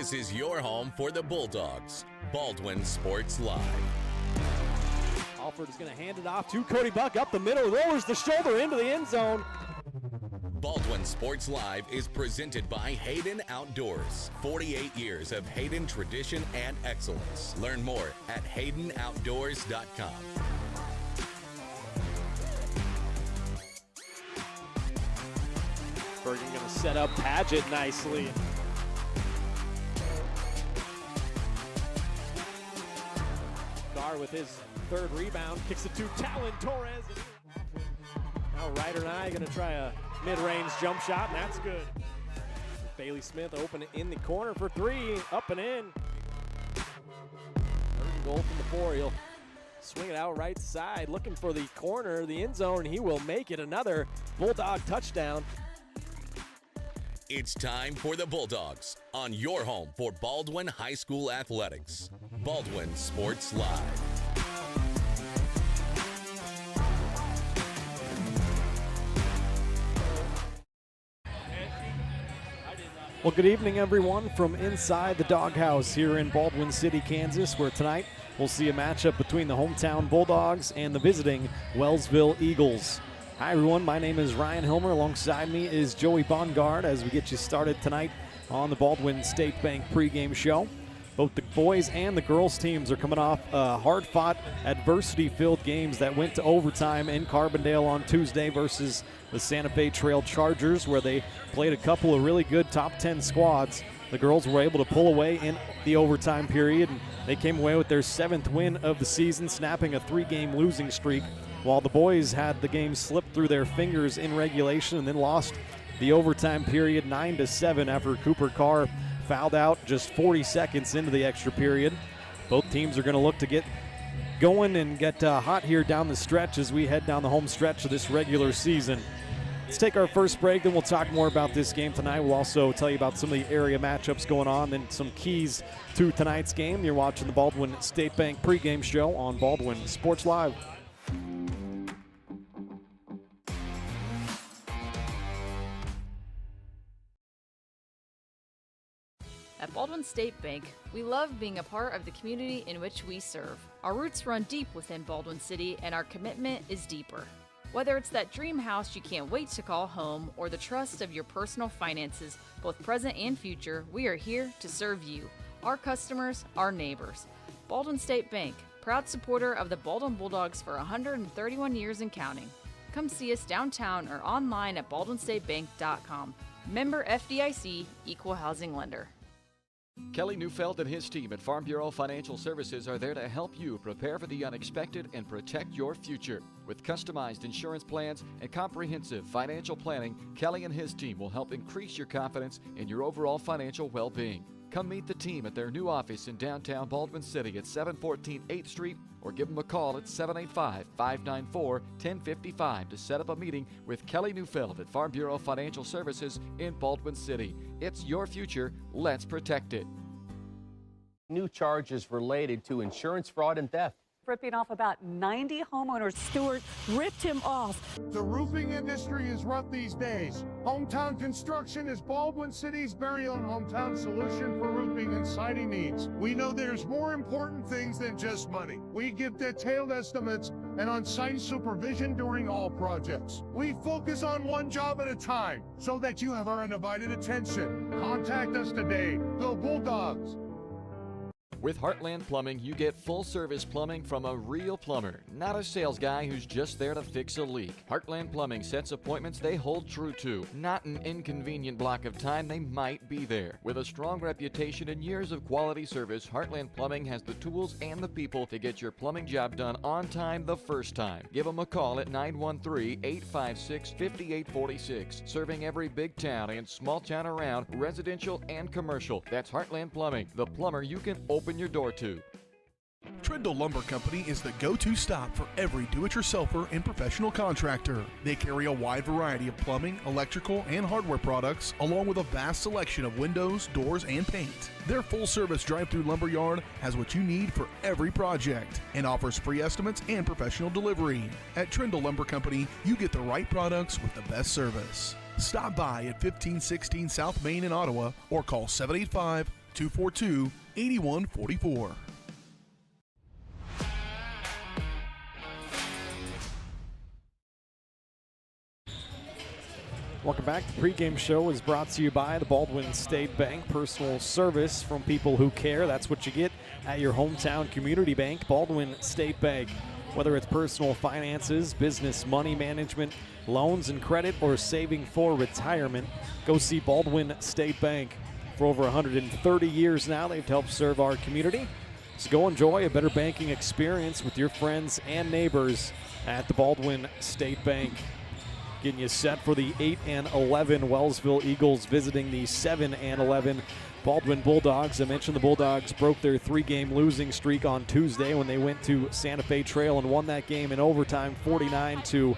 This is your home for the Bulldogs. Baldwin Sports Live. Alford is going to hand it off to Cody Buck up the middle, lowers the shoulder into the end zone. Baldwin Sports Live is presented by Hayden Outdoors. 48 years of Hayden tradition and excellence. Learn more at haydenoutdoors.com. Bergen going to set up Padgett nicely. Carr with his third rebound, kicks it to Talon Torres. Now Ryder and I going to try a mid-range jump shot, and that's good. Bailey Smith open in the corner for three, up and in. Bergen goal from the four. He'll swing it out right side, looking for the corner, the end zone, and he will make it. Another Bulldog touchdown. It's time for the Bulldogs on your home for Baldwin High School Athletics. Baldwin Sports Live. Well, good evening, everyone, from inside the Doghouse here in Baldwin City, Kansas, where tonight we'll see a matchup between the hometown Bulldogs and the visiting Wellsville Eagles. Hi, everyone. My name is Ryan Hilmer. Alongside me is Joey Bongard as we get you started tonight on the Baldwin State Bank pregame show. Both the boys and the girls teams are coming off hard-fought, adversity-filled games that went to overtime in Carbondale on Tuesday versus the Santa Fe Trail Chargers, where they played a couple of really good top 10 squads. The girls were able to pull away in the overtime period, and they came away with their 7th win of the season, snapping a 3-game losing streak, while the boys had the game slip through their fingers in regulation and then lost the overtime period 9-7 after Cooper Carr fouled out just 40 seconds into the extra period. Both teams are going to look to get going and get hot here down the stretch as we head down the home stretch of this regular season. Let's take our first break, then we'll talk more about this game tonight. We'll also tell you about some of the area matchups going on and some keys to tonight's game. You're watching the Baldwin State Bank pregame show on Baldwin Sports Live. At Baldwin State Bank, we love being a part of the community in which we serve. Our roots run deep within Baldwin City, and our commitment is deeper. Whether it's that dream house you can't wait to call home or the trust of your personal finances, both present and future, we are here to serve you, our customers, our neighbors. Baldwin State Bank, proud supporter of the Baldwin Bulldogs for 131 years and counting. Come see us downtown or online at baldwinstatebank.com. Member FDIC, Equal Housing Lender. Kelly Neufeld and his team at Farm Bureau Financial Services are there to help you prepare for the unexpected and protect your future. With customized insurance plans and comprehensive financial planning, Kelly and his team will help increase your confidence in your overall financial well-being. Come meet the team at their new office in downtown Baldwin City at 714 8th Street or give them a call at 785-594-1055 to set up a meeting with Kelly Neufeld at Farm Bureau Financial Services in Baldwin City. It's your future. Let's protect it. New charges related to insurance fraud and theft. Ripping off about 90 homeowners. Stewart ripped him off. The roofing industry is rough these days. Hometown Construction is Baldwin City's very own hometown solution for roofing and siding needs. We know there's more important things than just money. We give detailed estimates and on-site supervision during all projects. We focus on one job at a time so that you have our undivided attention. Contact us today. Go Bulldogs! With Heartland Plumbing, you get full-service plumbing from a real plumber, not a sales guy who's just there to fix a leak. Heartland Plumbing sets appointments they hold true to, not an inconvenient block of time they might be there. With a strong reputation and years of quality service, Heartland Plumbing has the tools and the people to get your plumbing job done on time the first time. Give them a call at 913-856-5846, serving every big town and small town around, residential and commercial. That's Heartland Plumbing, the plumber you can open your door to. Trindle Lumber Company is the go-to stop for every do-it-yourselfer and professional contractor. They carry a wide variety of plumbing, electrical, and hardware products, along with a vast selection of windows, doors, and paint. Their full-service drive-through lumber yard has what you need for every project and offers free estimates and professional delivery. At Trindle Lumber Company, you get the right products with the best service. Stop by at 1516 South Main in Ottawa or call 785 242-8144. Welcome back. The pregame show is brought to you by the Baldwin State Bank. Personal service from people who care. That's what you get at your hometown community bank, Baldwin State Bank. Whether it's personal finances, business money management, loans and credit, or saving for retirement, go see Baldwin State Bank. For over 130 years now, they've helped serve our community. So go enjoy a better banking experience with your friends and neighbors at the Baldwin State Bank. Getting you set for the 8-11 Wellsville Eagles visiting the 7-11 Baldwin Bulldogs. I mentioned the Bulldogs broke their 3-game losing streak on Tuesday when they went to Santa Fe Trail and won that game in overtime 49-40.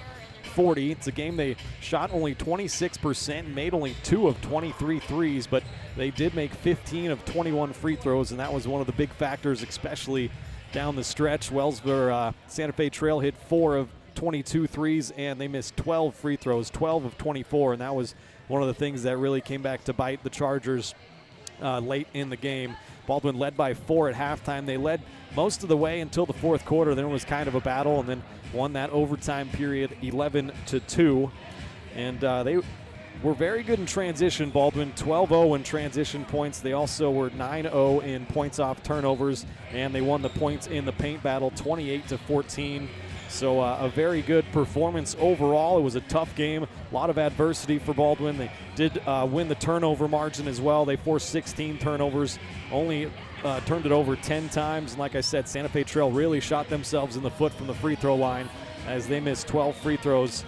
It's a game they shot only 26% and made only 2 of 23 threes, but they did make 15 of 21 free throws, and that was one of the big factors, especially down the stretch. Wellsville, Santa Fe Trail hit 4 of 22 threes, and they missed 12 free throws, 12 of 24, and that was one of the things that really came back to bite the Chargers late in the game. Baldwin led by 4 at halftime. They led most of the way until the fourth quarter. Then it was kind of a battle, and then won that overtime period 11-2. And they were very good in transition, Baldwin. 12-0 in transition points. They also were 9-0 in points off turnovers, and they won the points in the paint battle 28-14. So a very good performance overall. It was a tough game, a lot of adversity for Baldwin. They did win the turnover margin as well. They forced 16 turnovers, only turned it over 10 times. And like I said, Santa Fe Trail really shot themselves in the foot from the free throw line as they missed 12 free throws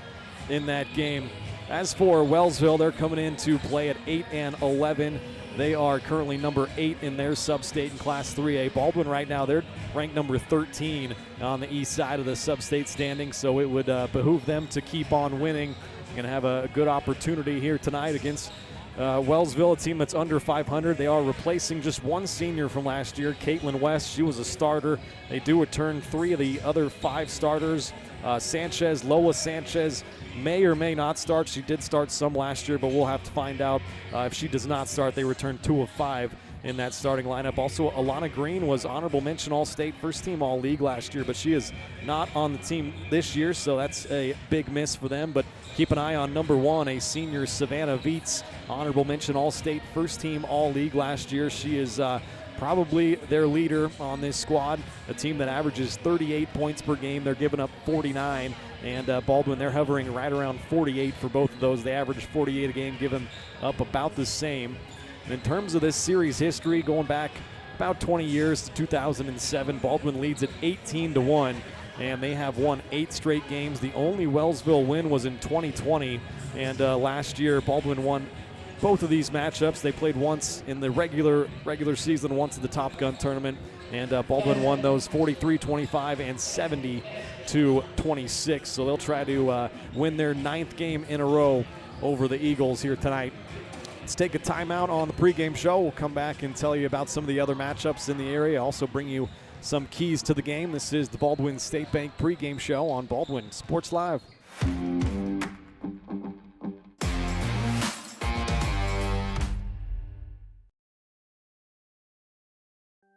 in that game. As for Wellsville, they're coming in to play at 8-11. They are currently number 8 in their sub-state in Class 3A. Baldwin right now, they're ranked number 13 on the east side of the sub-state standing, so it would behoove them to keep on winning. Going to have a good opportunity here tonight against Wellsville, a team that's under 500. They are replacing just one senior from last year, Caitlin West. She was a starter. They do return 3 of the other 5 starters. Lola Sanchez may or may not start. She did start some last year, but we'll have to find out if she does not start. They return 2 of 5 in that starting lineup. Also, Alana Green was honorable mention All-State, first team All-League last year, but she is not on the team this year, so that's a big miss for them. But keep an eye on number 1, a senior, Savannah Viets, honorable mention All-State, first team All-League last year. She is probably their leader on this squad, a team that averages 38 points per game. They're giving up 49, and Baldwin, they're hovering right around 48 for both of those. They average 48 a game, giving up about the same. And in terms of this series history, going back about 20 years to 2007, Baldwin leads at 18-1, and they have won 8 straight games. The only Wellsville win was in 2020, and last year Baldwin won both of these matchups. They played once in the regular season, once in the Top Gun tournament, and Baldwin won those 43-25 and 70-26. So they'll try to win their 9th game in a row over the Eagles here tonight. Let's take a timeout on the pregame show. We'll come back and tell you about some of the other matchups in the area. Also bring you some keys to the game. This is the Baldwin State Bank pregame show on Baldwin Sports Live.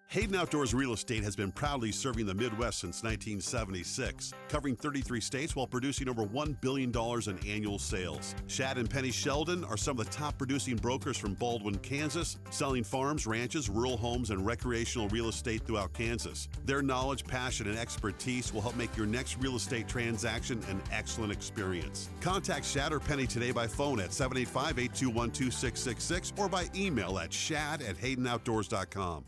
Hayden Outdoors Real Estate has been proudly serving the Midwest since 1976, covering 33 states while producing over $1 billion in annual sales. Shad and Penny Sheldon are some of the top producing brokers from Baldwin, Kansas, selling farms, ranches, rural homes, and recreational real estate throughout Kansas. Their knowledge, passion, and expertise will help make your next real estate transaction an excellent experience. Contact Shad or Penny today by phone at 785-821-2666 or by email at shad@haydenoutdoors.com.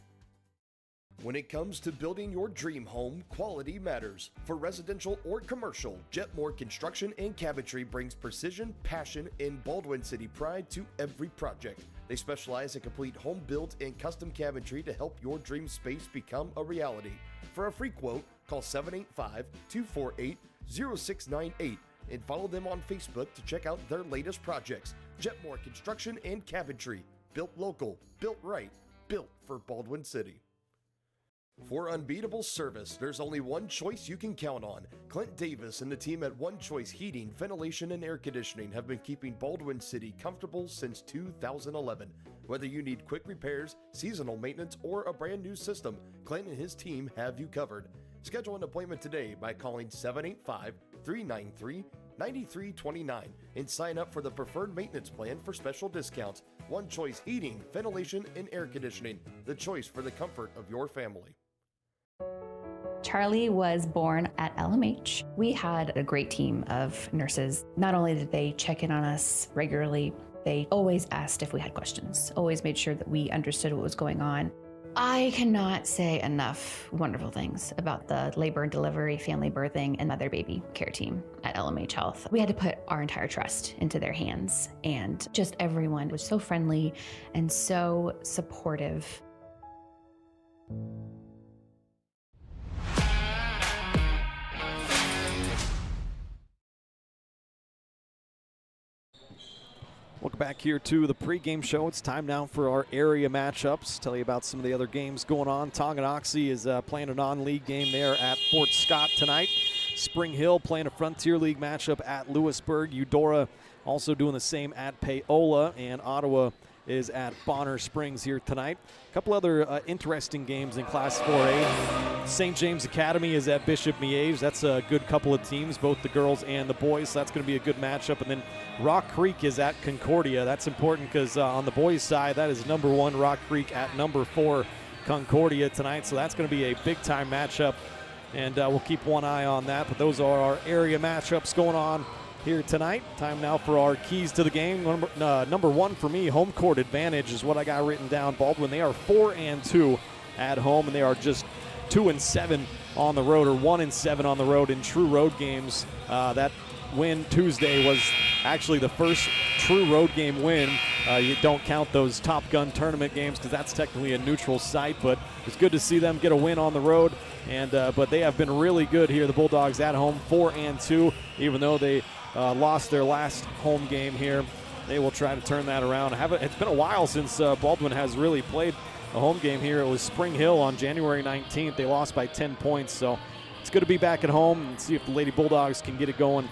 When it comes to building your dream home, quality matters. For residential or commercial, Jetmore Construction and Cabinetry brings precision, passion, and Baldwin City pride to every project. They specialize in complete home builds and custom cabinetry to help your dream space become a reality. For a free quote, call 785-248-0698 and follow them on Facebook to check out their latest projects. Jetmore Construction and Cabinetry. Built local, built right, built for Baldwin City. For unbeatable service, there's only one choice you can count on. Clint Davis and the team at One Choice Heating, Ventilation, and Air Conditioning have been keeping Baldwin City comfortable since 2011. Whether you need quick repairs, seasonal maintenance, or a brand new system, Clint and his team have you covered. Schedule an appointment today by calling 785-393-9329 and sign up for the preferred maintenance plan for special discounts. One Choice Heating, Ventilation, and Air Conditioning, the choice for the comfort of your family. Charlie was born at LMH. We had a great team of nurses. Not only did they check in on us regularly, they always asked if we had questions, always made sure that we understood what was going on. I cannot say enough wonderful things about the labor and delivery, family birthing, and mother baby care team at LMH Health. We had to put our entire trust into their hands, and just everyone was so friendly and so supportive. Welcome back here to the pregame show. It's time now for our area matchups. Tell you about some of the other games going on. Tonganoxie is playing a non-league game there at Fort Scott tonight. Spring Hill playing a Frontier League matchup at Lewisburg. Eudora also doing the same at Paola, and Ottawa is at Bonner Springs here tonight. A couple other interesting games in Class 4A. St. James Academy is at Bishop Miege. That's a good couple of teams, both the girls and the boys, so that's going to be a good matchup. And then Rock Creek is at Concordia. That's important because on the boys' side, that is number 1 Rock Creek at number 4 Concordia tonight, so that's going to be a big-time matchup, and we'll keep one eye on that. But those are our area matchups going on here tonight. Time now for our keys to the game. Number 1 for me, home court advantage is what I got written down. Baldwin, they are 4-2 at home, and they are just 2-7 on the road, or 1-7 on the road in true road games. That win Tuesday was actually the first true road game win. You don't count those Top Gun tournament games because that's technically a neutral site, but it's good to see them get a win on the road. And but they have been really good here, the Bulldogs at home, 4-2, even though they lost their last home game here. They will try to turn that around. It's been a while since Baldwin has really played a home game here. It was Spring Hill on January 19th. They lost by 10 points, so it's good to be back at home and see if the Lady Bulldogs can get it going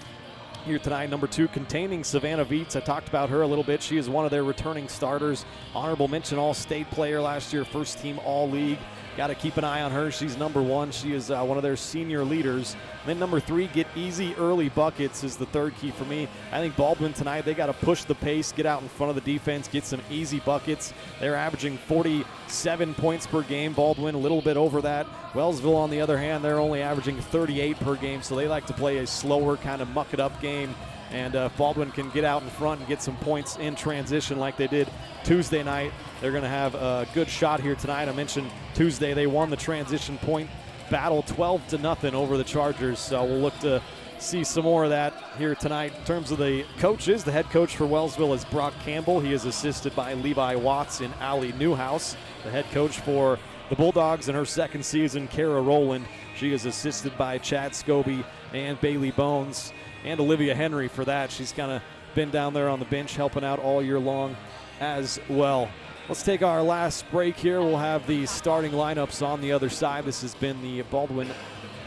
here tonight. Number 2, containing Savannah Viets. I talked about her a little bit. She is one of their returning starters. Honorable mention All-State player last year, first team All-League. Got to keep an eye on her. She's number 1. She is one of their senior leaders. And then number 3, get easy early buckets is the third key for me. I think Baldwin tonight, they got to push the pace, get out in front of the defense, get some easy buckets. They're averaging 47 points per game. Baldwin a little bit over that. Wellsville, on the other hand, they're only averaging 38 per game, so they like to play a slower kind of muck-it-up game. And if Baldwin can get out in front and get some points in transition like they did Tuesday night, they're going to have a good shot here tonight. I mentioned Tuesday they won the transition point battle 12-0 over the Chargers, so we'll look to see some more of that here tonight. In terms of the coaches, the head coach for Wellsville is Brock Campbell. He is assisted by Levi Watts and Allie Newhouse. The head coach for the Bulldogs in her second season, Kara Rowland. She is assisted by Chad Scobie and Bailey Bones, and Olivia Henry for that. She's kind of been down there on the bench helping out all year long as well. Let's take our last break here. We'll have the starting lineups on the other side. This has been the Baldwin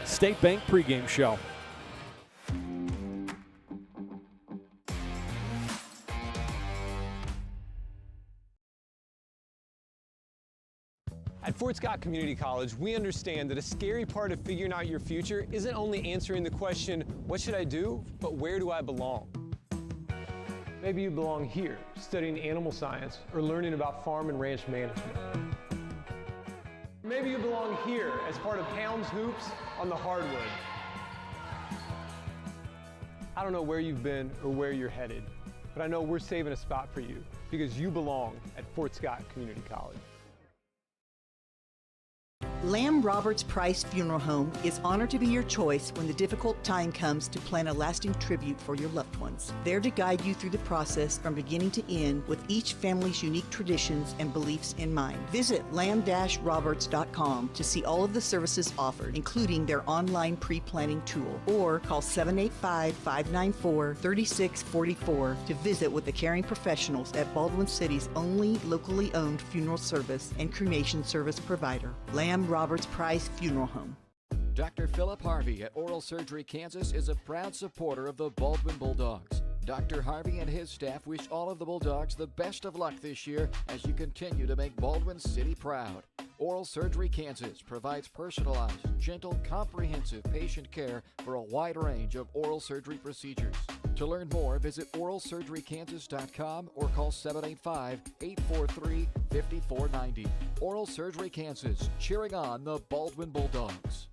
State Bank pregame show. At Fort Scott Community College, we understand that a scary part of figuring out your future isn't only answering the question, what should I do, but where do I belong? Maybe you belong here, studying animal science or learning about farm and ranch management. Maybe you belong here as part of Hounds Hoops on the hardwood. I don't know where you've been or where you're headed, but I know we're saving a spot for you because you belong at Fort Scott Community College. Lamb Roberts Price Funeral Home is honored to be your choice when the difficult time comes to plan a lasting tribute for your loved ones. There to guide you through the process from beginning to end with each family's unique traditions and beliefs in mind. Visit lamb-roberts.com to see all of the services offered, including their online pre-planning tool, or call 785-594-3644 to visit with the caring professionals at Baldwin City's only locally owned funeral service and cremation service provider. Lamb Roberts Price Funeral Home. Dr. Philip Harvey at Oral Surgery Kansas is a proud supporter of the Baldwin Bulldogs. Dr. Harvey and his staff wish all of the Bulldogs the best of luck this year as you continue to make Baldwin City proud. Oral Surgery Kansas provides personalized, gentle, comprehensive patient care for a wide range of oral surgery procedures. To learn more, visit oralsurgerykansas.com or call 785-843-5490. Oral Surgery Kansas, cheering on the Baldwin Bulldogs.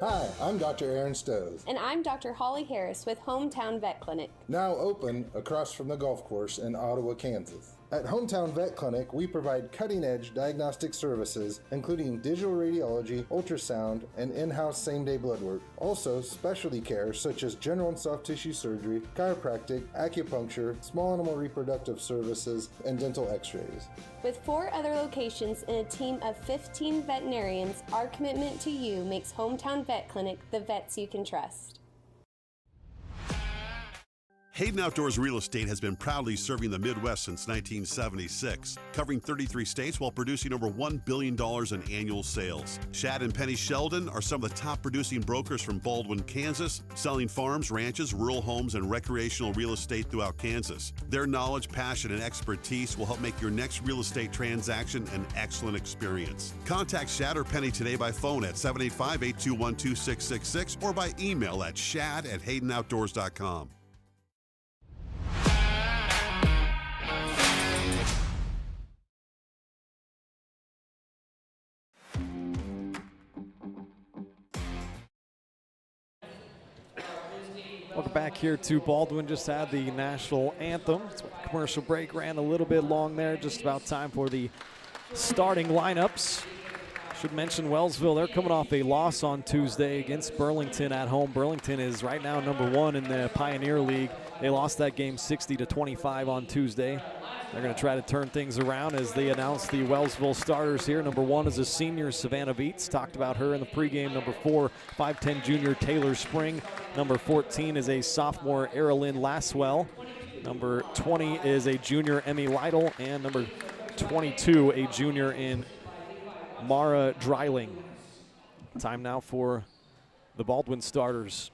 Hi, I'm Dr. Aaron Stowe. And I'm Dr. Holly Harris with Hometown Vet Clinic. Now open across from the golf course in Ottawa, Kansas. At Hometown Vet Clinic, we provide cutting-edge diagnostic services, including digital radiology, ultrasound, and in-house same-day blood work. Also, specialty care such as general and soft tissue surgery, chiropractic, acupuncture, small animal reproductive services, and dental x-rays. With 4 other locations and a team of 15 veterinarians, our commitment to you makes Hometown Vet Clinic the vets you can trust. Hayden Outdoors Real Estate has been proudly serving the Midwest since 1976, covering 33 states while producing over $1 billion in annual sales. Shad and Penny Sheldon are some of the top producing brokers from Baldwin, Kansas, selling farms, ranches, rural homes, and recreational real estate throughout Kansas. Their knowledge, passion, and expertise will help make your next real estate transaction an excellent experience. Contact Shad or Penny today by phone at 785-821-2666 or by email at shad@haydenoutdoors.com. Welcome back here to Baldwin. Just had the national anthem. So commercial break ran a little bit long there. Just about time for the starting lineups. Should mention Wellsville. They're coming off a loss on Tuesday against Burlington at home. Burlington is right now #1 in the Pioneer League. They lost that game 60-25 on Tuesday. They're going to try to turn things around as they announce the Wellsville starters here. #1 is a senior, Savannah Viets. Talked about her in the pregame. #4, 5'10" junior Taylor Spring. #14 is a sophomore, Erilyn Lasswell. #20 is a junior, Emmy Lytle. And #22, a junior in Mara Dreiling. Time now for the Baldwin starters.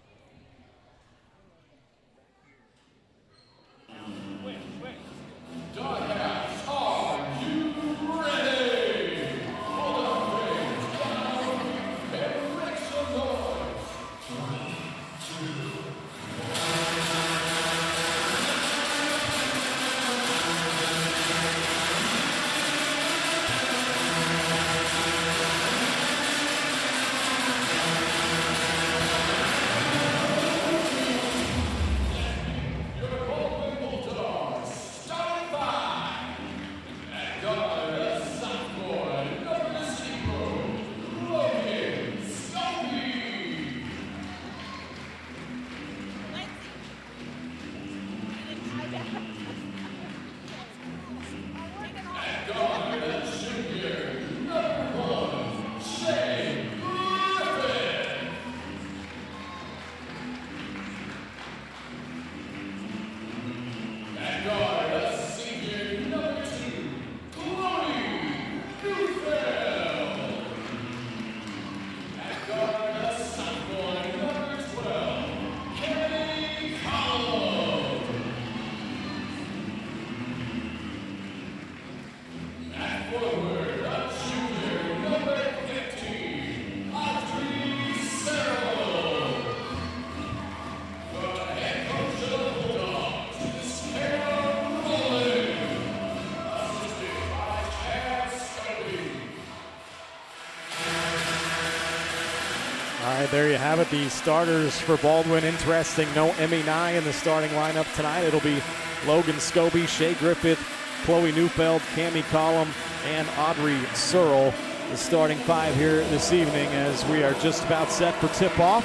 There you have it, the starters for Baldwin. Interesting, no Emmy Nye in the starting lineup tonight. It'll be Logan Scobie, Shea Griffith, Chloe Neufeld, Cammie Collum, and Audrey Searle. The starting 5 here this evening as we are just about set for tip-off.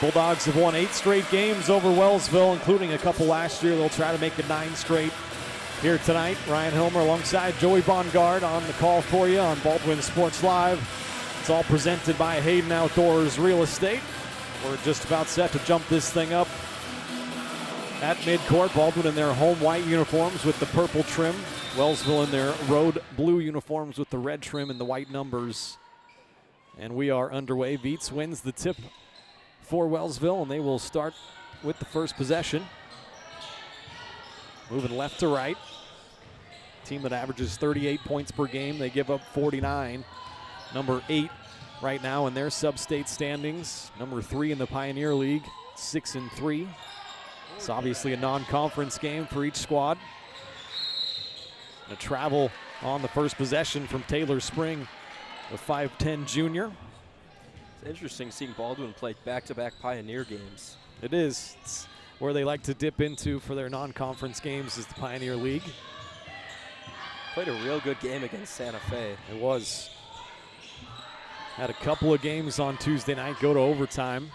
Bulldogs have won 8 straight games over Wellsville, including a couple last year. They'll try to make it 9 straight here tonight. Ryan Hilmer alongside Joey Bongard on the call for you on Baldwin Sports Live. It's all presented by Hayden Outdoors Real Estate. We're just about set to jump this thing up At midcourt, Baldwin in their home white uniforms with the purple trim. Wellsville in their road blue uniforms with the red trim and the white numbers. And we are underway. Viets wins the tip for Wellsville, and they will start with the first possession. Moving left to right. Team that averages 38 points per game. They give up 49. Number 8 right now in their sub-state standings. Number 3 in the Pioneer League, 6-3. It's obviously a non-conference game for each squad. A travel on the first possession from Taylor Spring, a 5'10 junior. It's interesting seeing Baldwin play back-to-back Pioneer games. It is. It's where they like to dip into for their non-conference games is the Pioneer League. Played a real good game against Santa Fe. It was. Had a couple of games on Tuesday night go to overtime.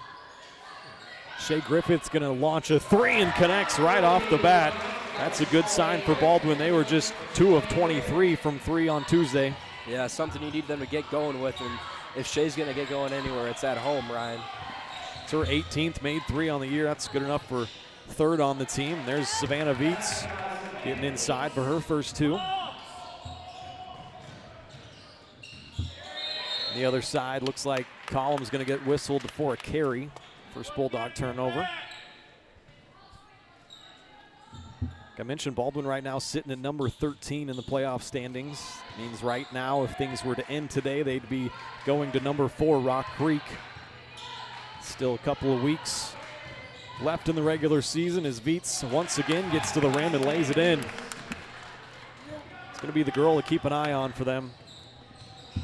Shea Griffith's going to launch a 3 and connects right off the bat. That's a good sign for Baldwin. They were just 2 of 23 from 3 on Tuesday. Yeah, something you need them to get going with, and if Shea's going to get going anywhere, it's at home, Ryan. It's her 18th made 3 on the year. That's good enough for 3rd on the team. There's Savannah Viets getting inside for her first 2. The other side looks like Collins going to get whistled for a carry. First Bulldog turnover. Like I mentioned, Baldwin right now sitting at number 13 in the playoff standings. Means right now, if things were to end today, they'd be going to number 4, Rock Creek. Still a couple of weeks left in the regular season as Viets once again gets to the rim and lays it in. It's going to be the girl to keep an eye on for them. I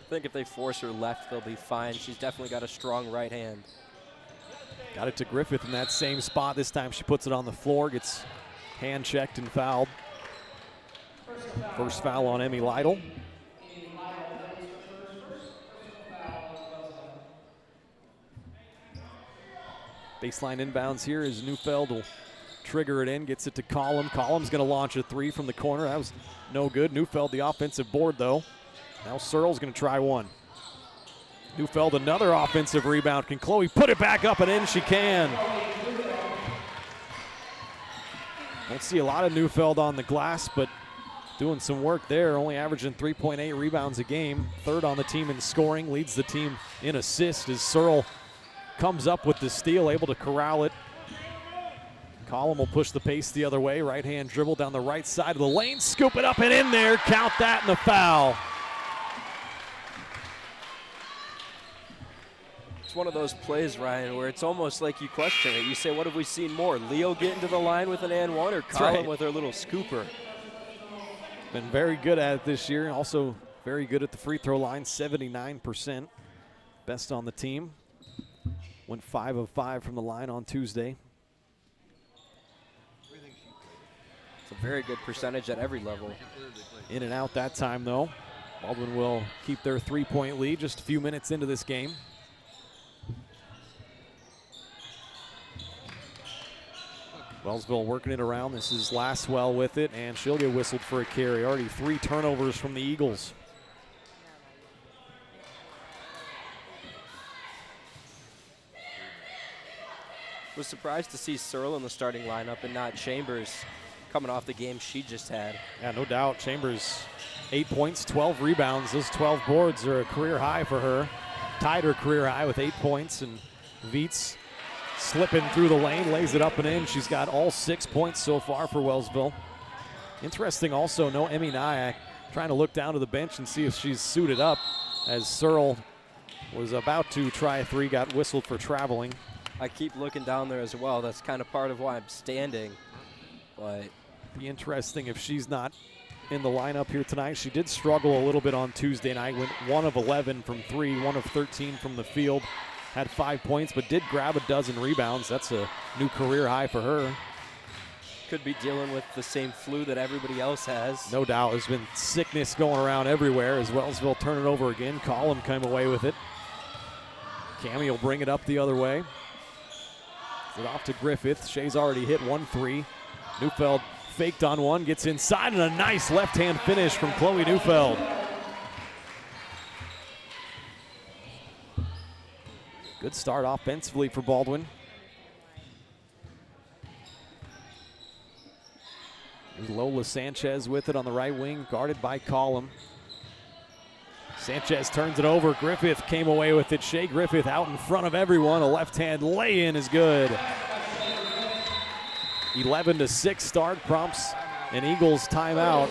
think if they force her left, they'll be fine. She's definitely got a strong right hand. Got it to Griffith in that same spot. This time she puts it on the floor, gets hand checked and fouled. First foul on Emmy Lytle. Baseline inbounds here as Neufeld will trigger it in, gets it to Collum. Collum's going to launch a 3 from the corner. That was no good. Neufeld the offensive board though. Now Searle's going to try one. Neufeld another offensive rebound. Can Chloe put it back up and in? She can. Don't see a lot of Neufeld on the glass, but doing some work there. Only averaging 3.8 rebounds a game. 3rd on the team in scoring. Leads the team in assists as Searle comes up with the steal, able to corral it. Collum will push the pace the other way. Right hand dribble down the right side of the lane. Scoop it up and in there. Count that and the foul. It's one of those plays, Ryan, where it's almost like you question it. You say, what have we seen more? Leo getting to the line with an and one, or Collum with her little scooper? Been very good at it this year. Also very good at the free throw line, 79%. Best on the team. Went 5 of 5 from the line on Tuesday. It's a very good percentage at every level. In and out that time, though. Baldwin will keep their 3-point lead just a few minutes into this game. Wellsville working it around. This is Lasswell with it, and she'll get whistled for a carry. Already 3 turnovers from the Eagles. Was surprised to see Searle in the starting lineup and not Chambers coming off the game she just had. Yeah, no doubt. Chambers, 8 points, 12 rebounds. Those 12 boards are a career high for her. Tied her career high with 8 points, and Viets slipping through the lane, lays it up and in. She's got all 6 points so far for Wellsville. Interesting also, no Emmy Nyack. Trying to look down to the bench and see if she's suited up, as Searle was about to try a 3, got whistled for traveling. I keep looking down there as well. That's kind of part of why I'm standing. But be interesting if she's not in the lineup here tonight. She did struggle a little bit on Tuesday night. Went 1 of 11 from 3, 1 of 13 from the field. Had 5 points, but did grab a dozen rebounds. That's a new career high for her. Could be dealing with the same flu that everybody else has. No doubt. There's been sickness going around everywhere as Wellsville turn it over again. Collum came away with it. Cammie will bring it up the other way. It off to Griffith. Shea's already hit 1 3. Neufeld faked on one, gets inside, and a nice left-hand finish from Chloe Neufeld. Good start offensively for Baldwin. There's Lola Sanchez with it on the right wing, guarded by Collum. Sanchez turns it over. Griffith came away with it. Shea Griffith out in front of everyone. A left-hand lay-in is good. 11-6 start prompts an Eagles timeout.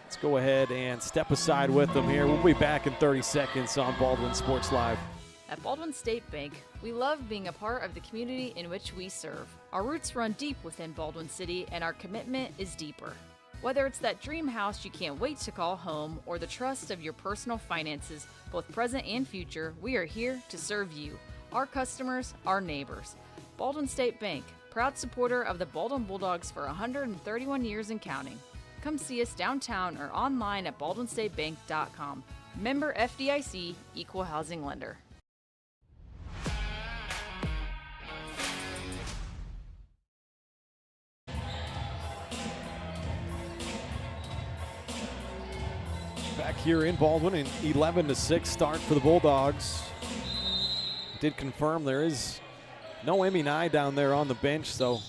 Let's go ahead and step aside with them here. We'll be back in 30 seconds on Baldwin Sports Live. At Baldwin State Bank, we love being a part of the community in which we serve. Our roots run deep within Baldwin City, and our commitment is deeper. Whether it's that dream house you can't wait to call home or the trust of your personal finances, both present and future, we are here to serve you, our customers, our neighbors. Baldwin State Bank, proud supporter of the Baldwin Bulldogs for 131 years and counting. Come see us downtown or online at baldwinstatebank.com. Member FDIC, Equal Housing Lender. Back here in Baldwin, an 11-6 start for the Bulldogs. Did confirm there is no Emmy Nye down there on the bench, so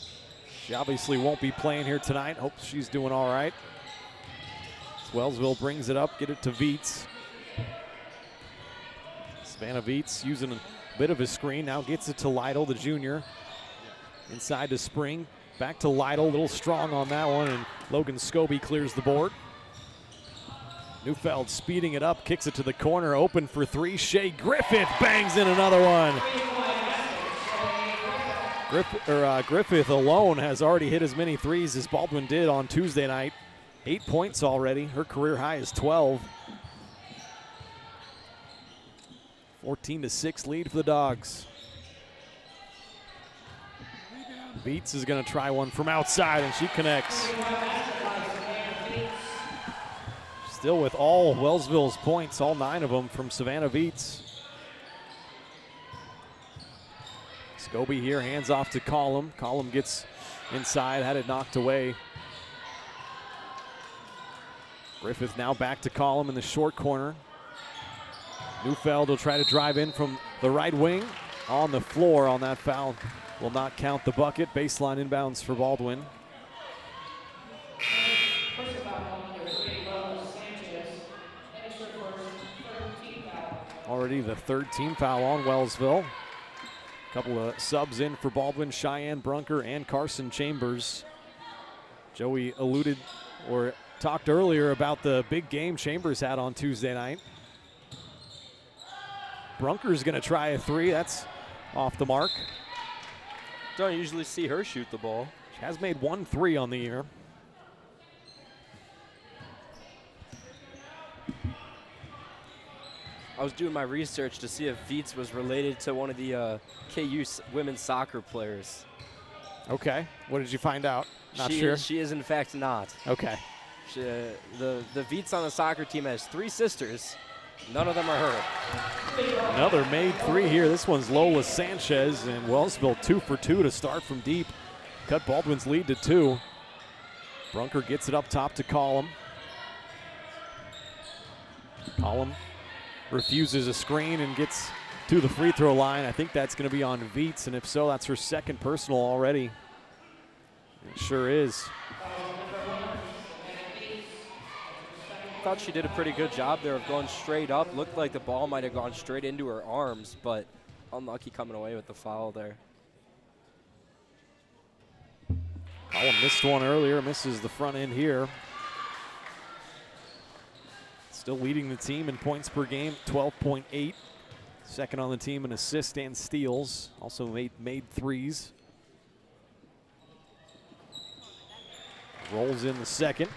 she obviously won't be playing here tonight. Hope she's doing all right. Wellsville brings it up, get it to Viets. Savannah Viets using a bit of a screen, now gets it to Lytle, the junior. Inside to Spring, back to Lytle, a little strong on that one, and Logan Scobie clears the board. Neufeld speeding it up, kicks it to the corner, open for three. Shea Griffith bangs in another one. Griffith alone has already hit as many threes as Baldwin did on Tuesday night. 8 points already. Her career high is 12. 14-6 lead for the Dogs. Viets is going to try one from outside, and she connects. Still with all Wellsville's points, all 9 of them from Savannah Viets. Scobie here, hands off to Collum. Collum gets inside, had it knocked away. Griffith now back to Collum in the short corner. Neufeld will try to drive in from the right wing. On the floor on that foul. Will not count the bucket. Baseline inbounds for Baldwin. Already the third team foul on Wellsville. A couple of subs in for Baldwin, Cheyenne Brunker and Carson Chambers. Joey alluded or talked earlier about the big game Chambers had on Tuesday night. Brunker's gonna try a three, that's off the mark. Don't usually see her shoot the ball. She has made 1 3 on the year. I was doing my research to see if Viets was related to one of the KU women's soccer players. Okay, what did you find out? Not sure. She is in fact not. Okay. The Viets on the soccer team has 3 sisters. None of them are her. Another made 3 here. This one's Lola Sanchez, and Wellsville 2 for 2 to start from deep. Cut Baldwin's lead to 2. Brunker gets it up top to Collum. Collum refuses a screen and gets to the free throw line. I think that's going to be on Viets, and if so, that's her second personal already. It sure is. Thought she did a pretty good job there of going straight up. Looked like the ball might have gone straight into her arms, but unlucky coming away with the foul there. Collum missed one earlier, misses the front end here. Still leading the team in points per game, 12.8. Second on the team in assists and steals. Also made threes. Rolls in the second.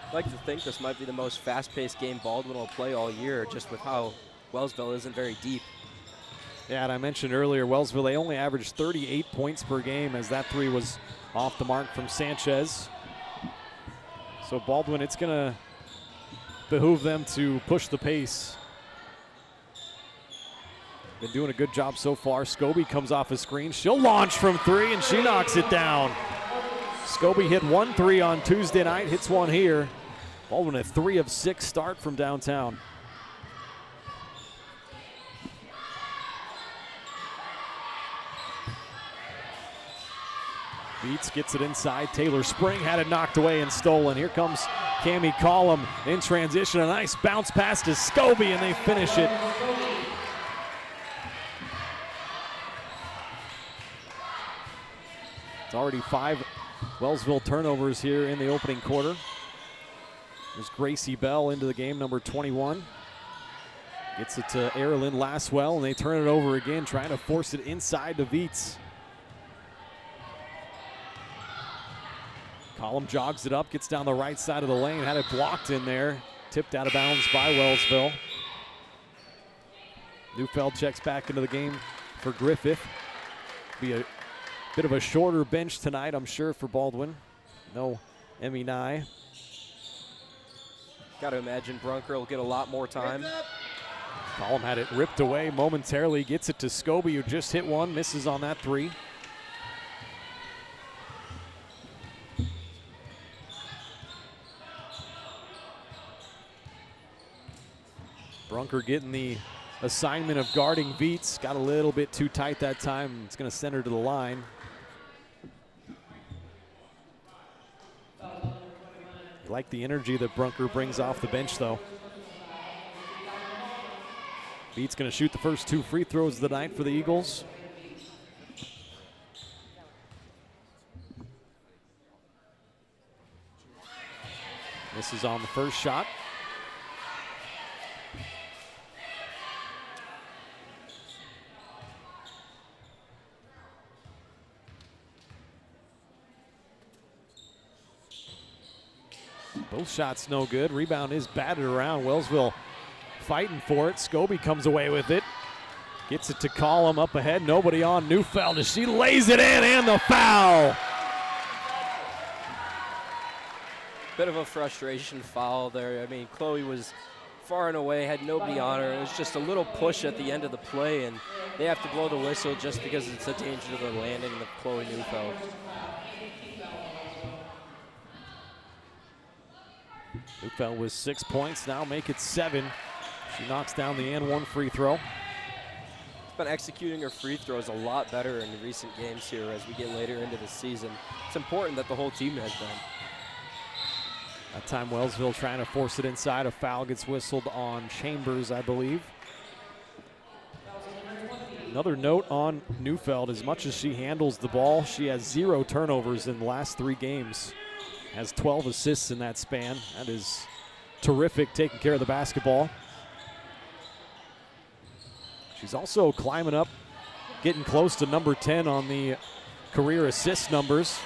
I'd like to think this might be the most fast-paced game Baldwin will play all year, just with how Wellsville isn't very deep. Yeah, and I mentioned earlier, Wellsville, they only averaged 38 points per game as that three was off the mark from Sanchez. So Baldwin, it's going to behoove them to push the pace. Been doing a good job so far. Scobie comes off a screen. She'll launch from 3, and she knocks it down. Scobie hit 1 3 on Tuesday night, hits one here. Baldwin a 3 of 6 start from downtown. Beats gets it inside. Taylor Spring had it knocked away and stolen. Here comes Cammie Collum in transition. A nice bounce pass to Scobie, and they finish it. It's already 5 Wellsville turnovers here in the opening quarter. There's Gracie Bell into the game, number 21. Gets it to Erilyn Laswell, and they turn it over again, trying to force it inside to Viets. Collum jogs it up, gets down the right side of the lane, had it blocked in there. Tipped out of bounds by Wellsville. Neufeld checks back into the game for Griffith. Be a bit of a shorter bench tonight, I'm sure, for Baldwin. No Emmy Nye. Got to imagine Brunker will get a lot more time. Collum had it ripped away momentarily, gets it to Scobie, who just hit one, misses on that three. Brunker getting the assignment of guarding Viets. Got a little bit too tight that time. It's going to send her to the line. I like the energy that Brunker brings off the bench, though. Viets going to shoot the first 2 free throws of the night for the Eagles. Misses on the first shot. Both shots no good. Rebound is batted around. Wellsville fighting for it. Scobie comes away with it. Gets it to Collum up ahead. Nobody on Neufeld as she lays it in, and the foul. Bit of a frustration foul there. I mean, Chloe was far and away, had nobody on her. It was just a little push at the end of the play, and they have to blow the whistle just because it's a danger to the landing of Chloe Neufeld. Neufeld with 6 points, now make it 7. She knocks down the and one free throw. She's been executing her free throws a lot better in the recent games here as we get later into the season. It's important that the whole team has been. That time Wellsville trying to force it inside. A foul gets whistled on Chambers, I believe. Another note on Neufeld, as much as she handles the ball, she has 0 turnovers in the last 3 games. Has 12 assists in that span. That is terrific, taking care of the basketball. She's also climbing up, getting close to number 10 on the career assist numbers.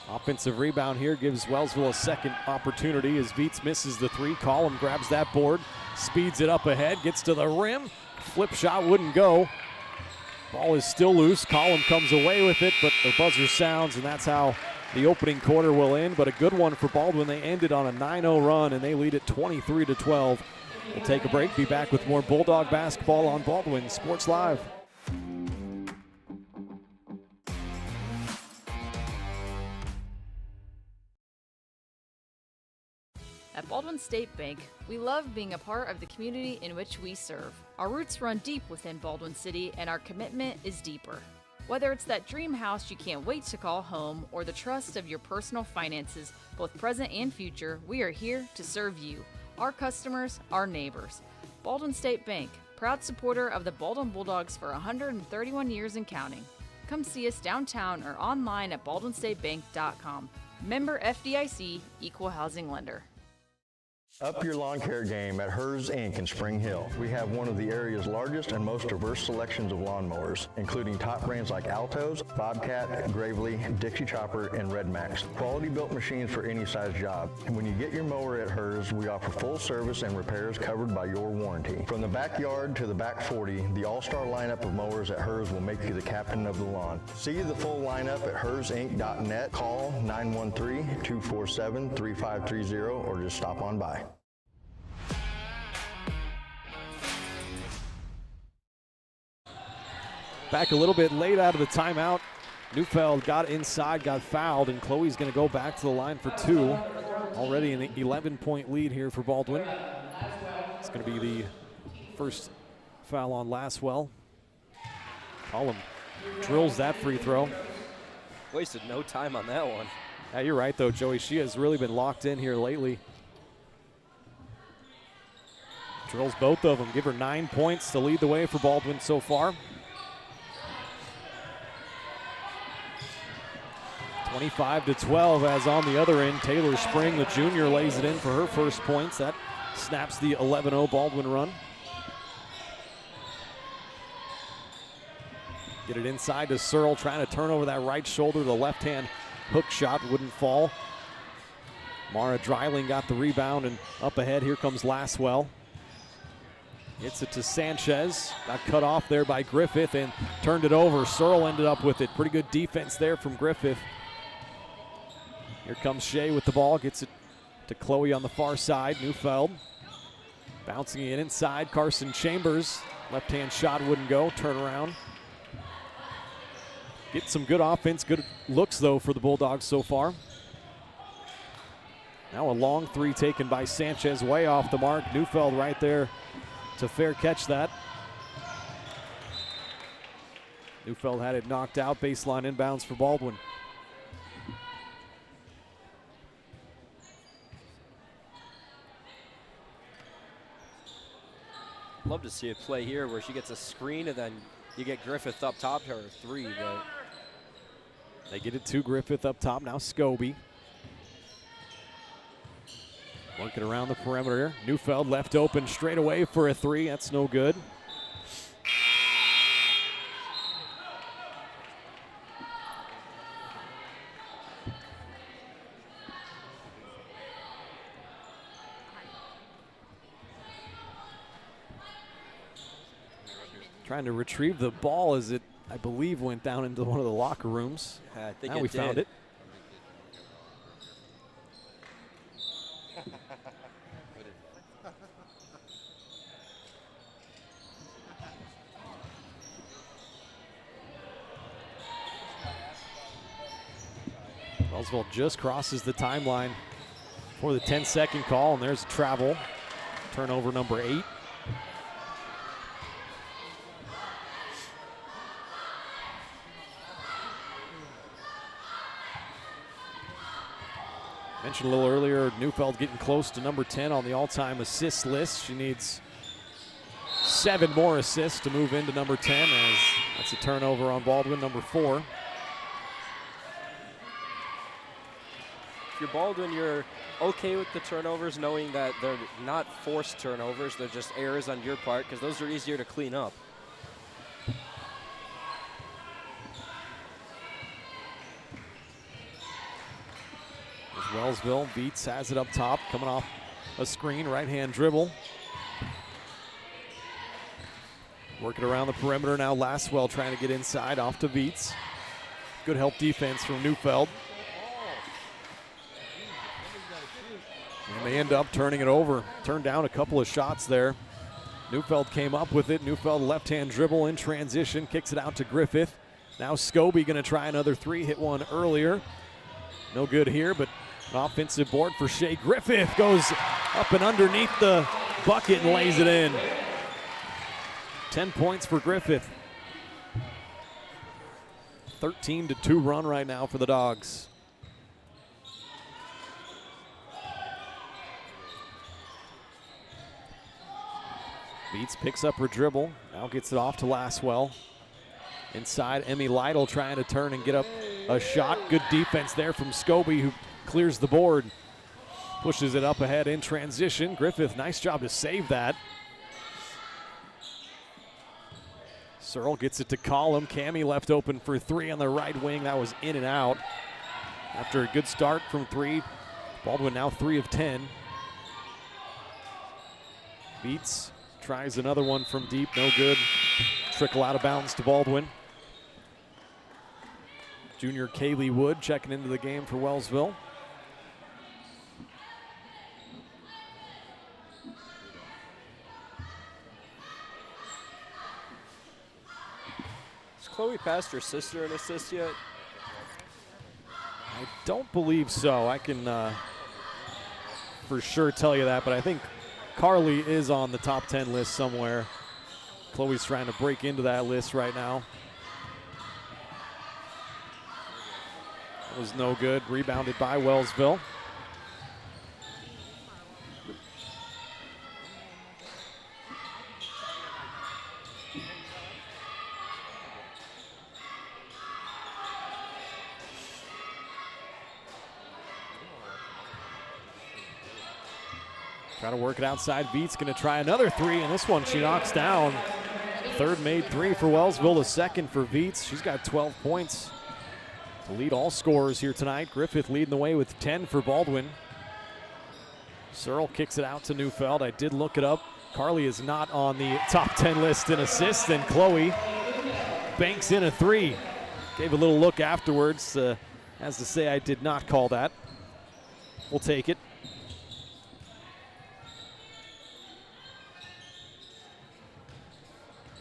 Offensive rebound here gives Wellsville a second opportunity as Viets misses the 3. Collum grabs that board, speeds it up ahead, gets to the rim. Flip shot wouldn't go. Ball is still loose. Collum comes away with it, but the buzzer sounds, and that's how the opening quarter will end. But a good one for Baldwin. They ended on a 9-0 run, and they lead it 23-12. We'll take a break. Be back with more Bulldog basketball on Baldwin Sports Live. At Baldwin State Bank, we love being a part of the community in which we serve. Our roots run deep within Baldwin City, and our commitment is deeper. Whether it's that dream house you can't wait to call home or the trust of your personal finances, both present and future, we are here to serve you, our customers, our neighbors. Baldwin State Bank, proud supporter of the Baldwin Bulldogs for 131 years and counting. Come see us downtown or online at baldwinstatebank.com. Member FDIC, Equal Housing Lender. Up your lawn care game at Hers Inc. in Spring Hill. We have one of the area's largest and most diverse selections of lawnmowers, including top brands like Altos, Bobcat, Gravely, Dixie Chopper, and Red Max. Quality built machines for any size job. And when you get your mower at Hers, we offer full service and repairs covered by your warranty. From the backyard to the back 40, the all-star lineup of mowers at Hers will make you the captain of the lawn. See the full lineup at hersinc.net. Call 913-247-3530 or just stop on by. Back a little bit late out of the timeout. Neufeld got inside, got fouled, and Chloe's going to go back to the line for 2. Already an 11-point lead here for Baldwin. It's going to be the first foul on Laswell. Collum drills that free throw. Wasted no time on that one. Yeah, you're right, though, Joey. She has really been locked in here lately. Drills both of them. Give her 9 points to lead the way for Baldwin so far. 25-12 as on the other end, Taylor Spring, the junior, lays it in for her first points. That snaps the 11-0 Baldwin run. Get it inside to Searle, trying to turn over that right shoulder. The left-hand hook shot wouldn't fall. Mara Dreiling got the rebound, and up ahead, here comes Laswell. Gets it to Sanchez. Got cut off there by Griffith and turned it over. Searle ended up with it. Pretty good defense there from Griffith. Here comes Shea with the ball. Gets it to Chloe on the far side. Neufeld bouncing it inside. Carson Chambers. Left-hand shot wouldn't go. Turn around. Get some good offense. Good looks, though, for the Bulldogs so far. Now a long three taken by Sanchez, way off the mark. Neufeld right there to fair catch that. Neufeld had it knocked out. Baseline inbounds for Baldwin. Love to see a play here where she gets a screen and then you get Griffith up top to her three, but they get it to Griffith up top. Now Scobie. Working around the perimeter. Neufeld left open straight away for a three. That's no good. Trying to retrieve the ball as it, I believe, went down into one of the locker rooms. I think now we found it. Wellsville just crosses the timeline for the 10-second call, and there's travel. Turnover number 8. Mentioned a little earlier, Neufeld getting close to number 10 on the all-time assist list. She needs 7 more assists to move into number 10, as that's a turnover on Baldwin, number 4. If you're Baldwin, you're okay with the turnovers, knowing that they're not forced turnovers, they're just errors on your part, because those are easier to clean up. Wellsville, Beats has it up top, coming off a screen, right-hand dribble. Working around the perimeter now, Laswell trying to get inside, off to Beats. Good help defense from Neufeld. And they end up turning it over. Turned down a couple of shots there. Neufeld came up with it. Neufeld left-hand dribble in transition, kicks it out to Griffith. Now Scobie gonna try another three, hit one earlier. No good here, but an offensive board for Shea. Griffith goes up and underneath the bucket and lays it in. 10 points for Griffith. 13-2 run right now for the Dogs. Beats picks up her dribble, now gets it off to Laswell. Inside, Emmy Lytle trying to turn and get up a shot. Good defense there from Scobie, who clears the board. Pushes it up ahead in transition. Griffith, nice job to save that. Searle gets it to Collum. Cammie left open for three on the right wing. That was in and out. After a good start from three, Baldwin now 3 of 10. Beats tries another one from deep, no good. Trickle out of bounds to Baldwin. Junior Kaylee Wood checking into the game for Wellsville. Has Chloe passed her sister an assist yet? I don't believe so. I can for sure tell you that, but I think Carly is on the top 10 list somewhere. Chloe's trying to break into that list right now. was no good. Rebounded by Wellsville. Try to work it outside. Veets going to try another three, and this one she knocks down. Third made three for Wellsville, the second for Veets. She's got 12 points to lead all scorers here tonight. Griffith leading the way with 10 for Baldwin. Searle kicks it out to Neufeld. I did look it up. Carly is not on the top 10 list in assists, and Chloe banks in a three. Gave a little look afterwards, as to say I did not call that. We'll take it.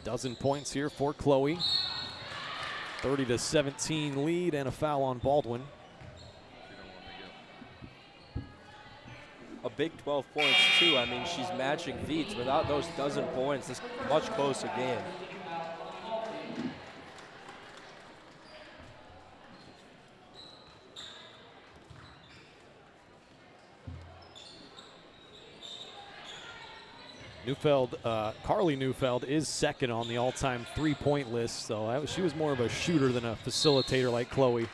Dozen points here for Chloe. 30-17 lead and a foul on Baldwin. A big 12 points too. I mean, she's matching Veets. Without those dozen points, it's a much closer game. Carly Neufeld is second on the all-time three-point list, so she was more of a shooter than a facilitator like Chloe.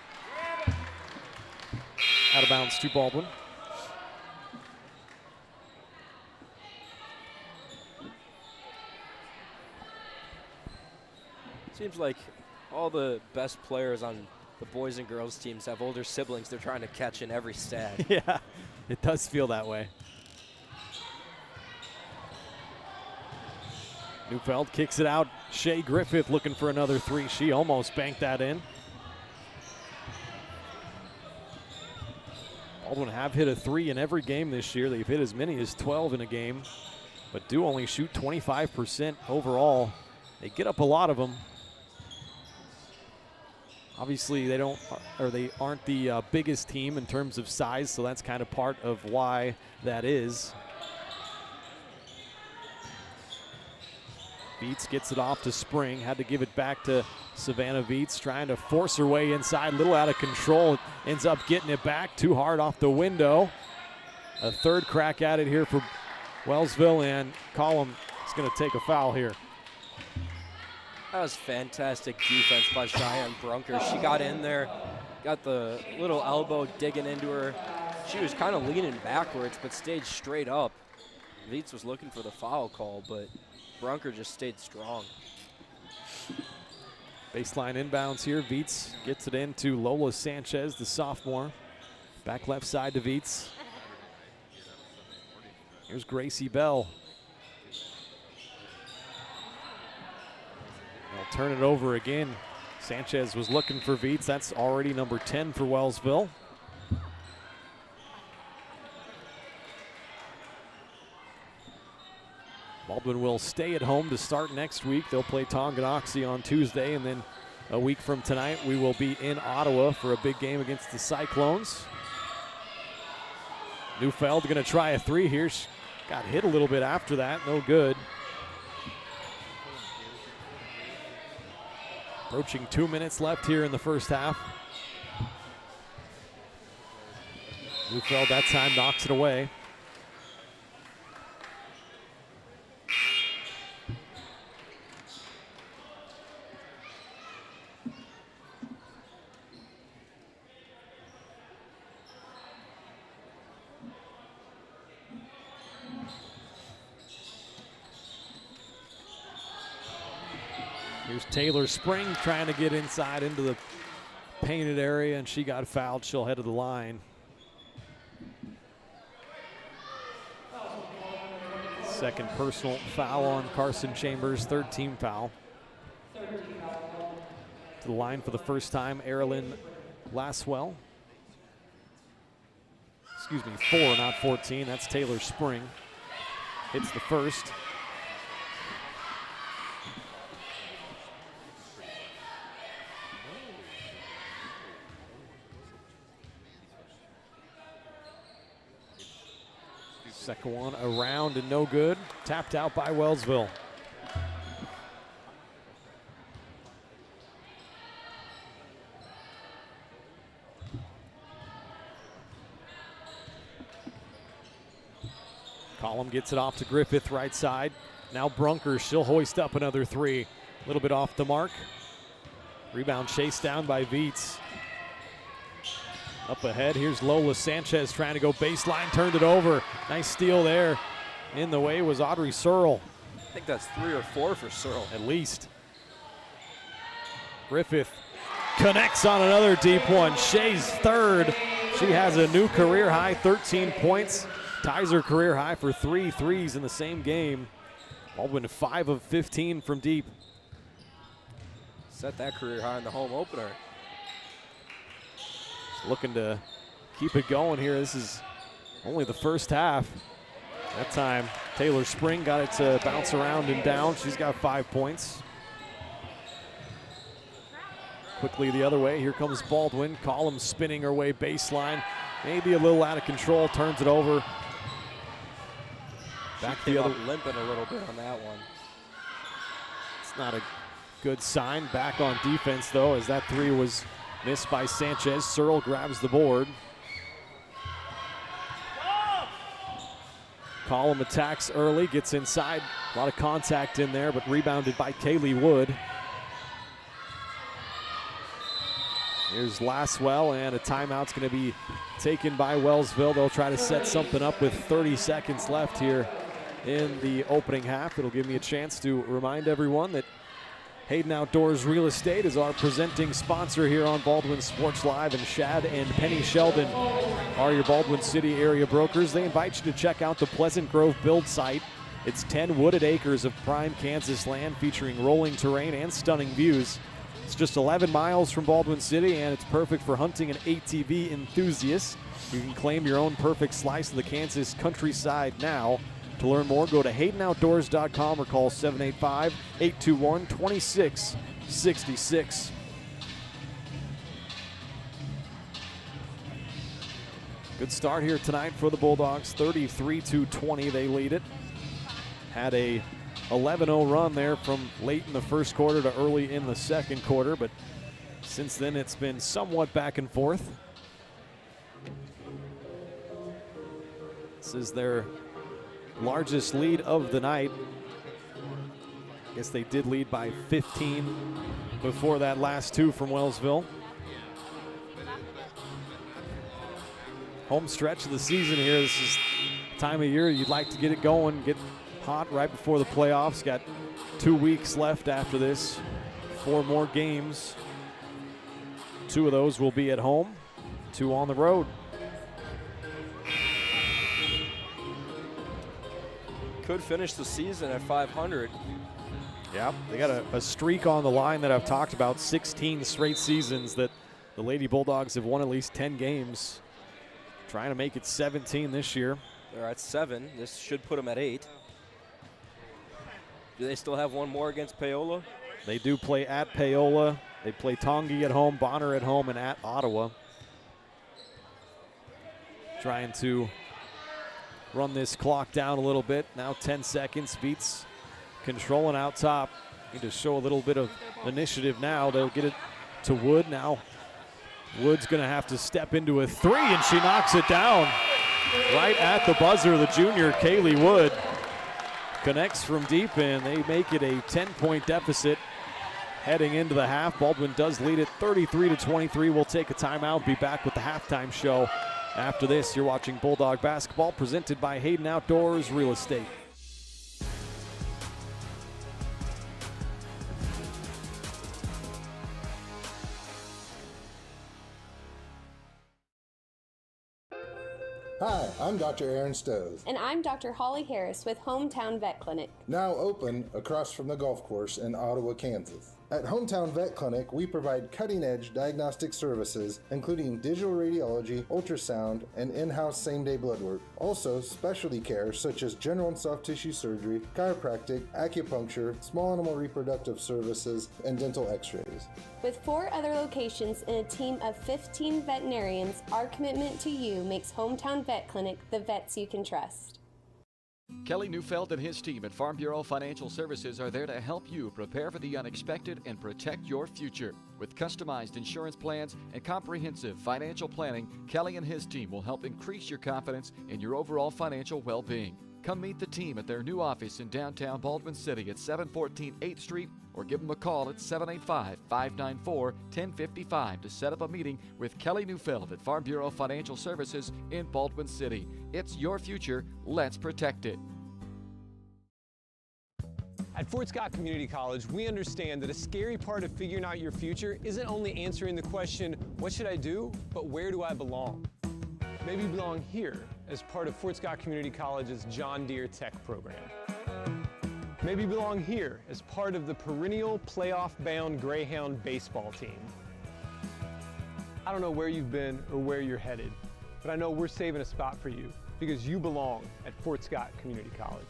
Out of bounds to Baldwin. Seems like all the best players on the boys and girls teams have older siblings they're trying to catch in every stat. Yeah, it does feel that way. Neufeld kicks it out. Shea Griffith looking for another three. She almost banked that in. Baldwin have hit a three in every game this year. They've hit as many as 12 in a game, but do only shoot 25% overall. They get up a lot of them. Obviously, they aren't the biggest team in terms of size, so that's kind of part of why that is. Veets gets it off to Spring. Had to give it back to Savannah Veets, trying to force her way inside. A little out of control. Ends up getting it back. Too hard off the window. A third crack at it here for Wellsville, and Collum is going to take a foul here. That was fantastic defense by Cheyenne Brunker. She got in there, got the little elbow digging into her. She was kind of leaning backwards, but stayed straight up. Veets was looking for the foul call, but Brunker just stayed strong. Baseline inbounds here. Veets gets it into Lola Sanchez, the sophomore. Back left side to Veets. Here's Gracie Bell. They'll turn it over again. Sanchez was looking for Veets. That's already number 10 for Wellsville. Baldwin will stay at home to start next week. They'll play Tonganoxie on Tuesday, and then a week from tonight we will be in Ottawa for a big game against the Cyclones. Neufeld going to try a three here. She got hit a little bit after that, no good. Approaching 2 minutes left here in the first half. Neufeld that time knocks it away. Here's Taylor Spring trying to get inside into the painted area, and she got fouled. She'll head to the line. Second personal foul on Carson Chambers, third team foul. To the line for the first time, Erilyn Laswell. Excuse me, 4, not 14. That's Taylor Spring. Hits the first. Second one around and no good. Tapped out by Wellsville. Collum gets it off to Griffith, right side. Now Brunker, she'll hoist up another three. A little bit off the mark. Rebound chased down by Viets. Up ahead, here's Lola Sanchez trying to go baseline, turned it over. Nice steal there. In the way was Audrey Searle. I think that's 3 or 4 for Searle. At least. Griffith connects on another deep one. Shea's third. She has a new career high, 13 points. Ties her career high for 3 threes in the same game. Baldwin 5 of 15 from deep. Set that career high in the home opener. Just looking to keep it going here. This is only the first half. That time, Taylor Spring got it to bounce around and down. She's got 5 points. Quickly the other way, here comes Baldwin. Collum spinning her way baseline. Maybe a little out of control, turns it over. Back the other, limping a little bit on that one. It's not a good sign. Back on defense though, as that three was missed by Sanchez. Searle grabs the board. Collum attacks early, gets inside. A lot of contact in there, but rebounded by Kaylee Wood. Here's Lasswell, and a timeout's going to be taken by Wellsville. They'll try to set something up with 30 seconds left here in the opening half. It'll give me a chance to remind everyone that Hayden Outdoors Real Estate is our presenting sponsor here on Baldwin Sports Live, and Shad and Penny Sheldon are your Baldwin City area brokers. They invite you to check out the Pleasant Grove build site. It's 10 wooded acres of prime Kansas land featuring rolling terrain and stunning views. It's just 11 miles from Baldwin City, and it's perfect for hunting and ATV enthusiasts. You can claim your own perfect slice of the Kansas countryside now. To learn more, go to HaydenOutdoors.com or call 785-821-2666. Good start here tonight for the Bulldogs. 33-20, they lead it. Had a 11-0 run there from late in the first quarter to early in the second quarter, but since then it's been somewhat back and forth. This is their largest lead of the night. I guess they did lead by 15 before that last two from Wellsville. Home stretch of the season here. This is the time of year you'd like to get it going, get hot right before the playoffs. Got 2 weeks left after this. 4 more games. 2 of those will be at home, 2 on the road. Could finish the season at 500. Yeah, they got a streak on the line that I've talked about, 16 straight seasons that the Lady Bulldogs have won at least 10 games. Trying to make it 17 this year. They're at 7. This should put them at 8. Do they still have one more against Paola? They do play at Paola. They play Tongi at home, Bonner at home, and at Ottawa. Trying to run this clock down a little bit. Now 10 seconds. Beats controlling out top. Need to show a little bit of initiative now. They'll get it to Wood. Now Wood's going to have to step into a three, and she knocks it down right at the buzzer. The junior, Kaylee Wood, connects from deep, and they make it a 10-point deficit heading into the half. Baldwin does lead it 33-23. We'll take a timeout. Be back with the halftime show. After this, you're watching Bulldog Basketball presented by Hayden Outdoors Real Estate. Hi, I'm Dr. Aaron Stowe. And I'm Dr. Holly Harris with Hometown Vet Clinic. Now open across from the golf course in Ottawa, Kansas. At Hometown Vet Clinic, we provide cutting-edge diagnostic services, including digital radiology, ultrasound, and in-house same-day blood work. Also, specialty care such as general and soft tissue surgery, chiropractic, acupuncture, small animal reproductive services, and dental x-rays. With 4 other locations and a team of 15 veterinarians, our commitment to you makes Hometown Vet Clinic the vets you can trust. Kelly Neufeld and his team at Farm Bureau Financial Services are there to help you prepare for the unexpected and protect your future. With customized insurance plans and comprehensive financial planning, Kelly and his team will help increase your confidence in your overall financial well-being. Come meet the team at their new office in downtown Baldwin City at 714 8th Street or give them a call at 785-594-1055 to set up a meeting with Kelly Neufeld at Farm Bureau Financial Services in Baldwin City. It's your future. Let's protect it. At Fort Scott Community College, we understand that a scary part of figuring out your future isn't only answering the question, what should I do, but where do I belong? Maybe you belong here as part of Fort Scott Community College's John Deere Tech program. Maybe you belong here as part of the perennial playoff-bound Greyhound baseball team. I don't know where you've been or where you're headed, but I know we're saving a spot for you because you belong at Fort Scott Community College.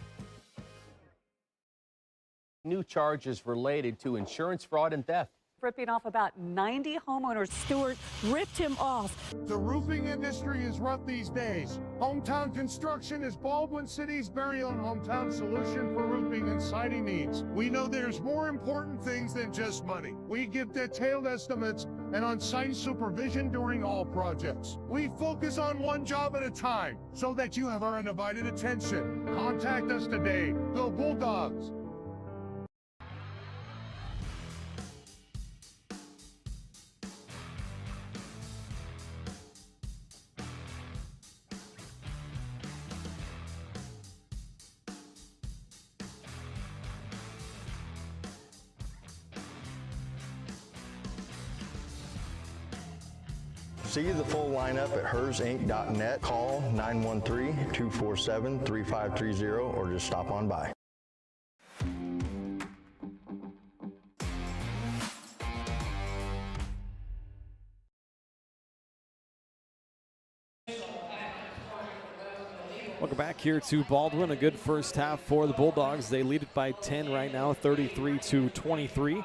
New charges related to insurance fraud and theft. Ripping off about 90 homeowners. Stewart ripped him off. The roofing industry is rough these days. Hometown Construction is Baldwin City's very own hometown solution for roofing and siding needs. We know there's more important things than just money. We give detailed estimates and on-site supervision during all projects. We focus on one job at a time so that you have our undivided attention. Contact us today. Go Bulldogs! See the full lineup at hersinc.net. Call 913-247-3530 or just stop on by. Welcome back here to Baldwin. A good first half for the Bulldogs. They lead it by 10 right now, 33-23.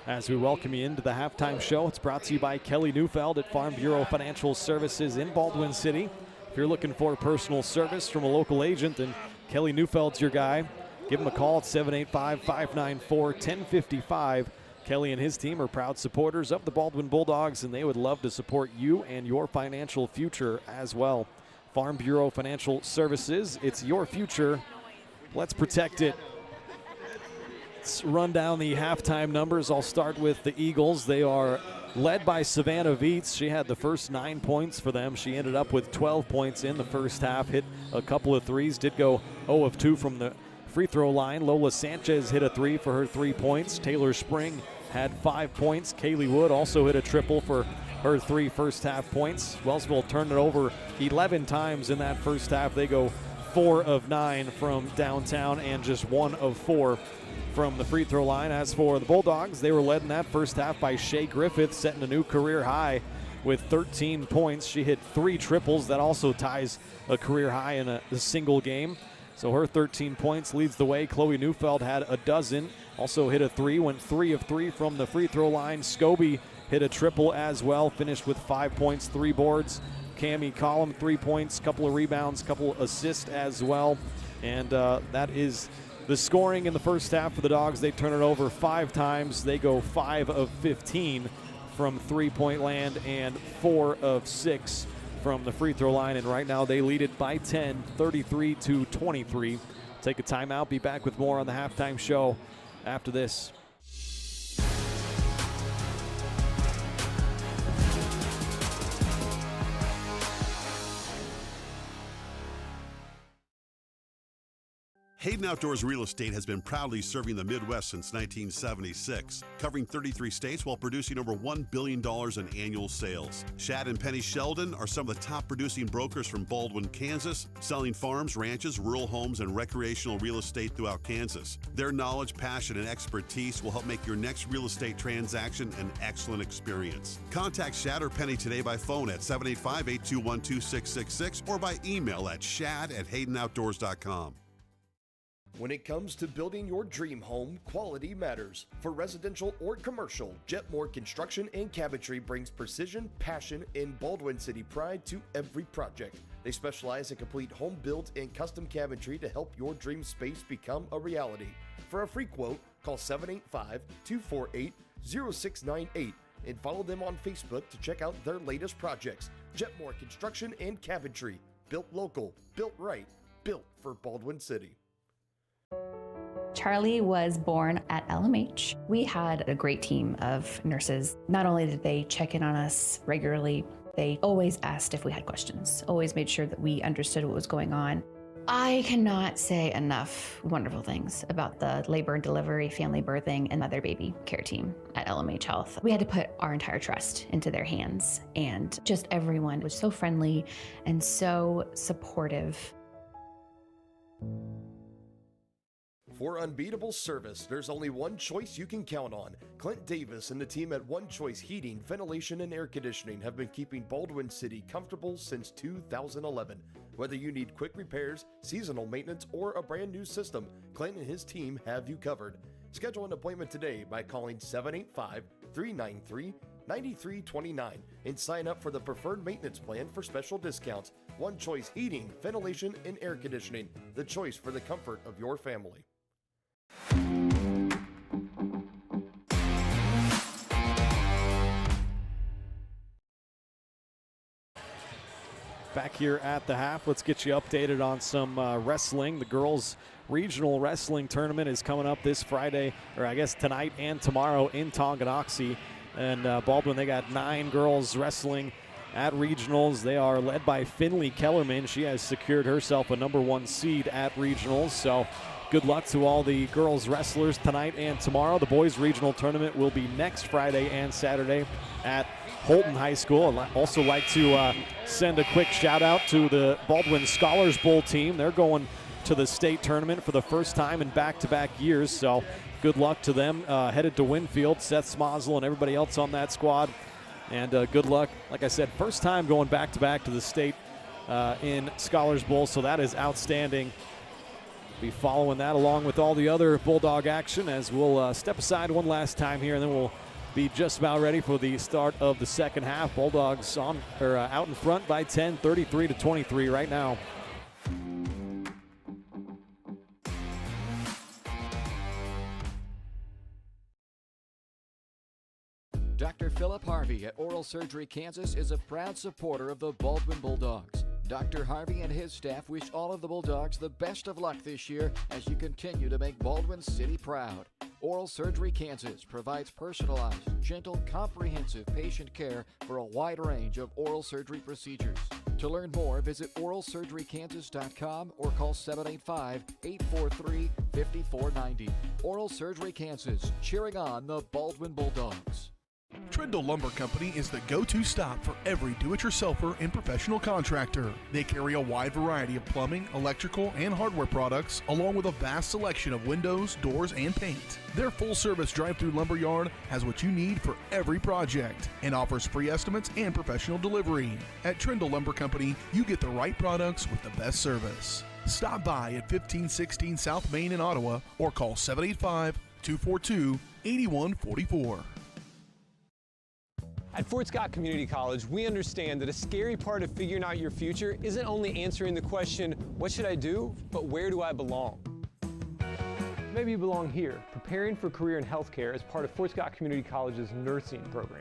As we welcome you into the halftime show, it's brought to you by Kelly Neufeld at Farm Bureau Financial Services in Baldwin City. If you're looking for personal service from a local agent, then Kelly Neufeld's your guy. Give him a call at 785-594-1055. Kelly and his team are proud supporters of the Baldwin Bulldogs, and they would love to support you and your financial future as well. Farm Bureau Financial Services, it's your future. Let's protect it. Let's run down the halftime numbers. I'll start with the Eagles. They are led by Savannah Viets. She had the first 9 points for them. She ended up with 12 points in the first half, hit a couple of threes, did go 0 of 2 from the free throw line. Lola Sanchez hit a 3 for her 3 points. Taylor Spring had 5 points. Kaylee Wood also hit a triple for her 3 first half points. Wellsville turned it over 11 times in that first half. They go 4 of 9 from downtown and just 1 of 4 from the free throw line. As for the Bulldogs, they were led in that first half by Shea Griffith, setting a new career high with 13 points. She hit 3 triples. That also ties a career high in a single game. So her 13 points leads the way. Chloe Neufeld had a dozen, also hit a 3, went 3 of 3 from the free throw line. Scobie hit a triple as well, finished with 5 points, 3 boards. Cammie Collum, 3 points, couple of rebounds, couple assists as well. And that is the scoring in the first half for the Dogs. They turn it over 5 times. They go 5 of 15 from three-point land and 4 of 6 from the free throw line. And right now they lead it by 10, 33-23. Take a timeout. Be back with more on the halftime show after this. Hayden Outdoors Real Estate has been proudly serving the Midwest since 1976, covering 33 states while producing over $1 billion in annual sales. Shad and Penny Sheldon are some of the top producing brokers from Baldwin, Kansas, selling farms, ranches, rural homes, and recreational real estate throughout Kansas. Their knowledge, passion, and expertise will help make your next real estate transaction an excellent experience. Contact Shad or Penny today by phone at 785-821-2666 or by email at shad@haydenoutdoors.com. When it comes to building your dream home, quality matters. For residential or commercial, Jetmore Construction and Cabinetry brings precision, passion, and Baldwin City pride to every project. They specialize in complete home builds and custom cabinetry to help your dream space become a reality. For a free quote, call 785-248-0698 and follow them on Facebook to check out their latest projects. Jetmore Construction and Cabinetry. Built local, built right. built for Baldwin City. Charlie was born at LMH. We had a great team of nurses. Not only did they check in on us regularly, they always asked if we had questions, always made sure that we understood what was going on. I cannot say enough wonderful things about the labor and delivery, family birthing, and mother baby care team at LMH Health. We had to put our entire trust into their hands, and just everyone was so friendly and so supportive. For unbeatable service, there's only one choice you can count on. Clint Davis and the team at One Choice Heating, Ventilation, and Air Conditioning have been keeping Baldwin City comfortable since 2011. Whether you need quick repairs, seasonal maintenance, or a brand new system, Clint and his team have you covered. Schedule an appointment today by calling 785-393-9329 and sign up for the preferred maintenance plan for special discounts. One Choice Heating, Ventilation, and Air Conditioning, the choice for the comfort of your family. Back here at the half, let's get you updated on some wrestling. The girls' regional wrestling tournament is coming up this Friday, or I guess tonight and tomorrow in Tonganoxie. And Baldwin, they got 9 girls wrestling at regionals. They are led by Finley Kellerman. She has secured herself a #1 seed at regionals. So good luck to all the girls wrestlers tonight and tomorrow. The boys regional tournament will be next Friday and Saturday at Holton High School. I'd also like to send a quick shout out to the Baldwin Scholars Bowl team. They're going to the state tournament for the first time in back-to-back years, so good luck to them. Headed to Winfield, Seth Smosel and everybody else on that squad. And good luck, like I said, first time going back-to-back to the state in Scholars Bowl, so that is outstanding. Be following that along with all the other Bulldog action as we'll step aside one last time here, and then we'll be just about ready for the start of the second half. Bulldogs out in front by 10, 33-23 right now. Dr. Philip Harvey at Oral Surgery Kansas is a proud supporter of the Baldwin Bulldogs. Dr. Harvey and his staff wish all of the Bulldogs the best of luck this year as you continue to make Baldwin City proud. Oral Surgery Kansas provides personalized, gentle, comprehensive patient care for a wide range of oral surgery procedures. To learn more, visit oralsurgerykansas.com or call 785-843-5490. Oral Surgery Kansas, cheering on the Baldwin Bulldogs. Trindle Lumber Company is the go-to stop for every do-it-yourselfer and professional contractor. They carry a wide variety of plumbing, electrical, and hardware products, along with a vast selection of windows, doors, and paint. Their full-service drive-through lumber yard has what you need for every project and offers free estimates and professional delivery. At Trindle Lumber Company, you get the right products with the best service. Stop by at 1516 South Main in Ottawa or call 785-242-8144. At Fort Scott Community College, we understand that a scary part of figuring out your future isn't only answering the question, what should I do, but where do I belong? Maybe you belong here, preparing for a career in healthcare as part of Fort Scott Community College's nursing program.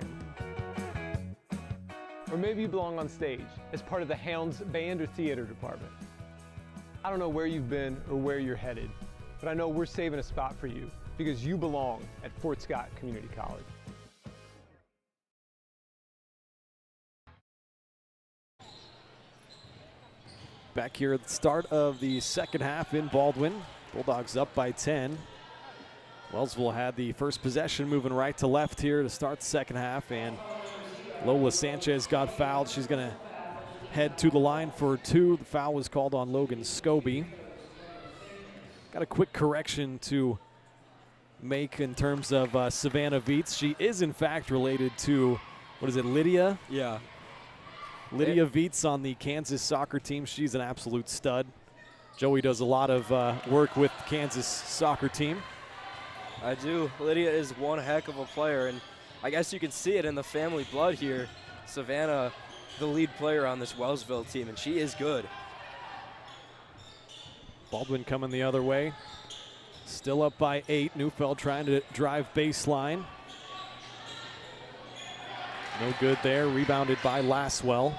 Or maybe you belong on stage as part of the Hounds band or theater department. I don't know where you've been or where you're headed, but I know we're saving a spot for you because you belong at Fort Scott Community College. Back here at the start of the second half in Baldwin. Bulldogs up by 10. Wellsville had the first possession, moving right to left here to start the second half, and Lola Sanchez got fouled. She's going to head to the line for 2. The foul was called on Logan Scobie. Got a quick correction to make in terms of Savannah Viets. She is in fact related to, what is it, Lydia? Yeah. Lydia Viets on the Kansas soccer team. She's an absolute stud. Joey does a lot of work with the Kansas soccer team. I do. Lydia is one heck of a player, and I guess you can see it in the family blood here. Savannah, the lead player on this Wellsville team, and she is good. Baldwin coming the other way. Still up by 8. Neufeld trying to drive baseline. No good there. Rebounded by Lasswell.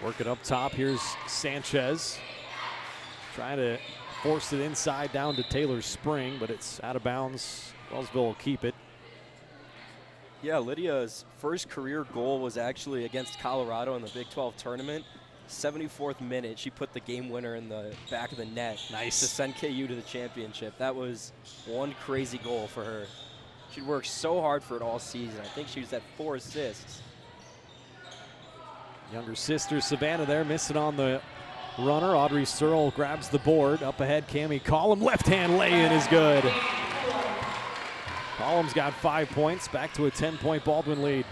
Work it up top. Here's Sanchez. Trying to force it inside down to Taylor Spring, but it's out of bounds. Wellsville will keep it. Yeah, Lydia's first career goal was actually against Colorado in the Big 12 tournament. 74th minute, she put the game winner in the back of the net. Nice. To send KU to the championship. That was one crazy goal for her. She worked so hard for it all season. I think she was at 4 assists. Younger sister Savannah there missing on the runner. Audrey Searle grabs the board. Up ahead, Cammie Collum. Left-hand lay-in is good. Collum's got 5 points. Back to a 10-point Baldwin lead.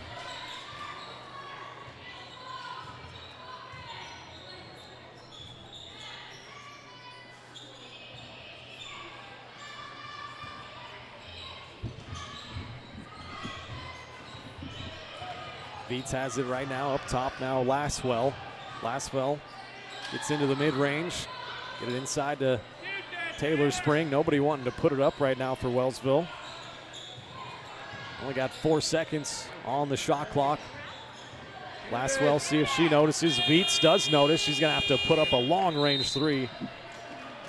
Veets has it right now up top now. Laswell gets into the mid-range. Get it inside to Taylor Spring. Nobody wanting to put it up right now for Wellsville. Only got 4 seconds on the shot clock. Laswell, see if she notices. Veets does notice. She's going to have to put up a long-range 3.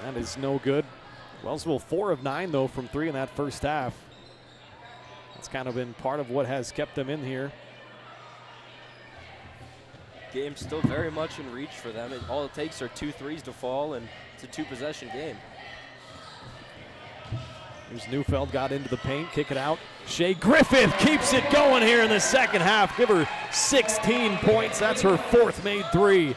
That is no good. Wellsville 4 of 9, though, from 3 in that first half. That's kind of been part of what has kept them in here. Game's still very much in reach for them. All it takes are 2 threes to fall, and it's a 2-possession game. Here's Neufeld, got into the paint, kick it out. Shea Griffith keeps it going here in the second half. Give her 16 points. That's her 4th made 3.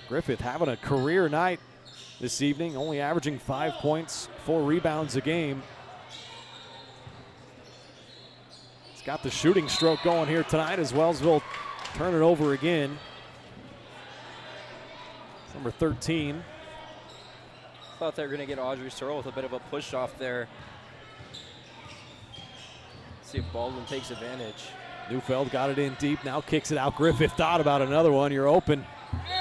Griffith having a career night this evening, only averaging 5 points, 4 rebounds a game. He's got the shooting stroke going here tonight as Wellsville turn it over again. It's number 13. Thought they were going to get Audrey Searle with a bit of a push off there. See if Baldwin takes advantage. Neufeld got it in deep, now kicks it out. Griffith thought about another one. You're open.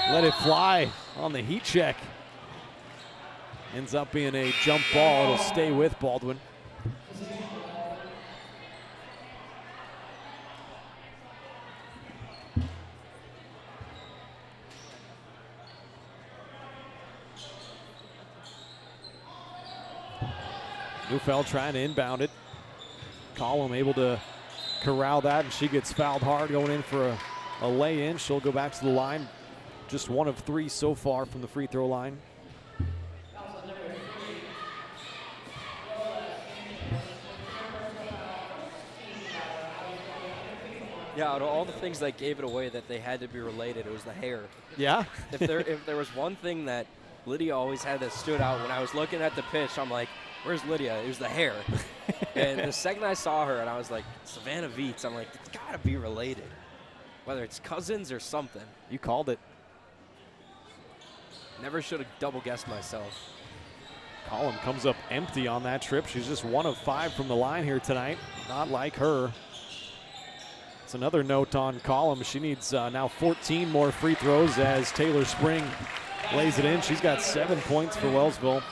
Let it fly on the heat check. Ends up being a jump ball. It'll stay with Baldwin. Neufeld trying to inbound it. Collum able to corral that, and she gets fouled hard going in for a lay-in. She'll go back to the line. Just 1 of 3 so far from the free throw line. Yeah, out of all the things that gave it away that they had to be related, it was the hair. Yeah? if there was one thing that Lydia always had that stood out, when I was looking at the pitch, I'm like, where's Lydia? It was the hair. And the second I saw her, and I was like, Savannah Veets, I'm like, it's got to be related. Whether it's cousins or something. You called it. Never should have double guessed myself. Collum comes up empty on that trip. She's just 1 of 5 from the line here tonight. Not like her. It's another note on Collum. She needs now 14 more free throws as Taylor Spring lays it in. She's got 7 points for Wellsville.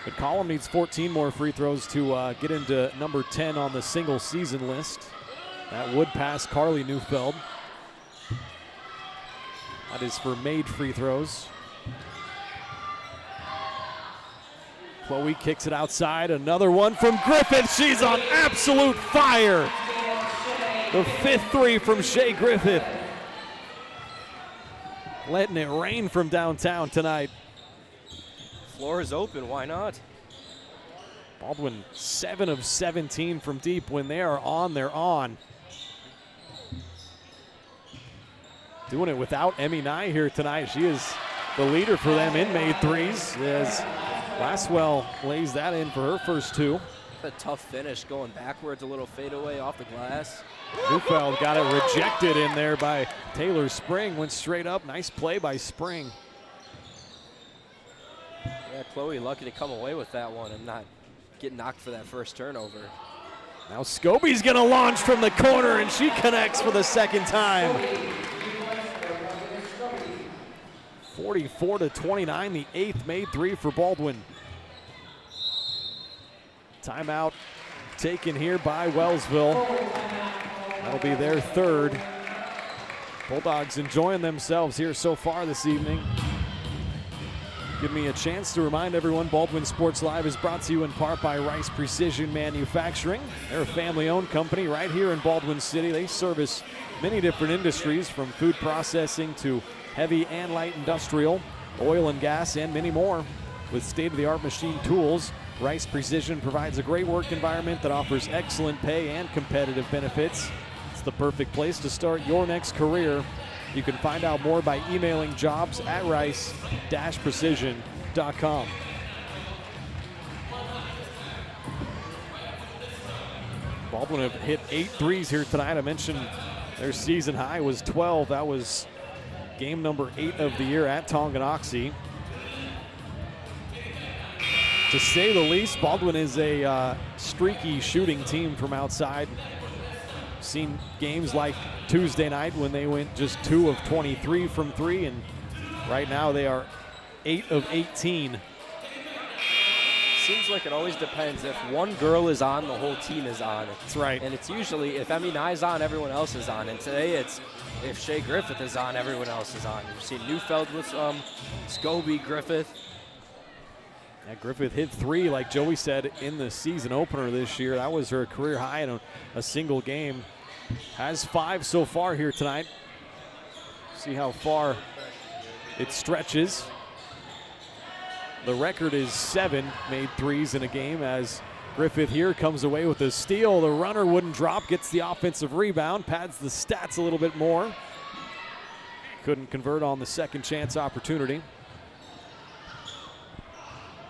But Collum needs 14 more free throws to get into number 10 on the single season list. That would pass Carly Neufeld. That is for made free throws. Chloe kicks it outside. Another one from Griffith. She's on absolute fire. The 5th 3 from Shea Griffith. Letting it rain from downtown tonight. Floor is open, why not? Baldwin 7 of 17 from deep. When they are on, they're on. Doing it without Emmy Nye here tonight. She is the leader for them in made threes as Laswell lays that in for her first 2. A tough finish going backwards, a little fadeaway off the glass. Neufeld got it rejected in there by Taylor Spring. Went straight up. Nice play by Spring. Yeah, Chloe lucky to come away with that one and not get knocked for that first turnover. Now Scobie's gonna launch from the corner and she connects for the second time. 44-29, the 8th made 3 for Baldwin. Timeout taken here by Wellsville. That'll be their third. Bulldogs enjoying themselves here so far this evening. Give me a chance to remind everyone Baldwin Sports Live is brought to you in part by Rice Precision Manufacturing. They're a family-owned company right here in Baldwin City. They service many different industries from food processing to heavy and light industrial, oil and gas, and many more. With state-of-the-art machine tools, Rice Precision provides a great work environment that offers excellent pay and competitive benefits. It's the perfect place to start your next career. You can find out more by emailing jobs@rice-precision.com. Baldwin have hit 8 threes here tonight. I mentioned their season high was 12. That was game number 8 of the year at Tonganoxie. To say the least, Baldwin is a streaky shooting team from outside. Seen games like Tuesday night when they went just 2 of 23 from 3, and right now they are 8 of 18. Seems like it always depends. If one girl is on, the whole team is on. That's right. And it's usually if Emmy Nye's on, everyone else is on. And today it's if Shea Griffith is on, everyone else is on. You've seen Neufeld with Scobie, Griffith. Yeah, Griffith hit 3, like Joey said, in the season opener this year. That was her career high in a single game. Has 5 so far here tonight. See how far it stretches. The record is 7 made threes in a game as Griffith here comes away with a steal. The runner wouldn't drop, gets the offensive rebound, pads the stats a little bit more. Couldn't convert on the second chance opportunity.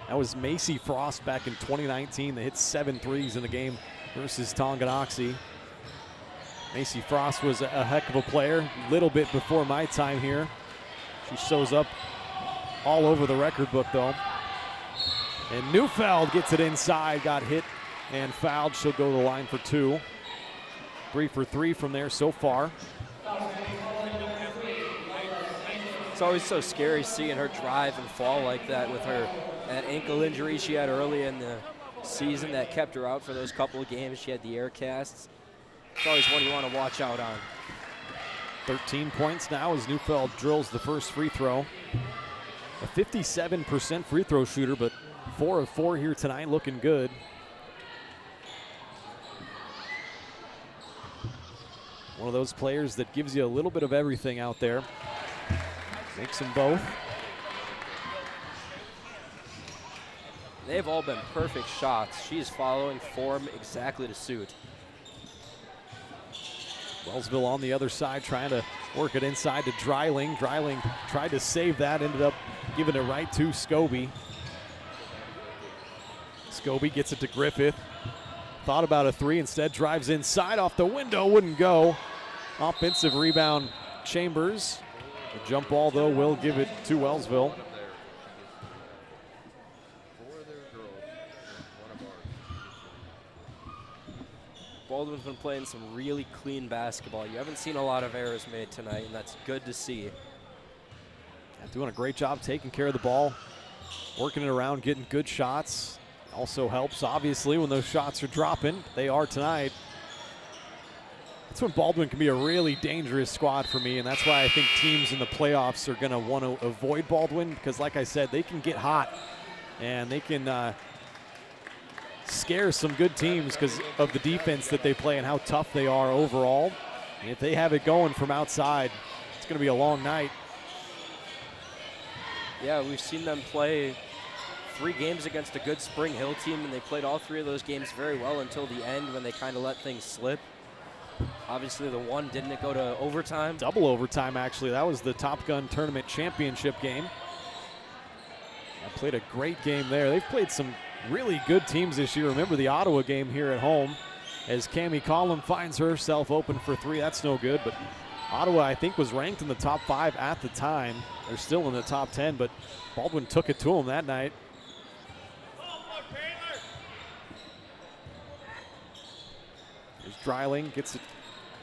That was Macy Frost back in 2019. They hit 7 threes in the game versus Tonganoxie. Macy Frost was a heck of a player, a little bit before my time here. She shows up all over the record book though. And Neufeld gets it inside, got hit and fouled. She'll go to the line for 2. 3 for 3 from there so far. It's always so scary seeing her drive and fall like that with that ankle injury she had early in the season that kept her out for those couple of games. She had the air casts. It's always one you want to watch out on. 13 points now as Neufeld drills the first free throw. A 57% free throw shooter, but 4 of 4 here tonight, looking good. One of those players that gives you a little bit of everything out there. Makes them both. They've all been perfect shots. She is following form exactly to suit. Wellsville on the other side trying to work it inside to Dreiling. Dreiling tried to save that, ended up giving it right to Scobie. Scobie gets it to Griffith. Thought about a 3, instead drives inside off the window, wouldn't go. Offensive rebound, Chambers. The jump ball though will give it to Wellsville. Baldwin's been playing some really clean basketball. You haven't seen a lot of errors made tonight, and that's good to see. Yeah, doing a great job taking care of the ball, working it around, getting good shots. Also helps, obviously, when those shots are dropping. They are tonight. That's when Baldwin can be a really dangerous squad for me, and that's why I think teams in the playoffs are going to want to avoid Baldwin because, like I said, they can get hot, and they can scare some good teams because of the defense that they play and how tough they are overall. And if they have it going from outside, it's going to be a long night. Yeah, we've seen them play 3 games against a good Spring Hill team, and they played all 3 of those games very well until the end when they kind of let things slip. Obviously, the one, didn't it go to overtime? Double overtime, actually. That was the Top Gun Tournament Championship game. I played a great game there. They've played some really good teams this year. Remember the Ottawa game here at home as Cammie Collum finds herself open for 3. That's no good, but Ottawa, I think, was ranked in the top 5 at the time. They're still in the top 10, but Baldwin took it to them that night. There's Dreiling, gets it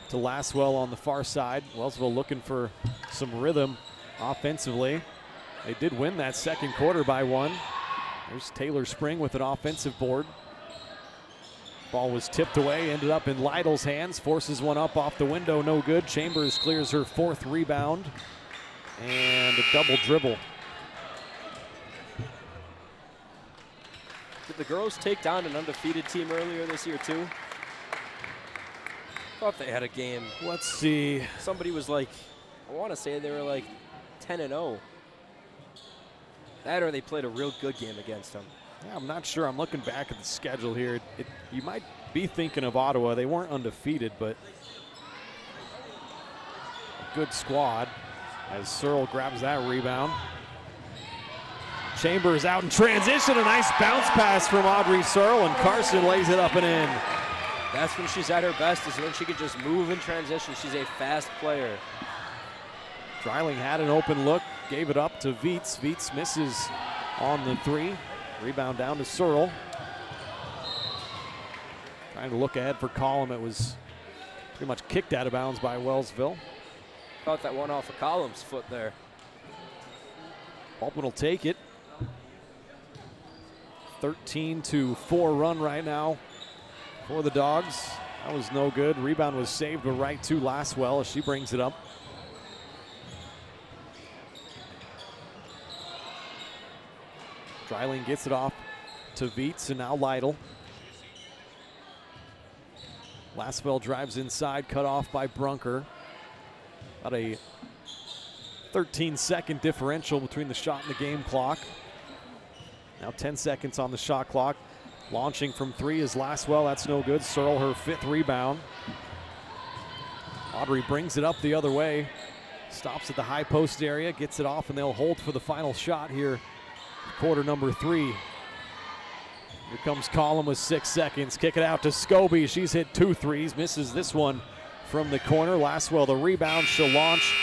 to Lasswell on the far side. Wellsville looking for some rhythm offensively. They did win that second quarter by 1. There's Taylor Spring with an offensive board. Ball was tipped away, ended up in Lytle's hands, forces one up off the window, no good. Chambers clears her 4th rebound, and a double dribble. Did the girls take down an undefeated team earlier this year too? Thought they had a game. Let's see. Somebody was like, I want to say they were like 10-0. That or they played a real good game against them. Yeah, I'm not sure. I'm looking back at the schedule here. You might be thinking of Ottawa. They weren't undefeated, but a good squad as Searle grabs that rebound. Chambers out in transition. A nice bounce pass from Audrey Searle, and Carson lays it up and in. That's when she's at her best, is when she can just move in transition. She's a fast player. Dreiling had an open look, gave it up to Viets. Viets misses on the 3. Rebound down to Searle. Trying to look ahead for Collum. It was pretty much kicked out of bounds by Wellsville. Thought that one off of Collum's foot there. Baldwin will take it. 13-4 run right now for the Dogs. That was no good. Rebound was saved, but right to Laswell as she brings it up. Dreiling gets it off to Viets, and now Lytle. Laswell drives inside, cut off by Brunker. About a 13-second differential between the shot and the game clock. Now 10 seconds on the shot clock. Launching from 3 is Laswell. That's no good. Searle, her 5th rebound. Audrey brings it up the other way. Stops at the high post area, gets it off, and they'll hold for the final shot here. Quarter number 3. Here comes Collum with 6 seconds. Kick it out to Scobie. She's hit 2 threes. Misses this one from the corner. Laswell the rebound. She'll launch.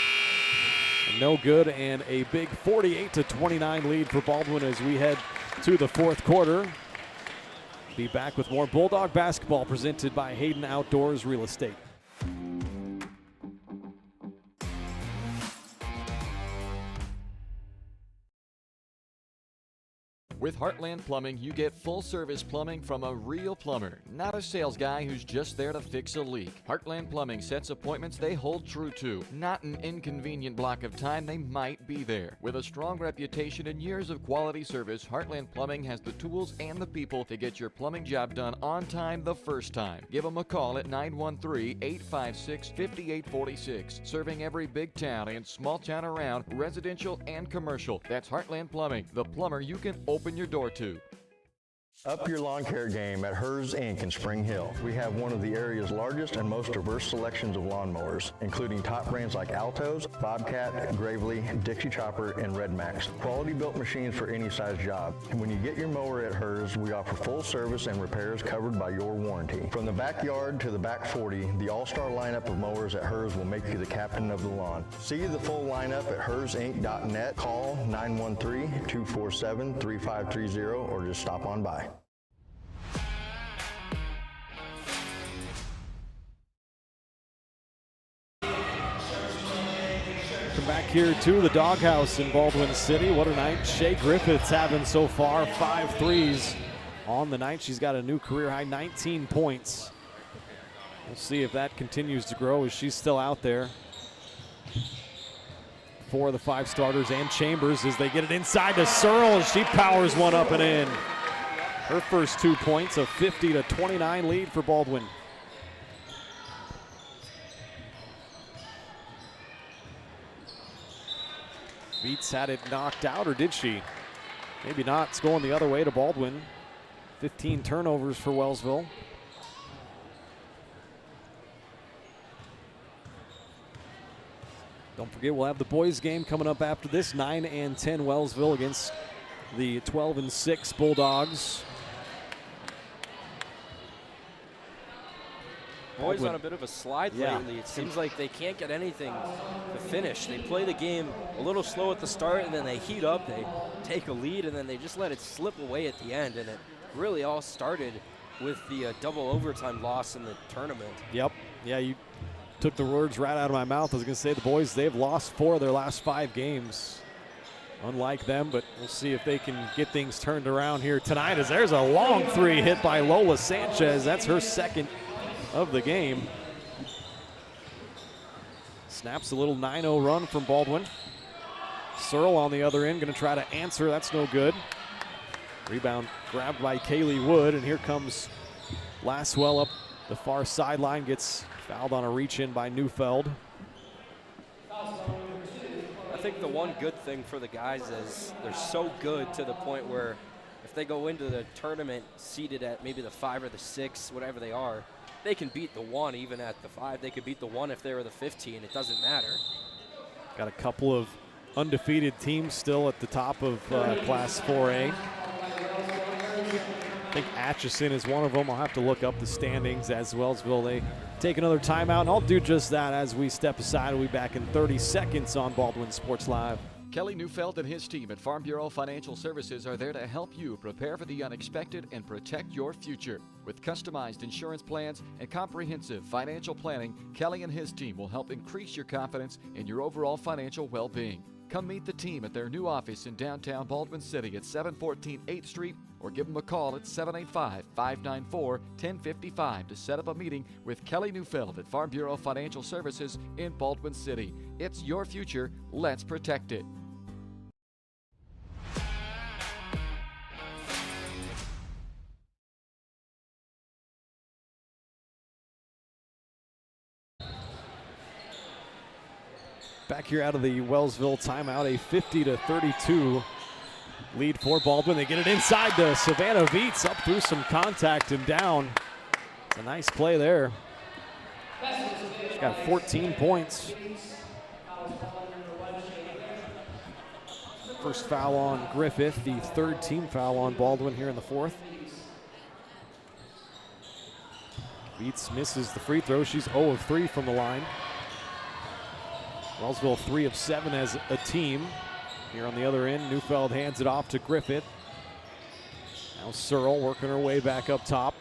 No good, and a big 48-29 lead for Baldwin as we head to the 4th quarter. Be back with more Bulldog basketball presented by Hayden Outdoors Real Estate. With Heartland Plumbing, you get full-service plumbing from a real plumber, not a sales guy who's just there to fix a leak. Heartland Plumbing sets appointments they hold true to, not an inconvenient block of time they might be there. With a strong reputation and years of quality service, Heartland Plumbing has the tools and the people to get your plumbing job done on time the first time. Give them a call at 913-856-5846. Serving every big town and small town around, residential and commercial. That's Heartland Plumbing, the plumber you can open your door to. Up your lawn care game at Hers Inc. in Spring Hill. We have one of the area's largest and most diverse selections of lawnmowers, including top brands like Altos, Bobcat, Gravely, Dixie Chopper, and Red Max. Quality built machines for any size job. And when you get your mower at Hers, we offer full service and repairs covered by your warranty. From the backyard to the back 40, the all-star lineup of mowers at Hers will make you the captain of the lawn. See the full lineup at hersinc.net. Call 913-247-3530 or just stop on by. Back here to the Doghouse in Baldwin City. What a night Shea Griffith's having so far. 5 threes on the night. She's got a new career high 19 points. We'll see if that continues to grow as she's still out there. 4 of the 5 starters and Chambers as they get it inside to Searle as she powers one up and in. Her first 2 points, a 50-29 lead for Baldwin. Viets had it knocked out, or did she? Maybe not. It's going the other way to Baldwin. 15 turnovers for Wellsville. Don't forget, we'll have the boys game coming up after this. 9-10 Wellsville against the 12-6 Bulldogs. Boys on a bit of a slide lately. It seems like they can't get anything to finish. They play the game a little slow at the start, and then they heat up, they take a lead, and then they just let it slip away at the end. And it really all started with the double overtime loss in the tournament. Yep. Yeah, you took the words right out of my mouth. I was going to say the boys, they've lost 4 of their last 5 games. unlike them, but we'll see if they can get things turned around here tonight, as there's a long three hit by Lola Sanchez. That's her second of the game. Snaps a little 9-0 run from Baldwin. Searle on the other end, going to try to answer. That's no good. Rebound grabbed by Kaylee Wood, and here comes Laswell up the far sideline, gets fouled on a reach-in by Neufeld. I think the one good thing for the guys is they're so good to the point where if they go into the tournament seated at maybe the 5 or the 6, whatever they are, they can beat the 1 even at the 5. They could beat the 1 if they were the 15. It doesn't matter. Got a couple of undefeated teams still at the top of Class 4A. I think Atchison is one of them. I'll have to look up the standings as Wellsville. They take another timeout, and I'll do just that as we step aside. We'll be back in 30 seconds on Baldwin Sports Live. Kelly Neufeld and his team at Farm Bureau Financial Services are there to help you prepare for the unexpected and protect your future. With customized insurance plans and comprehensive financial planning, Kelly and his team will help increase your confidence in your overall financial well-being. Come meet the team at their new office in downtown Baldwin City at 714 8th Street, or give them a call at 785-594-1055 to set up a meeting with Kelly Neufeld at Farm Bureau Financial Services in Baldwin City. It's your future. Let's protect it. Back here out of the Wellsville timeout, a 50-32 lead for Baldwin. They get it inside to Savannah Viets, up through some contact and down. It's a nice play there. She's got 14 points. First foul on Griffith, the third team foul on Baldwin here in the fourth. Viets misses the free throw. She's 0 of 3 from the line. Wellsville 3 of 7 as a team. Here on the other end, Neufeld hands it off to Griffith. Now Searle working her way back up top.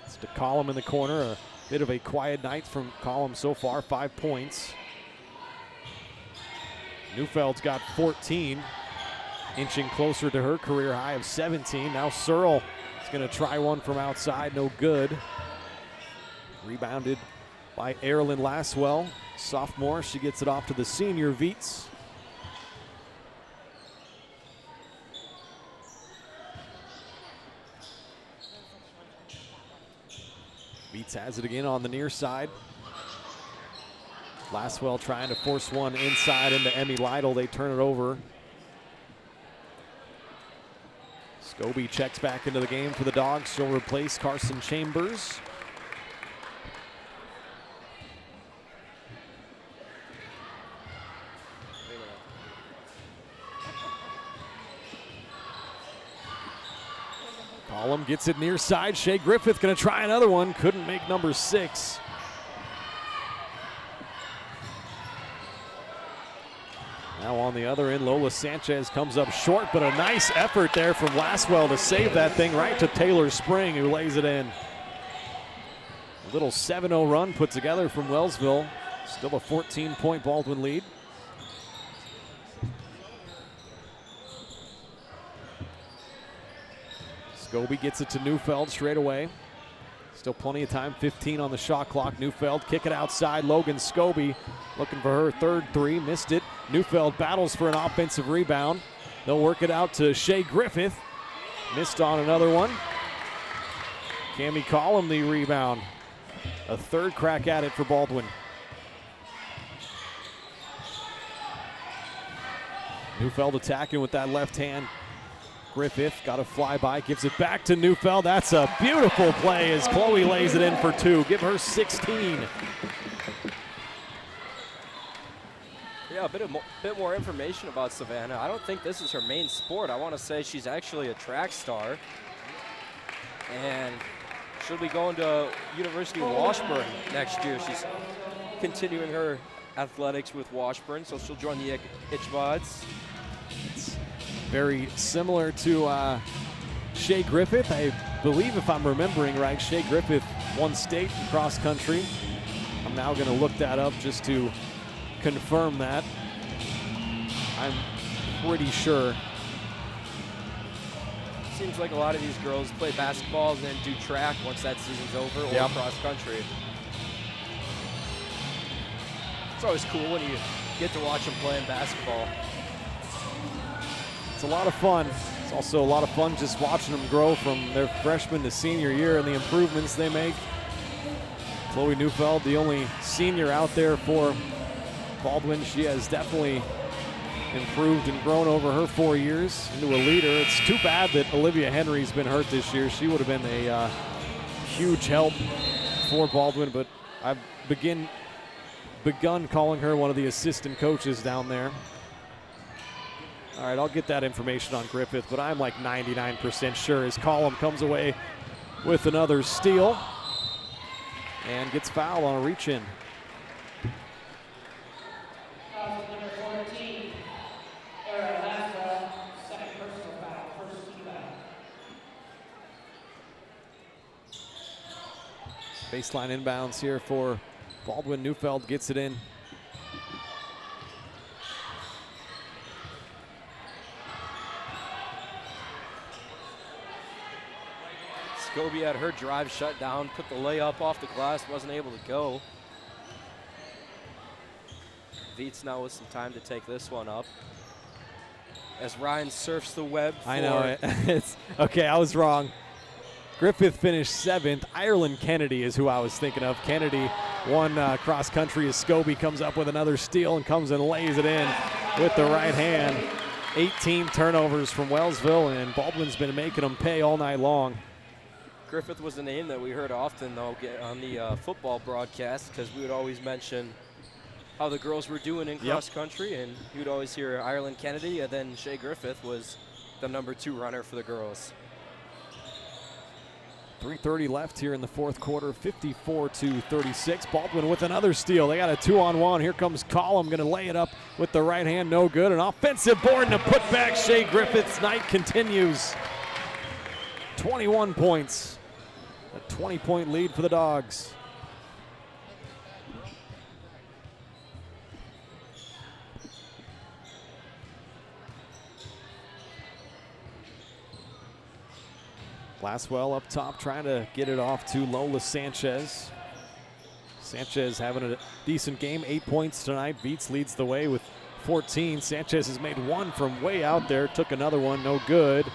It's to Collum in the corner. A bit of a quiet night from Collum so far, 5 points. Neufeld's got 14, inching closer to her career high of 17. Now Searle is going to try one from outside, no good. Rebounded by Erilyn Laswell, sophomore. She gets it off to the senior Viets. Viets has it again on the near side. Laswell trying to force one inside into Emmy Lytle. They turn it over. Scobie checks back into the game for the Dogs. She'll replace Carson Chambers. Collum gets it near side. Shea Griffith going to try another one. Couldn't make number 6. Now on the other end, Lola Sanchez comes up short, but a nice effort there from Laswell to save that thing right to Taylor Spring, who lays it in. A little 7-0 run put together from Wellsville. Still a 14-point Baldwin lead. Scobie gets it to Neufeld straight away. Still plenty of time, 15 on the shot clock. Neufeld kick it outside. Logan Scobie looking for her third 3, missed it. Neufeld battles for an offensive rebound. They'll work it out to Shea Griffith. Missed on another one. Cammie Collum the rebound. A third crack at it for Baldwin. Neufeld attacking with that left hand. Griffith got a flyby, gives it back to Neufeld. That's a beautiful play as Chloe lays it in for 2. Give her 16. Yeah, a bit more information about Savannah. I don't think this is her main sport. I want to say she's actually a track star. And she'll be going to University of Washburn next year. She's continuing her athletics with Washburn, so she'll join the Itchbods. Very similar to Shea Griffith. I believe, if I'm remembering right, Shea Griffith won state in cross country. I'm now going to look that up just to confirm that. I'm pretty sure. Seems like a lot of these girls play basketball and then do track once that season's over, or cross country. It's always cool when you get to watch them playing basketball. It's a lot of fun. It's also a lot of fun just watching them grow from their freshman to senior year and the improvements they make. Chloe Neufeld, the only senior out there for Baldwin. She has definitely improved and grown over her 4 years into a leader. It's too bad that Olivia Henry's been hurt this year. She would have been a huge help for Baldwin, but I've begun calling her one of the assistant coaches down there. All right, I'll get that information on Griffith, but I'm like 99% sure his column comes away with another steal and gets fouled on a reach-in. Baseline inbounds here for Baldwin. Neufeld gets it in. Scobie had her drive shut down, put the layup off the glass, wasn't able to go. Viets now with some time to take this one up. As Ryan surfs the web for... I know it. It's okay, I was wrong. Griffith finished 7th. Ireland Kennedy is who I was thinking of. Kennedy won cross country as Scobie comes up with another steal and comes and lays it in with the right hand. 18 turnovers from Wellsville, and Baldwin's been making them pay all night long. Griffith was a name that we heard often, though, on the football broadcast, because we would always mention how the girls were doing in cross country, and you would always hear Ireland Kennedy, and then Shea Griffith was the #2 runner for the girls. 3:30 left here in the fourth quarter, 54-36. Baldwin with another steal. They got a 2-on-1. Here comes Collum, going to lay it up with the right hand. No good. An offensive board and a putback. Shea Griffith's night continues. 21 points. A 20-point lead for the Dogs. Glasswell up top trying to get it off to Lola Sanchez. Sanchez having a decent game, 8 points tonight. Viets leads the way with 14. Sanchez has made one from way out there, took another one, no good.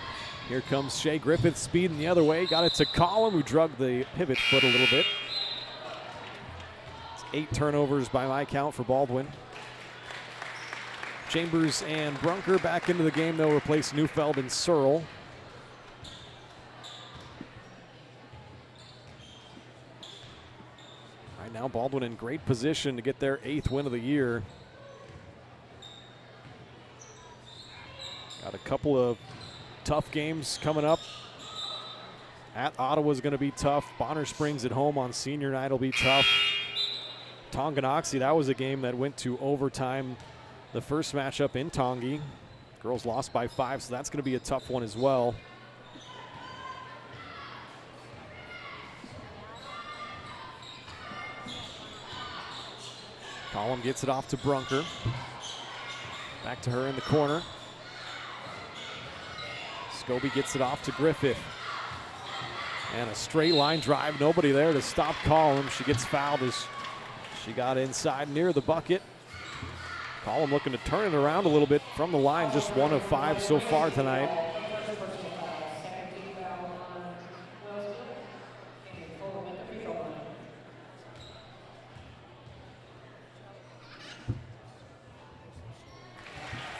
Here comes Shea Griffith speeding the other way. Got it to Collum, who drug the pivot foot a little bit. It's 8 turnovers by my count for Baldwin. Chambers and Brunker back into the game. They'll replace Neufeld and Searle. Right now, Baldwin in great position to get their 8th win of the year. Got a couple of tough games coming up. At Ottawa's going to be tough. Bonner Springs at home on senior night will be tough. Tonganoxie, that was a game that went to overtime. The first matchup in Tongi. Girls lost by 5, so that's going to be a tough one as well. Collum gets it off to Brunker. Back to her in the corner. Scobie gets it off to Griffith. And a straight line drive. Nobody there to stop Collum. She gets fouled as she got inside near the bucket. Collum looking to turn it around a little bit from the line. Just 1 of 5 so far tonight.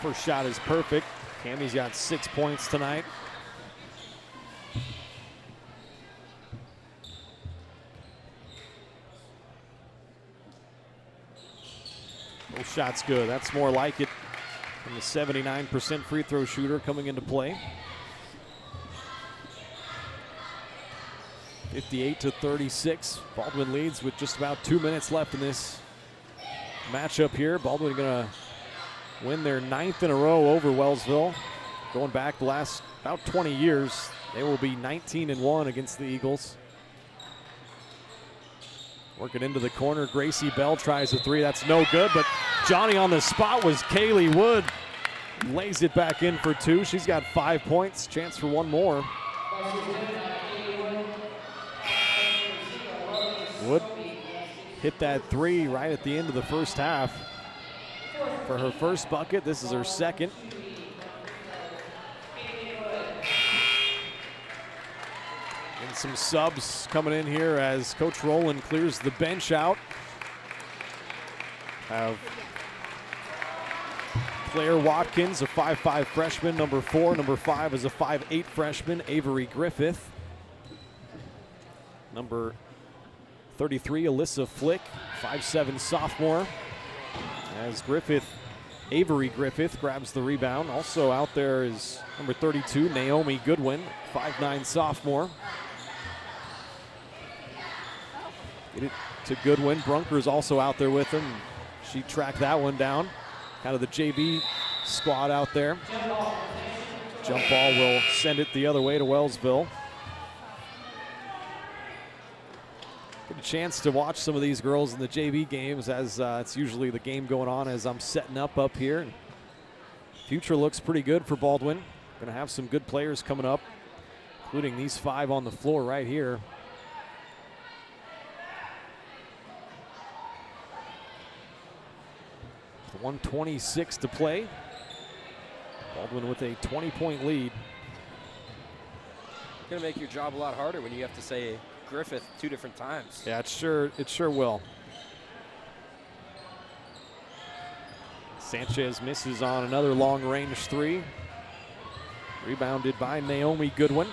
First shot is perfect. Cammie's got 6 points tonight. No shot's good. That's more like it from the 79% free throw shooter coming into play. 58-36. Baldwin leads with just about 2 minutes left in this matchup here. Baldwin gonna win their 9th in a row over Wellsville. Going back the last about 20 years, they will be 19-1 against the Eagles. Working into the corner, Gracie Bell tries a 3. That's no good, but Johnny on the spot was Kaylee Wood. lays it back in for 2. She's got 5 points. Chance for one more. Wood hit that 3 right at the end of the first half for her first bucket. This is her second. And some subs coming in here as Coach Rowland clears the bench out. Have Claire Watkins, a 5'5 freshman, number 4. Number 5 is a 5'8 freshman, Avery Griffith. Number 33, Alyssa Flick, 5'7 sophomore. As Avery Griffith grabs the rebound. Also out there is number 32, Naomi Goodwin, 5'9 sophomore. Get it to Goodwin. Brunker's also out there with him. She tracked that one down. Kind of the JV squad out there. Jump ball will send it the other way to Wellsville. Get a chance to watch some of these girls in the JV games as it's usually the game going on as I'm setting up here. Future looks pretty good for Baldwin. Going to have some good players coming up, including these 5 on the floor right here. 1:26 to play. Baldwin with a 20-point lead. It's going to make your job a lot harder when you have to say Griffith 2 different times. Yeah, it sure will. Sanchez misses on another long-range 3. Rebounded by Naomi Goodwin.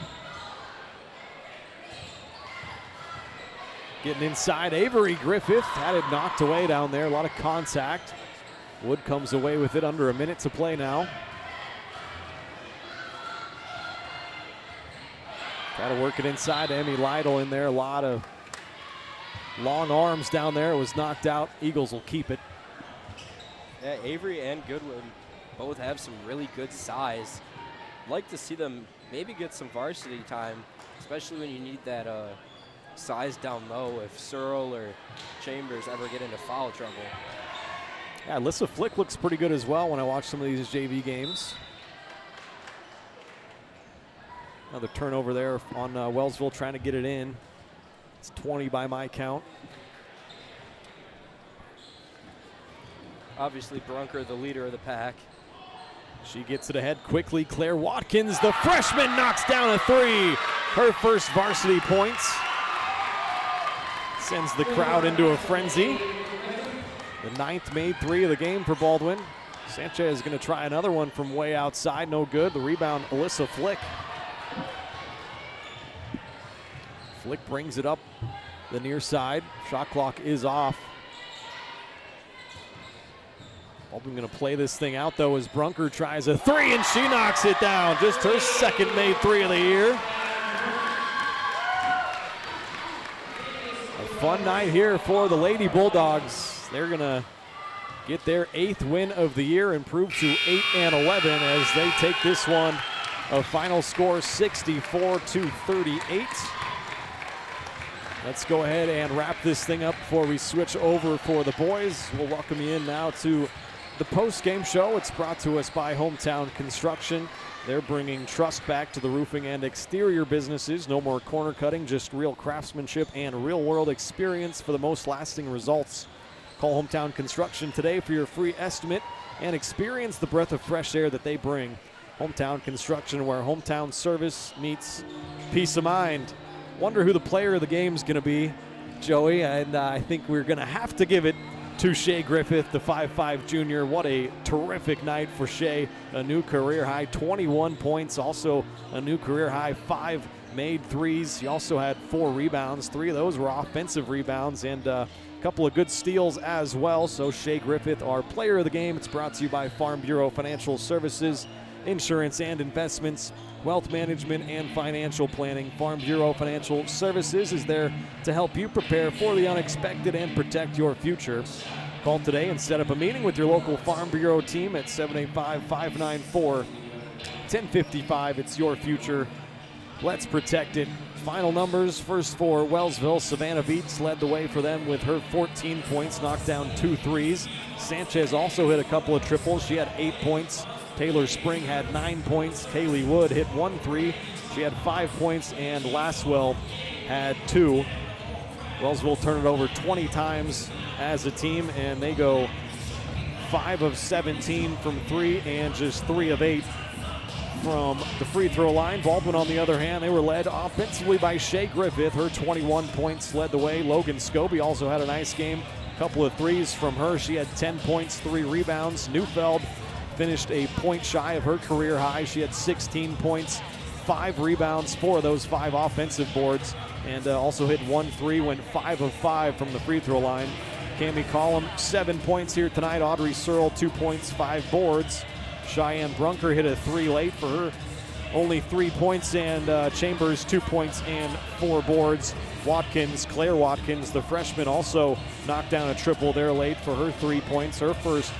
Getting inside, Avery Griffith had it knocked away down there. A lot of contact. Wood comes away with it, under a minute to play now. Got to work it inside. Emmy Lytle in there. A lot of long arms down there. It was knocked out. Eagles will keep it. Yeah, Avery and Goodwin both have some really good size. Like to see them maybe get some varsity time, especially when you need that size down low if Searle or Chambers ever get into foul trouble. Yeah, Alyssa Flick looks pretty good as well when I watch some of these JV games. Another turnover there on Wellsville trying to get it in. It's 20 by my count. Obviously, Brunker, the leader of the pack. She gets it ahead quickly. Claire Watkins, the freshman, knocks down a 3. Her first varsity points. Sends the crowd into a frenzy. The 9th made 3 of the game for Baldwin. Sanchez is going to try another one from way outside. No good. The rebound, Alyssa Flick. Flick brings it up the near side. Shot clock is off. Baldwin going to play this thing out, though, as Brunker tries a 3, and she knocks it down. Just her second made 3 of the year. A fun night here for the Lady Bulldogs. They're going to get their 8th win of the year, improve to 8-11 as they take this one. A final score 64-38. Let's go ahead and wrap this thing up before we switch over for the boys. We'll welcome you in now to the post-game show. It's brought to us by Hometown Construction. They're bringing trust back to the roofing and exterior businesses. No more corner cutting, just real craftsmanship and real-world experience for the most lasting results. Call Hometown Construction today for your free estimate and experience the breath of fresh air that they bring. Hometown Construction, where hometown service meets peace of mind. Wonder who the player of the game is going to be, Joey, and I think we're going to have to give it to Shea Griffith, the 5'5 junior. What a terrific night for Shea. A new career high, 21 points, also a new career high, 5 made 3s. He also had 4 rebounds. 3 of those were offensive rebounds, and a couple of good steals as well. So Shea Griffith, our player of the game. It's brought to you by Farm Bureau Financial Services, insurance and investments, wealth management and financial planning. Farm Bureau Financial Services is there to help you prepare for the unexpected and protect your future. Call today and set up a meeting with your local Farm Bureau team at 785-594-1055. It's your future. Let's protect it. Final numbers, first for Wellsville. Savannah Beats led the way for them with her 14 points, knocked down 2 threes. Sanchez also hit a couple of triples. She had 8 points. Taylor Spring had 9 points. Kaylee Wood hit 1 3. She had 5 points, and Lasswell had 2. Wellsville turned it over 20 times as a team, and they go 5 of 17 from 3 and just 3 of 8 from the free throw line. Baldwin, on the other hand, they were led offensively by Shea Griffith. Her 21 points led the way. Logan Scobie also had a nice game. A couple of threes from her. She had 10 points, 3 rebounds. Neufeld finished a point shy of her career high. She had 16 points, 5 rebounds, 4 of those 5 offensive boards, and also hit 1 3, went 5 of 5 from the free throw line. Cammie Collum, 7 points here tonight. Audrey Searle, 2 points, 5 boards. Cheyenne Brunker hit a 3 late for her. Only 3 points, and Chambers 2 points and 4 boards. Claire Watkins, the freshman, also knocked down a triple there late for her 3 points, her first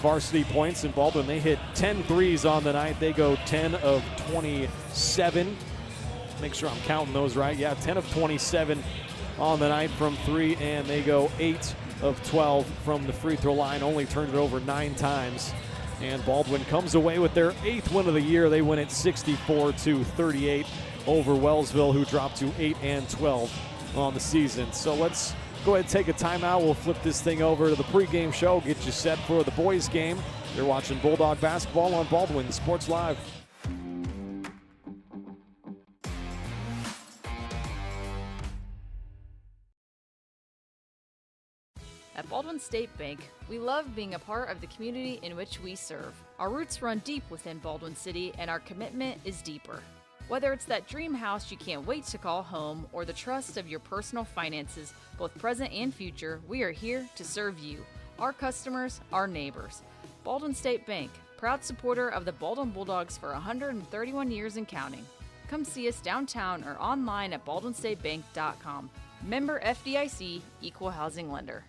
varsity points. In Baldwin, they hit 10 threes on the night. They go 10 of 27. Make sure I'm counting those right. Yeah, 10 of 27 on the night from 3, and they go 8 of 12 from the free throw line. Only turned it over 9 times. And Baldwin comes away with their 8th win of the year. They win it 64-38 over Wellsville, who dropped to 8 and 12 on the season. So let's go ahead and take a timeout. We'll flip this thing over to the pregame show, get you set for the boys' game. You're watching Bulldog basketball on Baldwin Sports Live. At Baldwin State Bank, we love being a part of the community in which we serve. Our roots run deep within Baldwin City, and our commitment is deeper. Whether it's that dream house you can't wait to call home or the trust of your personal finances, both present and future, we are here to serve you, our customers, our neighbors. Baldwin State Bank, proud supporter of the Baldwin Bulldogs for 131 years and counting. Come see us downtown or online at baldwinstatebank.com. Member FDIC, Equal Housing Lender.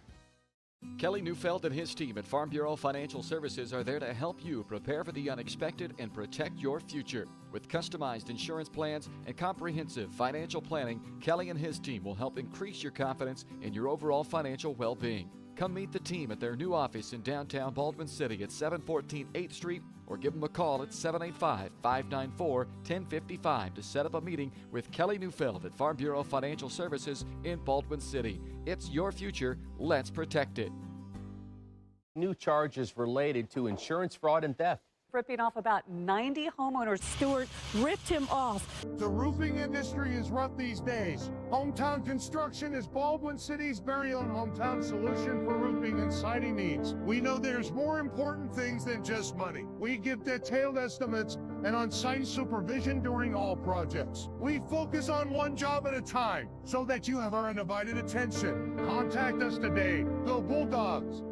Kelly Neufeld and his team at Farm Bureau Financial Services are there to help you prepare for the unexpected and protect your future. With customized insurance plans and comprehensive financial planning, Kelly and his team will help increase your confidence in your overall financial well-being. Come meet the team at their new office in downtown Baldwin City at 714 8th Street, or give them a call at 785-594-1055 to set up a meeting with Kelly Neufeld at Farm Bureau Financial Services in Baldwin City. It's your future. Let's protect it. New charges related to insurance fraud and theft. Ripping off about 90 homeowners. Stewart ripped him off. The roofing industry is rough these days. Hometown Construction is Baldwin City's very own hometown solution for roofing and siding needs. We know there's more important things than just money. We give detailed estimates and on-site supervision during all projects. We focus on one job at a time so that you have our undivided attention. Contact us today. Go Bulldogs!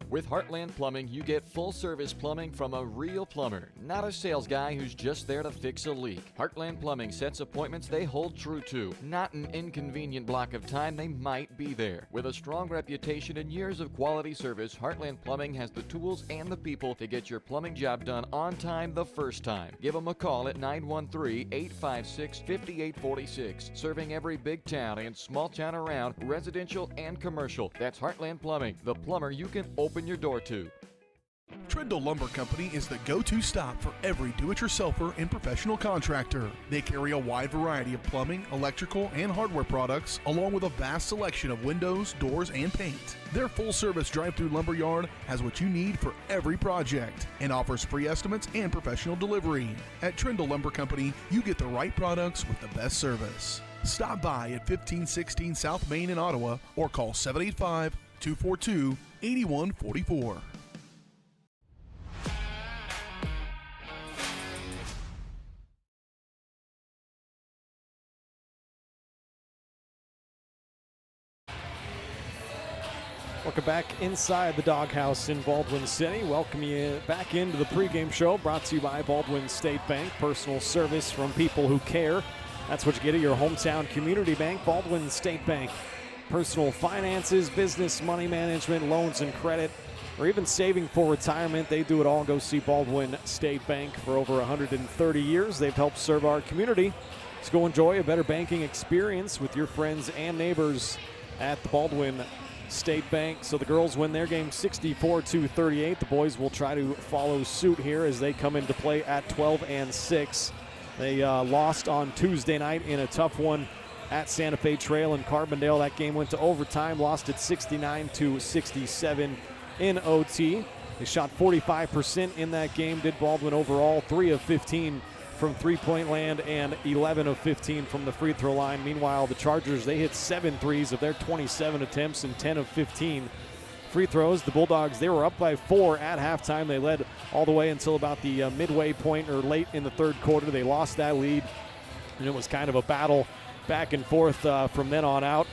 With Heartland Plumbing, you get full-service plumbing from a real plumber, not a sales guy who's just there to fix a leak. Heartland Plumbing sets appointments they hold true to, not an inconvenient block of time they might be there. With a strong reputation and years of quality service, Heartland Plumbing has the tools and the people to get your plumbing job done on time the first time. Give them a call at 913-856-5846, serving every big town and small town around, residential and commercial. That's Heartland Plumbing, the plumber you can open your door to. Trindle Lumber Company is the go-to stop for every do-it-yourselfer and professional contractor. They carry a wide variety of plumbing, electrical, and hardware products, along with a vast selection of windows, doors, and paint. Their full-service drive-through lumber yard has what you need for every project and offers free estimates and professional delivery. At Trindle Lumber Company, you get the right products with the best service. Stop by at 1516 South Main in Ottawa or call 785-242-8144. Welcome back inside the Doghouse in Baldwin City. Welcome you back into the pregame show, brought to you by Baldwin State Bank. Personal service from people who care. That's what you get at your hometown community bank, Baldwin State Bank. Personal finances, business, money management, loans and credit, or even saving for retirement. They do it all. Go see Baldwin State Bank. For over 130 years, they've helped serve our community. Let's go enjoy a better banking experience with your friends and neighbors at the Baldwin State Bank. So the girls win their game 64-38. The boys will try to follow suit here as they come into play at 12-6. They lost on Tuesday night in a tough one at Santa Fe Trail in Carbondale. That game went to overtime, lost it 69-67 in OT. They shot 45% in that game, did Baldwin overall, 3 of 15 from three-point land and 11 of 15 from the free throw line. Meanwhile, the Chargers, they hit 7 threes of their 27 attempts and 10 of 15 free throws. The Bulldogs, they were up by 4 at halftime. They led all the way until about the midway point or late in the third quarter. They lost that lead, and it was kind of a battle back and forth from then on out.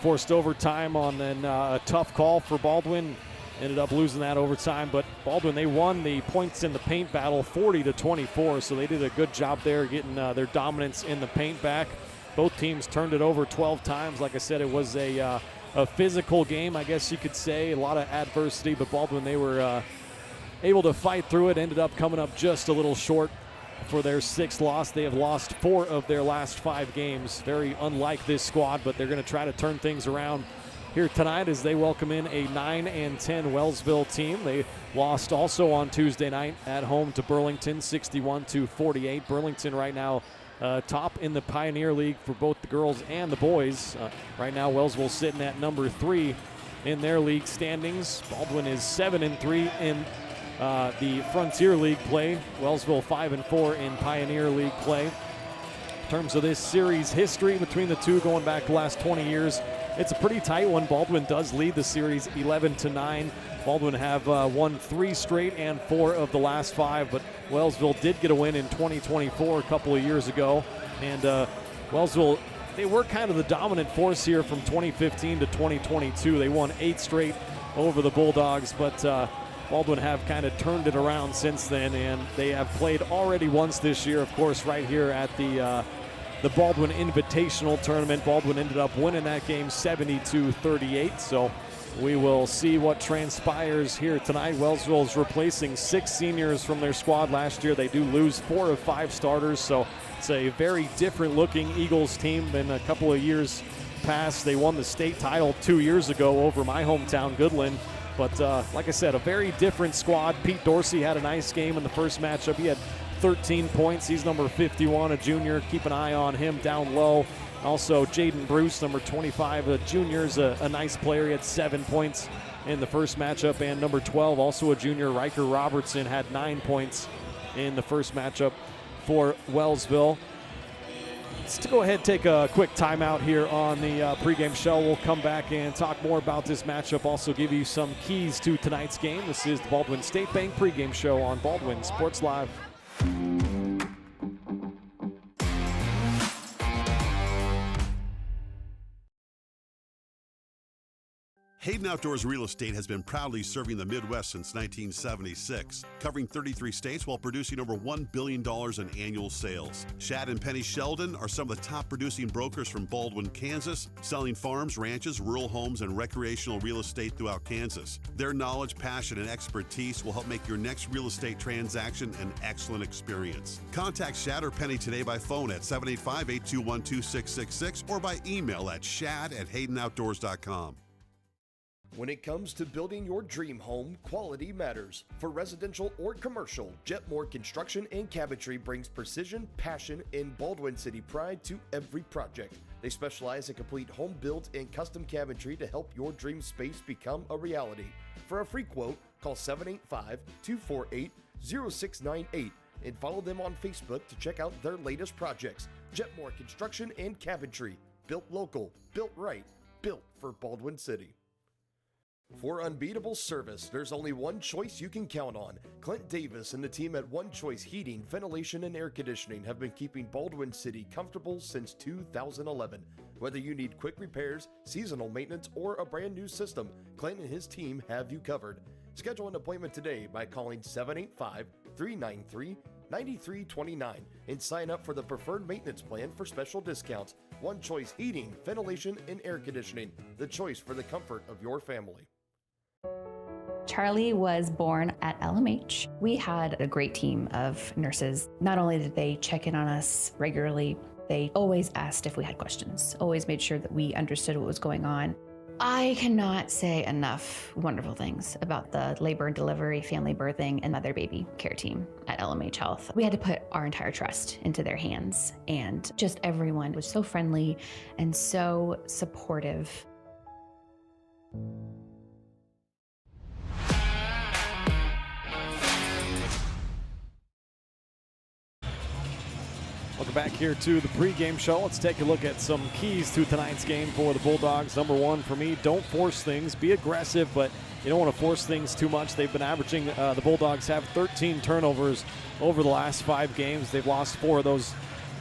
Forced overtime on then a tough call for Baldwin. Ended up losing that overtime, but Baldwin, they won the points in the paint battle 40-24, so they did a good job there getting their dominance in the paint back. Both teams turned it over 12 times. Like I said, it was a physical game, I guess you could say. A lot of adversity, but Baldwin, they were able to fight through it, ended up coming up just a little short for their 6th loss. They have lost 4 of their last 5 games. Very unlike this squad, but they're going to try to turn things around here tonight as they welcome in a 9-10 Wellsville team. They lost also on Tuesday night at home to Burlington, 61-48. Burlington right now top in the Pioneer League for both the girls and the boys. Right now, Wellsville sitting at number 3 in their league standings. Baldwin is 7-3 in the Frontier League play. Wellsville 5-4 in Pioneer League play. In terms of this series history between the two going back the last 20 years, it's a pretty tight one. Baldwin does lead the series 11-9. Baldwin have won 3 straight and 4 of the last 5, but Wellsville did get a win in 2024 a couple of years ago. And Wellsville, they were kind of the dominant force here from 2015 to 2022. They won 8 straight over the Bulldogs, but Baldwin have kind of turned it around since then, and they have played already once this year, of course, right here at the Baldwin Invitational Tournament. Baldwin ended up winning that game 70-38, so we will see what transpires here tonight. Wellsville is replacing 6 seniors from their squad last year. They do lose 4 of 5 starters, so it's a very different looking Eagles team than a couple of years past. They won the state title 2 years ago over my hometown, Goodland. But like I said, a very different squad. Pete Dorsey had a nice game in the first matchup. He had 13 points. He's number 51, a junior. Keep an eye on him down low. Also, Jaden Bruce, number 25, a junior, is a nice player. He had 7 points in the first matchup. And number 12, also a junior, Riker Robertson, had 9 points in the first matchup for Wellsville. Let's go ahead and take a quick timeout here on the pregame show. We'll come back and talk more about this matchup, also give you some keys to tonight's game. This is the Baldwin State Bank pregame show on Baldwin Sports Live. Hayden Outdoors Real Estate has been proudly serving the Midwest since 1976, covering 33 states while producing over $1 billion in annual sales. Shad and Penny Sheldon are some of the top producing brokers from Baldwin, Kansas, selling farms, ranches, rural homes, and recreational real estate throughout Kansas. Their knowledge, passion, and expertise will help make your next real estate transaction an excellent experience. Contact Shad or Penny today by phone at 785-821-2666 or by email at shad@haydenoutdoors.com. When it comes to building your dream home, quality matters. For residential or commercial, Jetmore Construction and Cabinetry brings precision, passion, and Baldwin City pride to every project. They specialize in complete home build and custom cabinetry to help your dream space become a reality. For a free quote, call 785-248-0698 and follow them on Facebook to check out their latest projects. Jetmore Construction and Cabinetry. Built local, built right, built for Baldwin City. For unbeatable service, there's only one choice you can count on. Clint Davis and the team at One Choice Heating, Ventilation, and Air Conditioning have been keeping Baldwin City comfortable since 2011. Whether you need quick repairs, seasonal maintenance, or a brand new system, Clint and his team have you covered. Schedule an appointment today by calling 785-393-9329 and sign up for the preferred maintenance plan for special discounts. One Choice Heating, Ventilation, and Air Conditioning, the choice for the comfort of your family. Charlie was born at LMH. We had a great team of nurses. Not only did they check in on us regularly, they always asked if we had questions, always made sure that we understood what was going on. I cannot say enough wonderful things about the labor and delivery, family birthing, and mother-baby care team at LMH Health. We had to put our entire trust into their hands, and just everyone was so friendly and so supportive. Welcome back here to the pregame show. Let's take a look at some keys to tonight's game for the Bulldogs. Number one for me, don't force things. Be aggressive, but you don't want to force things too much. They've been averaging, the Bulldogs have 13 turnovers over the last 5 games. They've lost 4 of those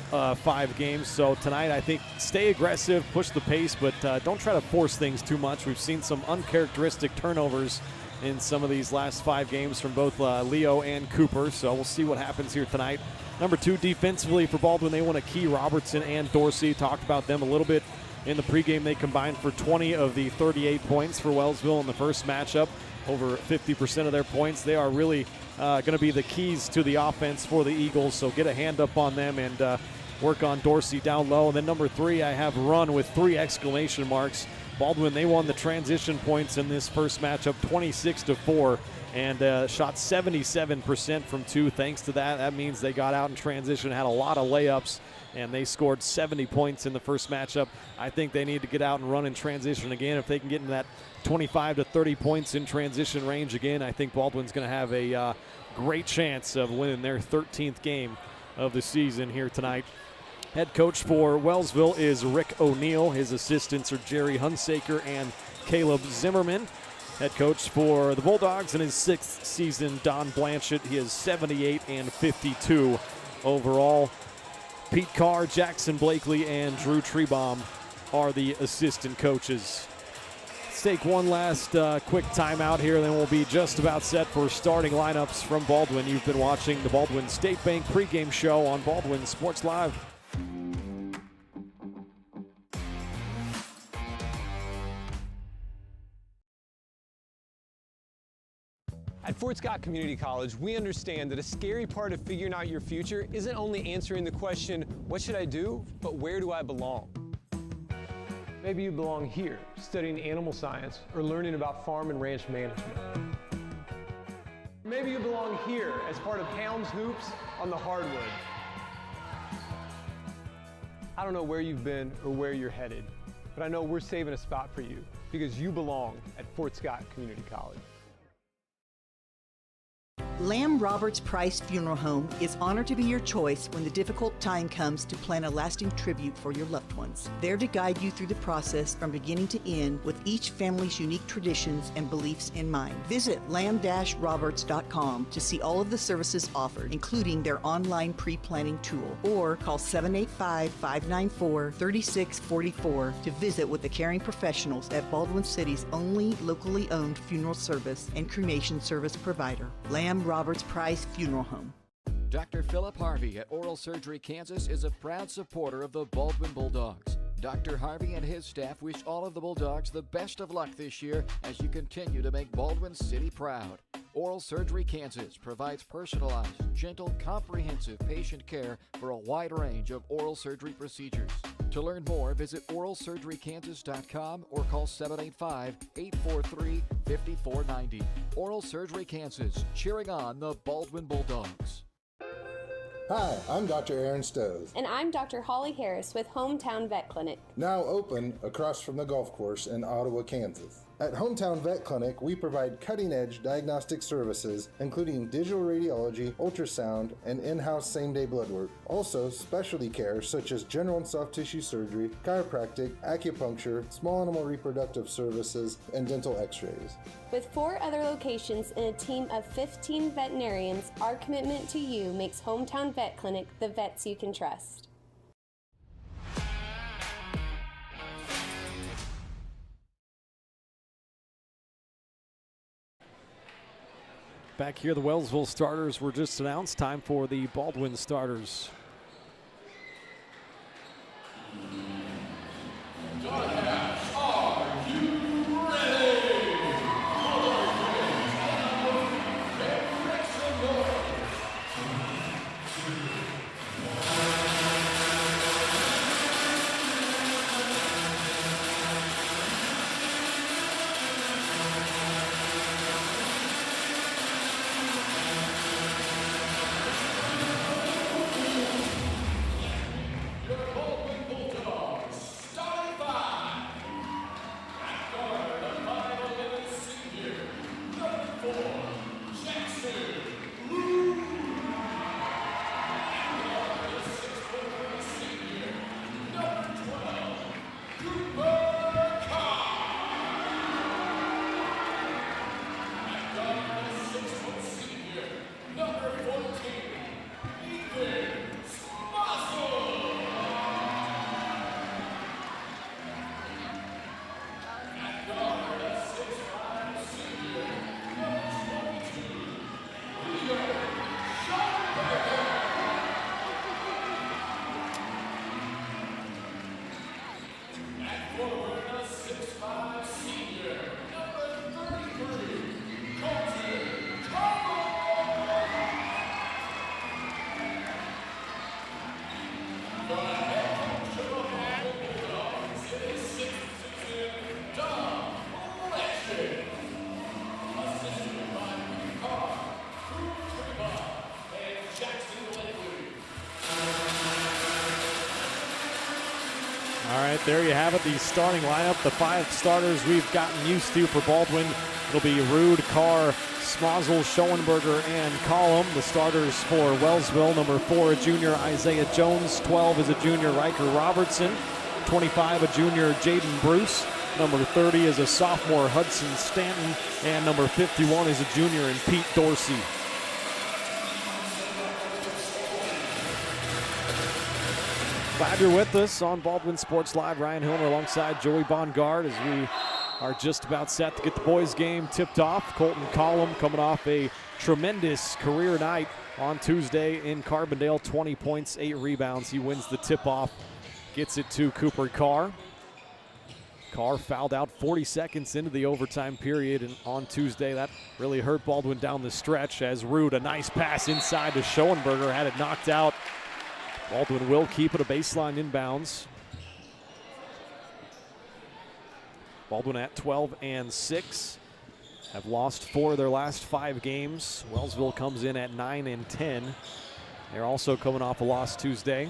5 games. So tonight, I think stay aggressive, push the pace, but don't try to force things too much. We've seen some uncharacteristic turnovers in some of these last 5 games from both Leo and Cooper. So we'll see what happens here tonight. Number 2, defensively for Baldwin, they want to key Robertson and Dorsey. Talked about them a little bit in the pregame. They combined for 20 of the 38 points for Wellsville in the first matchup, over 50% of their points. They are really going to be the keys to the offense for the Eagles, so get a hand up on them and work on Dorsey down low. And then number 3, I have run with 3 exclamation marks. Baldwin, they won the transition points in this first matchup 26-4. And shot 77% from 2. Thanks to that, that means they got out in transition, had a lot of layups, and they scored 70 points in the first matchup. I think they need to get out and run in transition again. If they can get in that 25 to 30 points in transition range again, I think Baldwin's going to have a great chance of winning their 13th game of the season here tonight. Head coach for Wellsville is Rick O'Neill. His assistants are Jerry Hunsaker and Caleb Zimmerman. Head coach for the Bulldogs in his 6th season, Don Blanchett. He is 78-52 overall. Pete Carr, Jackson Blakely, and Drew Trebaum are the assistant coaches. Let's take one last quick timeout here, then we'll be just about set for starting lineups from Baldwin. You've been watching the Baldwin State Bank pregame show on Baldwin Sports Live. At Fort Scott Community College, we understand that a scary part of figuring out your future isn't only answering the question, what should I do, but where do I belong? Maybe you belong here, studying animal science or learning about farm and ranch management. Maybe you belong here as part of Helms Hoops on the hardwood. I don't know where you've been or where you're headed, but I know we're saving a spot for you because you belong at Fort Scott Community College. Lamb Roberts Price Funeral Home is honored to be your choice when the difficult time comes to plan a lasting tribute for your loved ones. There to guide you through the process from beginning to end with each family's unique traditions and beliefs in mind. Visit lamb-roberts.com to see all of the services offered, including their online pre-planning tool, or call 785-594-3644 to visit with the caring professionals at Baldwin City's only locally owned funeral service and cremation service provider. Lamb Roberts Price Funeral Home. Dr. Philip Harvey at Oral Surgery Kansas is a proud supporter of the Baldwin Bulldogs. Dr. Harvey and his staff wish all of the Bulldogs the best of luck this year as you continue to make Baldwin City proud. Oral Surgery Kansas provides personalized, gentle, comprehensive patient care for a wide range of oral surgery procedures. To learn more, visit oralsurgerykansas.com or call 785-843-5490. Oral Surgery Kansas, cheering on the Baldwin Bulldogs. Hi, I'm Dr. Aaron Stowe. And I'm Dr. Holly Harris with Hometown Vet Clinic. Now open across from the golf course in Ottawa, Kansas. At Hometown Vet Clinic, we provide cutting-edge diagnostic services, including digital radiology, ultrasound, and in-house same-day blood work. Also, specialty care such as general and soft tissue surgery, chiropractic, acupuncture, small animal reproductive services, and dental x-rays. With 4 other locations and a team of 15 veterinarians, our commitment to you makes Hometown Vet Clinic the vets you can trust. Back here, the Wellsville starters were just announced. Time for the Baldwin starters. Are you ready? All right, there you have it, the starting lineup, the 5 starters we've gotten used to for Baldwin. It'll be Rude, Carr, Smozzle, Schoenberger, and Collum. The starters for Wellsville, number 4, a junior, Isaiah Jones. 12 is a junior, Riker Robertson. 25, a junior, Jaden Bruce. Number 30 is a sophomore, Hudson Stanton. And number 51 is a junior, and Pete Dorsey. Glad you're with us on Baldwin Sports Live. Ryan Hilmer alongside Joey Bongard as we are just about set to get the boys game tipped off. Colton Collum coming off a tremendous career night on Tuesday in Carbondale. 20 points, 8 rebounds. He wins the tip-off, gets it to Cooper Carr. Carr fouled out 40 seconds into the overtime period, and on Tuesday that really hurt Baldwin down the stretch as Rude, a nice pass inside to Schoenberger, had it knocked out. Baldwin will keep it a baseline inbounds. Baldwin at 12-6. Have lost 4 of their last 5 games. Wellsville comes in at 9-10. They're also coming off a loss Tuesday.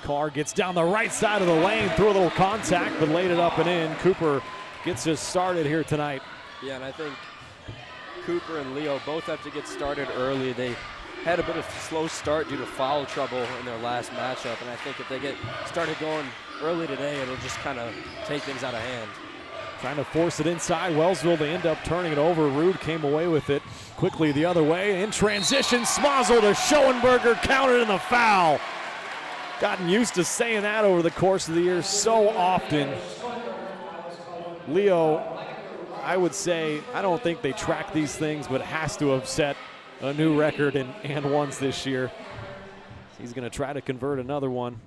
Carr gets down the right side of the lane, threw a little contact, but laid it up and in. Cooper gets us started here tonight. Yeah, and I think Cooper and Leo both have to get started early. They had a bit of a slow start due to foul trouble in their last matchup, and I think if they get started going early today, it'll just kind of take things out of hand. Trying to force it inside Wellsville. They end up turning it over. Rude came away with it quickly the other way. In transition, Smozzle to Schoenberger, counted in the foul. Gotten used to saying that over the course of the year so often. Leo, I would say, I don't think they track these things, but has to have set a new record in and ones this year. He's going to try to convert another one.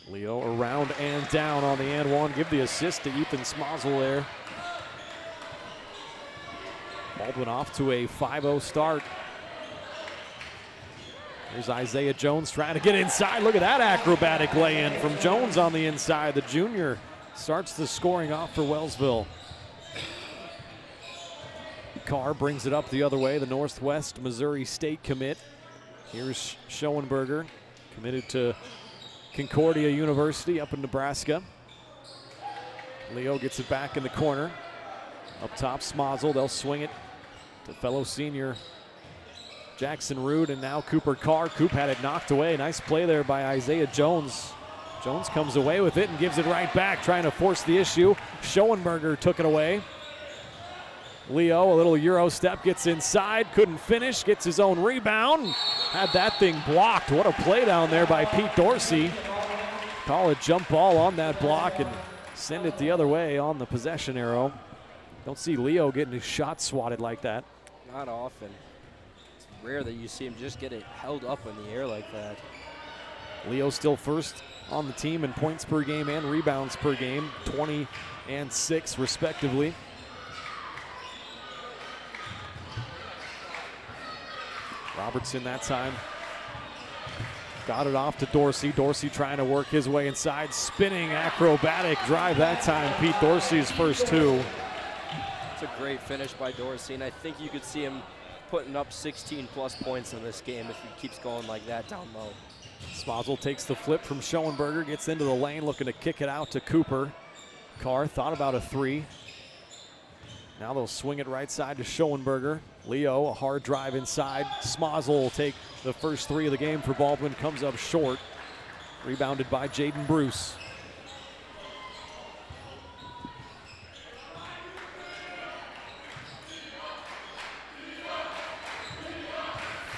Leo around and down on the and one. Give the assist to Ethan Smozzle there. Baldwin off to a 5-0 start. Here's Isaiah Jones trying to get inside. Look at that acrobatic lay-in from Jones on the inside. The junior starts the scoring off for Wellsville. Carr brings it up the other way, the Northwest Missouri State commit. Here's Schoenberger, committed to Concordia University up in Nebraska. Leo gets it back in the corner. Up top, Smozzle. They'll swing it to fellow senior Jackson Rude, and now Cooper Carr. Coop had it knocked away. Nice play there by Isaiah Jones. Jones comes away with it and gives it right back, trying to force the issue. Schoenberger took it away. Leo, a little Euro step, gets inside, couldn't finish, gets his own rebound. Had that thing blocked. What a play down there by Pete Dorsey. Call a jump ball on that block and send it the other way on the possession arrow. Don't see Leo getting his shot swatted like that. Not often. It's rare that you see him just get it held up in the air like that. Leo still first on the team in points per game and rebounds per game, 20 and 6 respectively. Robertson that time got it off to Dorsey. Dorsey trying to work his way inside. Spinning acrobatic drive that time. Pete Dorsey's first 2. It's a great finish by Dorsey, and I think you could see him putting up 16-plus points in this game if he keeps going like that down low. Smozzle takes the flip from Schoenberger, gets into the lane, looking to kick it out to Cooper. Carr thought about a 3. Now they'll swing it right side to Schoenberger. Leo, a hard drive inside. Smozzle will take the first 3 of the game for Baldwin, comes up short. Rebounded by Jaden Bruce.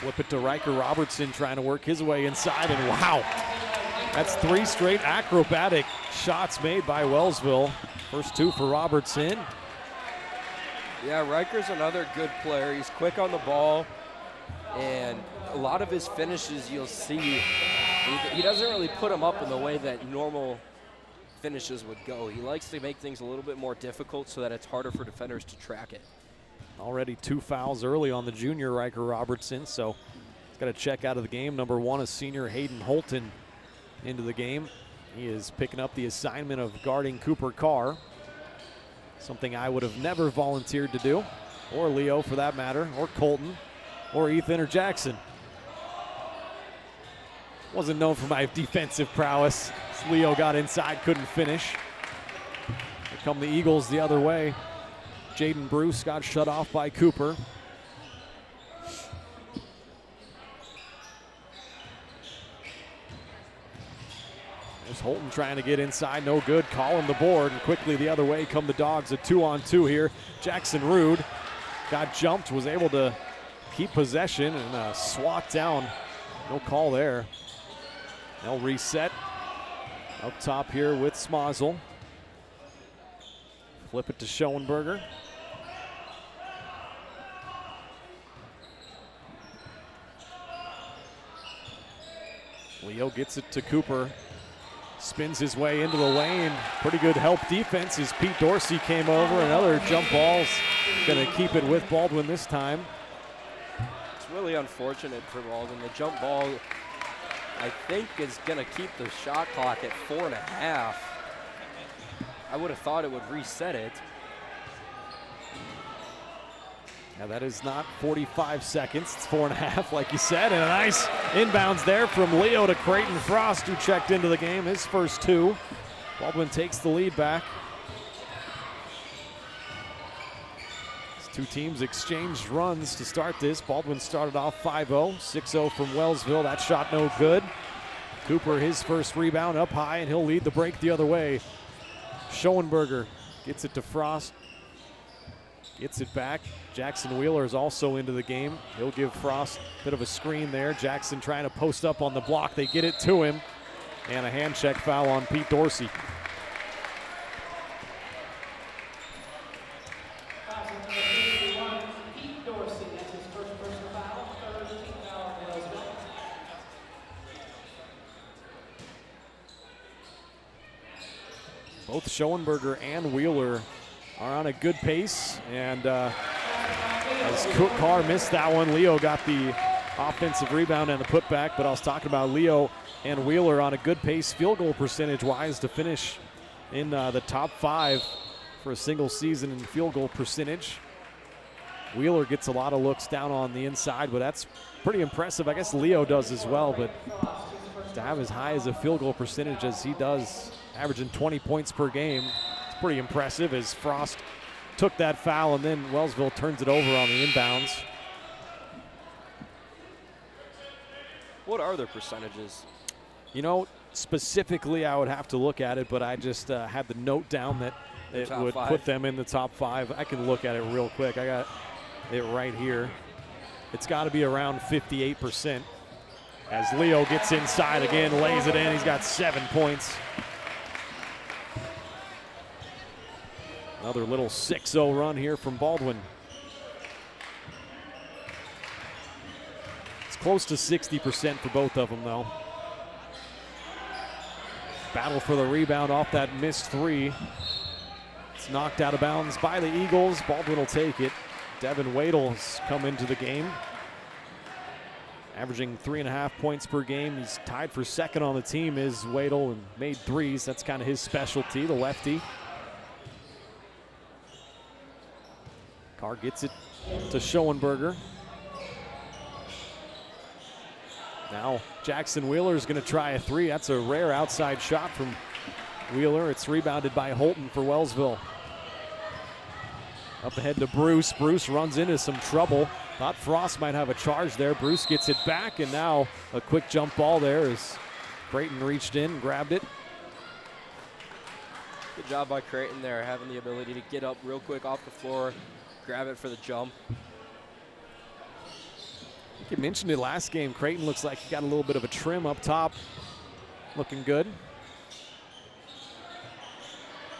Flip it to Riker Robertson, trying to work his way inside, and wow. That's 3 straight acrobatic shots made by Wellsville. First 2 for Robertson. Yeah, Riker's another good player. He's quick on the ball, and a lot of his finishes you'll see, he doesn't really put them up in the way that normal finishes would go. He likes to make things a little bit more difficult so that it's harder for defenders to track it. Already 2 fouls early on the junior Riker Robertson, so he's got to check out of the game. Number 1 is senior Hayden Holton into the game. He is picking up the assignment of guarding Cooper Carr, something I would have never volunteered to do, or Leo for that matter, or Colton, or Ethan or Jackson. Wasn't known for my defensive prowess. Leo got inside, couldn't finish. Here come the Eagles the other way. Jaden Bruce got shut off by Cooper. There's Holton trying to get inside, no good. Calling the board, and quickly the other way come the Dogs. A 2-on-2 here. Jackson Rude got jumped, was able to keep possession and swat down. No call there. They'll reset up top here with Smozzle. Flip it to Schoenberger. Leo gets it to Cooper. Spins his way into the lane. Pretty good help defense as Pete Dorsey came over. Another jump ball's gonna keep it with Baldwin this time. It's really unfortunate for Baldwin. The jump ball, I think, is gonna keep the shot clock at 4.5. I would have thought it would reset it. Yeah, that is not 45 seconds. It's 4.5, like you said. And a nice inbounds there from Leo to Creighton Frost, who checked into the game, his first 2. Baldwin takes the lead back. These two teams exchanged runs to start this. Baldwin started off 5-0, 6-0 from Wellsville. That shot no good. Cooper, his first rebound up high, and he'll lead the break the other way. Schoenberger gets it to Frost. Gets it back. Jackson Wheeler is also into the game. He'll give Frost a bit of a screen there. Jackson trying to post up on the block. They get it to him. And a hand check foul on Pete Dorsey. Both Schoenberger and Wheeler are on a good pace, and as Carr missed that one, Leo got the offensive rebound and the putback, but I was talking about Leo and Wheeler on a good pace field goal percentage-wise to finish in the top 5 for a single season in field goal percentage. Wheeler gets a lot of looks down on the inside, but that's pretty impressive. I guess Leo does as well, but to have as high as a field goal percentage as he does, averaging 20 points per game, pretty impressive as Frost took that foul, and then Wellsville turns it over on the inbounds. What are their percentages? You know, specifically I would have to look at it, but I just had the note down that it would put them in the top 5. I can look at it real quick. I got it right here. It's got to be around 58%. As Leo gets inside again, lays it in. He's got 7 points. Another little 6-0 run here from Baldwin. It's close to 60% for both of them, though. Battle for the rebound off that missed 3. It's knocked out of bounds by the Eagles. Baldwin will take it. Devin Waddle's come into the game, averaging 3.5 points per game. He's tied for second on the team, is Waddle, and made threes. That's kind of his specialty, the lefty. Carr gets it to Schoenberger. Now Jackson Wheeler is going to try a 3. That's a rare outside shot from Wheeler. It's rebounded by Holton for Wellsville. Up ahead to Bruce. Bruce runs into some trouble. Thought Frost might have a charge there. Bruce gets it back, and now a quick jump ball there as Creighton reached in and grabbed it. Good job by Creighton there, having the ability to get up real quick off the floor, grab it for the jump. I think you mentioned it last game. Creighton looks like he got a little bit of a trim up top. Looking good.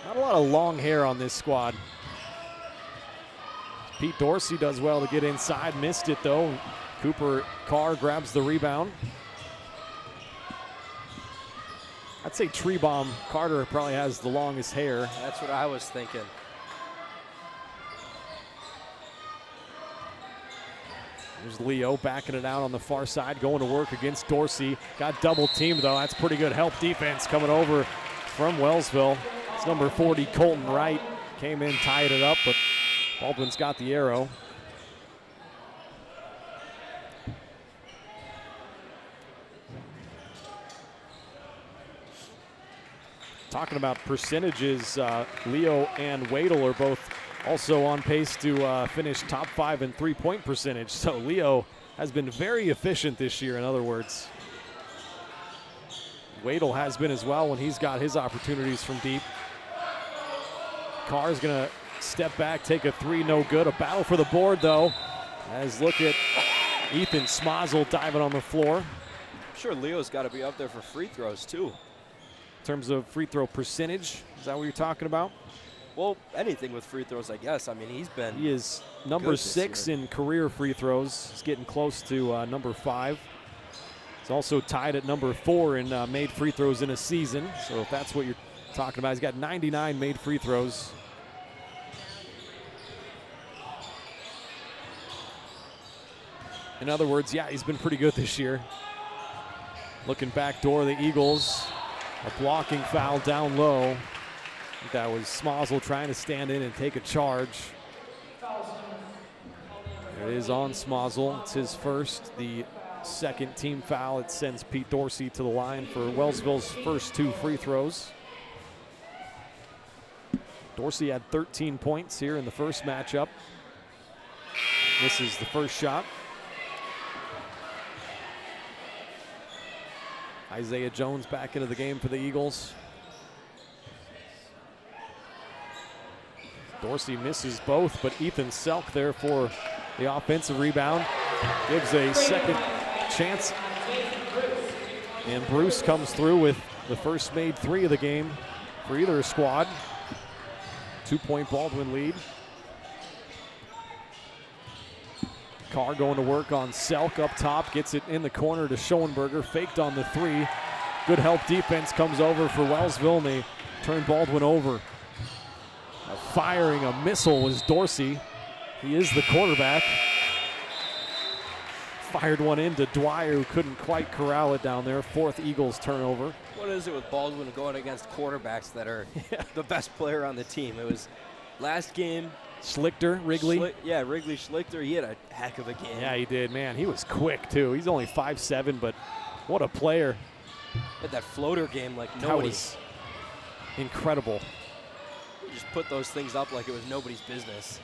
Not a lot of long hair on this squad. Pete Dorsey does well to get inside. Missed it, though. Cooper Carr grabs the rebound. I'd say Tree Bomb Carter probably has the longest hair. That's what I was thinking. There's Leo backing it out on the far side, going to work against Dorsey. Got double teamed, though. That's pretty good help defense coming over from Wellsville. It's number 40, Colton Wright. Came in, tied it up, but Baldwin's got the arrow. Talking about percentages, Leo and Wadle are both also on pace to finish top 5 in three-point percentage. So Leo has been very efficient this year, in other words. Wadle has been as well when he's got his opportunities from deep. Carr's going to step back, take a three, no good. A battle for the board, though, as look at Ethan Smozzle diving on the floor. I'm sure Leo's got to be up there for free throws, too. In terms of free throw percentage, is that what you're talking about? Well, anything with free throws, I guess. I mean, he is number 6 in career free throws. He's getting close to number 5. He's also tied at number 4 in made free throws in a season. So if that's what you're talking about, he's got 99 made free throws. In other words, yeah, he's been pretty good this year. Looking back door, the Eagles. A blocking foul down low. I think that was Smozzle trying to stand in and take a charge. There it is on Smozzle. It's his first, the second team foul. It sends Pete Dorsey to the line for Wellsville's first 2 free throws. Dorsey had 13 points here in the first matchup. This is the first shot. Isaiah Jones back into the game for the Eagles. Dorsey misses both, but Ethan Selk there for the offensive rebound. Gives a second chance. And Bruce comes through with the first made 3 of the game for either squad. 2-point Baldwin lead. Carr going to work on Selk up top, gets it in the corner to Schoenberger, faked on the 3. Good help defense comes over for Wellsville, and they turn Baldwin over. Firing a missile was Dorsey. He is the quarterback. Fired one into Dwyer, who couldn't quite corral it down there. 4th Eagles turnover. What is it with Baldwin going against quarterbacks that are the best player on the team? It was last game. Schlichter, Wrigley. Wrigley Schlichter. He had a heck of a game. Yeah, he did, man. He was quick, too. He's only 5'7", but what a player. Had that floater game like nobody. That was incredible. You just put those things up like it was nobody's business.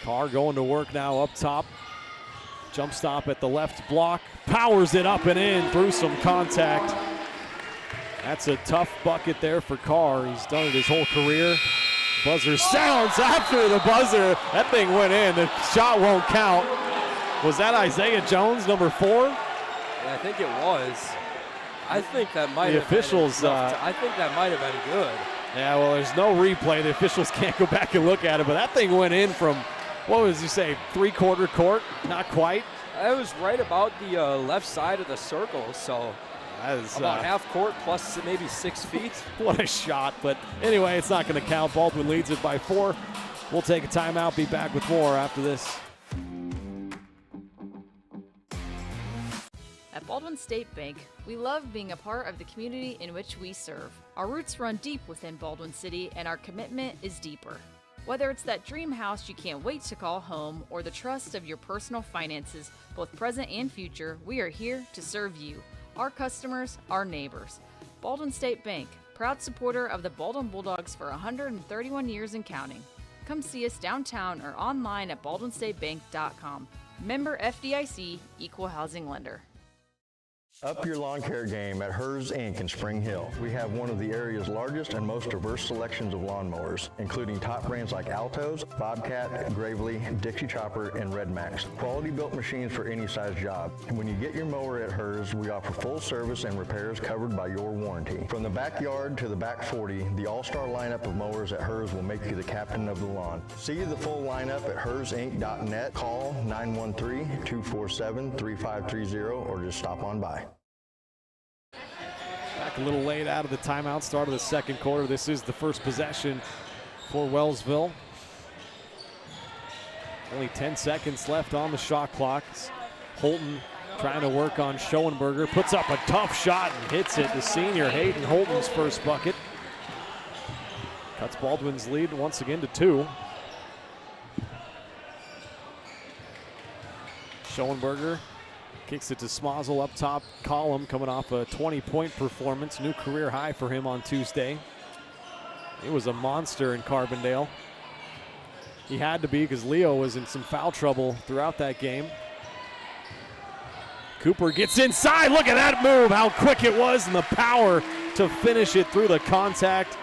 Carr going to work now up top. Jump stop at the left block. Powers it up and in through some contact. That's a tough bucket there for Carr. He's done it his whole career. Buzzer sounds after the buzzer. That thing went in. The shot won't count. Was that Isaiah Jones, number 4? Yeah, I think it was. I think that might the have officials, been I think that might have been good. Yeah, well, there's no replay. The officials can't go back and look at it, but that thing went in from, what was you say, 3/4 court? Not quite. It was right about the left side of the circle, so that is about half court plus maybe 6 feet. What a shot, but anyway, it's not going to count. Baldwin leads it by 4. We'll take a timeout, be back with more after this. At Baldwin State Bank, we love being a part of the community in which we serve. Our roots run deep within Baldwin City, and our commitment is deeper. Whether it's that dream house you can't wait to call home or the trust of your personal finances, both present and future, we are here to serve you, our customers, our neighbors. Baldwin State Bank, proud supporter of the Baldwin Bulldogs for 131 years and counting. Come see us downtown or online at baldwinstatebank.com. Member FDIC, Equal Housing Lender. Up your lawn care game at Hers Inc. in Spring Hill. We have one of the area's largest and most diverse selections of lawnmowers, including top brands like Altos, Bobcat, Gravely, Dixie Chopper, and Red Max. Quality built machines for any size job. And when you get your mower at Hers, we offer full service and repairs covered by your warranty. From the backyard to the back 40, the all-star lineup of mowers at Hers will make you the captain of the lawn. See the full lineup at hersinc.net. Call 913-247-3530 or just stop on by. Back a little late out of the timeout, start of the second quarter. This is the first possession for Wellsville. Only 10 seconds left on the shot clock. Holton trying to work on Schoenberger. Puts up a tough shot and hits it. The senior, Hayden Holton's first bucket. Cuts Baldwin's lead once again to 2. Schoenberger Kicks it to Smozzle up top column, coming off a 20-point performance. New career high for him on Tuesday. It was a monster in Carbondale. He had to be because Leo was in some foul trouble throughout that game. Cooper gets inside. Look at that move, how quick it was, and the power to finish it through the contact.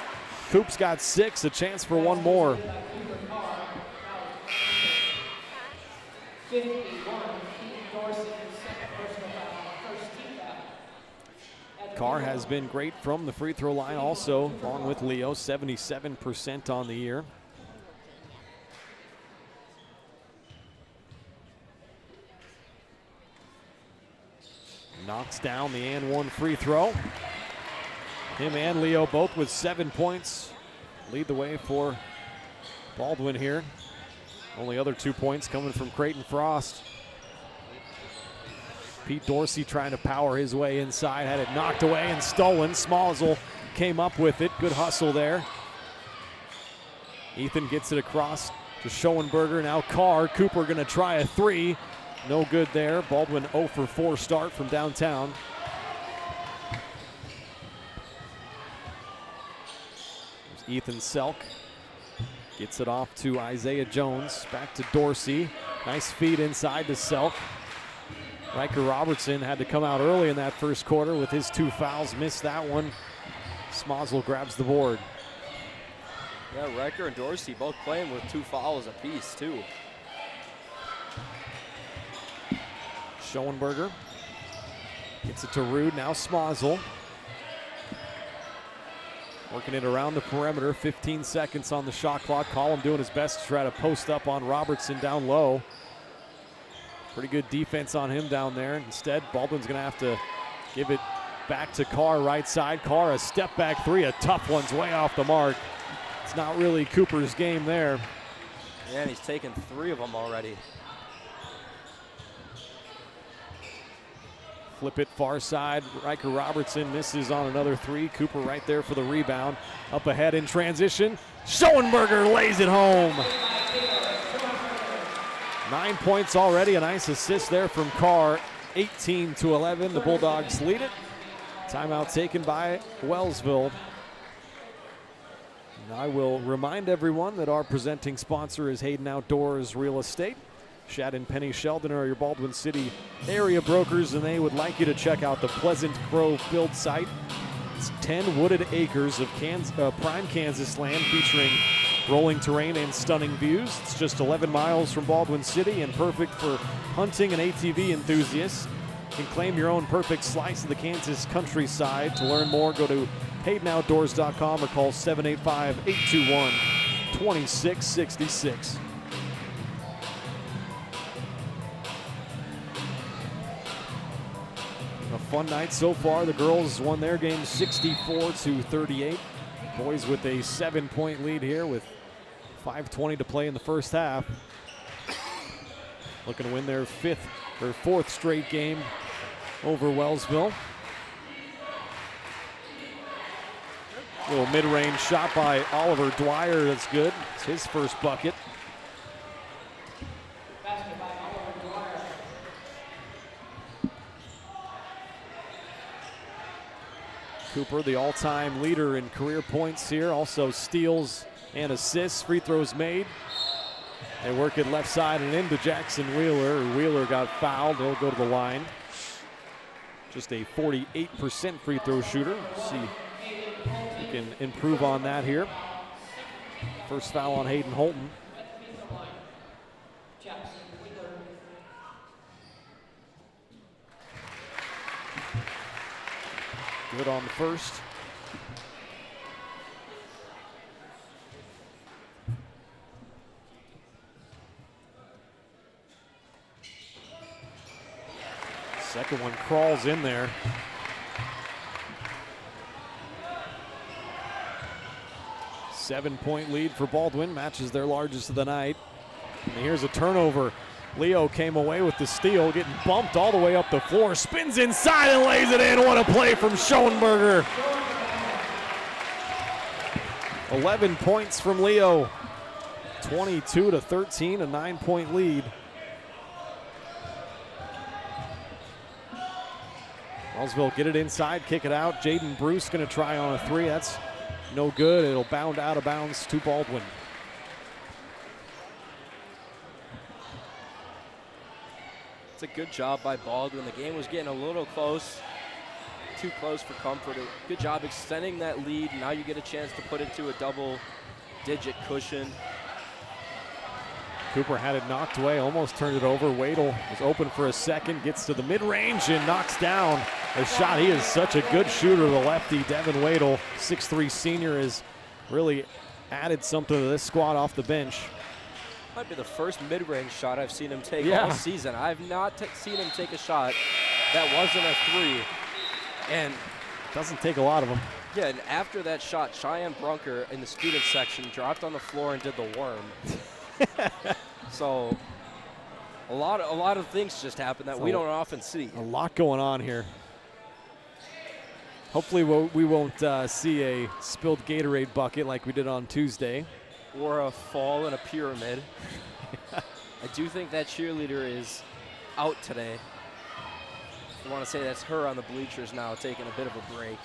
Coop's got 6, a chance for one more. Carr has been great from the free throw line also, along with Leo, 77% on the year. Knocks down the and one free throw. Him and Leo both with 7 points. Lead the way for Baldwin here. Only other 2 points coming from Creighton Frost. Pete Dorsey trying to power his way inside. Had it knocked away and stolen. Smozzle came up with it. Good hustle there. Ethan gets it across to Schoenberger. Now Carr. Cooper going to try a 3. No good there. Baldwin 0 for 4 start from downtown. There's Ethan Selk. Gets it off to Isaiah Jones. Back to Dorsey. Nice feed inside to Selk. Riker Robertson had to come out early in that first quarter with his 2 fouls. Missed that one. Smozzle grabs the board. Yeah, Riker and Dorsey both playing with 2 fouls apiece, too. Schoenberger gets it to Rude. Now Smozzle. Working it around the perimeter. 15 seconds on the shot clock. Collum doing his best to try to post up on Robertson down low. Pretty good defense on him down there. Instead, Baldwin's going to have to give it back to Carr right side. Carr, a step back 3, a tough one's way off the mark. It's not really Cooper's game there. Yeah, and he's taken 3 of them already. Flip it far side. Riker Robertson misses on another 3. Cooper right there for the rebound. Up ahead in transition. Schoenberger lays it home. 9 points already. A nice assist there from Carr. 18-11. The Bulldogs lead it. Timeout taken by Wellsville. And I will remind everyone that our presenting sponsor is Hayden Outdoors Real Estate. Shad and Penny Sheldon are your Baldwin City area brokers, and they would like you to check out the Pleasant Grove build site. It's 10 wooded acres of prime Kansas land featuring rolling terrain and stunning views. It's just 11 miles from Baldwin City and perfect for hunting and ATV enthusiasts. You can claim your own perfect slice of the Kansas countryside. To learn more, go to HaydenOutdoors.com or call 785-821-2666. A fun night so far. The girls won their game 64-38. Boys with a 7-point lead here with 5:20 to play in the first half. Looking to win their 4th straight game over Wellsville. Little mid-range shot by Oliver Dwyer. That's good. It's his first bucket. Cooper, the all-time leader in career points here, also steals and assists. Free throws made. They work it left side and into Jackson Wheeler. Wheeler got fouled. He'll go to the line. Just a 48% free throw shooter. See if we can improve on that here. First foul on Hayden Holton. Good on the first. Second one crawls in there. Seven-point lead for Baldwin, matches their largest of the night. And here's a turnover. Leo came away with the steal, getting bumped all the way up the floor, spins inside and lays it in. What a play from Schoenberger. 11 points from Leo. 22-13, a 9-point lead. Wellsville get it inside, kick it out. Jaden Bruce going to try on a three. That's no good. It'll bound out of bounds to Baldwin. It's a good job by Baldwin. The game was getting a little close, too close for comfort. Good job extending that lead. Now you get a chance to put it to a double-digit cushion. Cooper had it knocked away, almost turned it over. Wadle was open for a second, gets to the mid-range and knocks down a shot. He is such a good shooter, the lefty, Devin Wadle, 6'3" senior, has really added something to this squad off the bench. Might be the first mid-range shot I've seen him take all season. I've not seen him take a shot that wasn't a three. And doesn't take a lot of them. Yeah, and after that shot, Cheyenne Brunker in the student section dropped on the floor and did the worm. So a lot of things just happen that we don't often see. A lot going on here. Hopefully we won't see a spilled Gatorade bucket like we did on Tuesday. Or a fall in a pyramid. I do think that cheerleader is out today. I want to say that's her on the bleachers now, taking a bit of a break.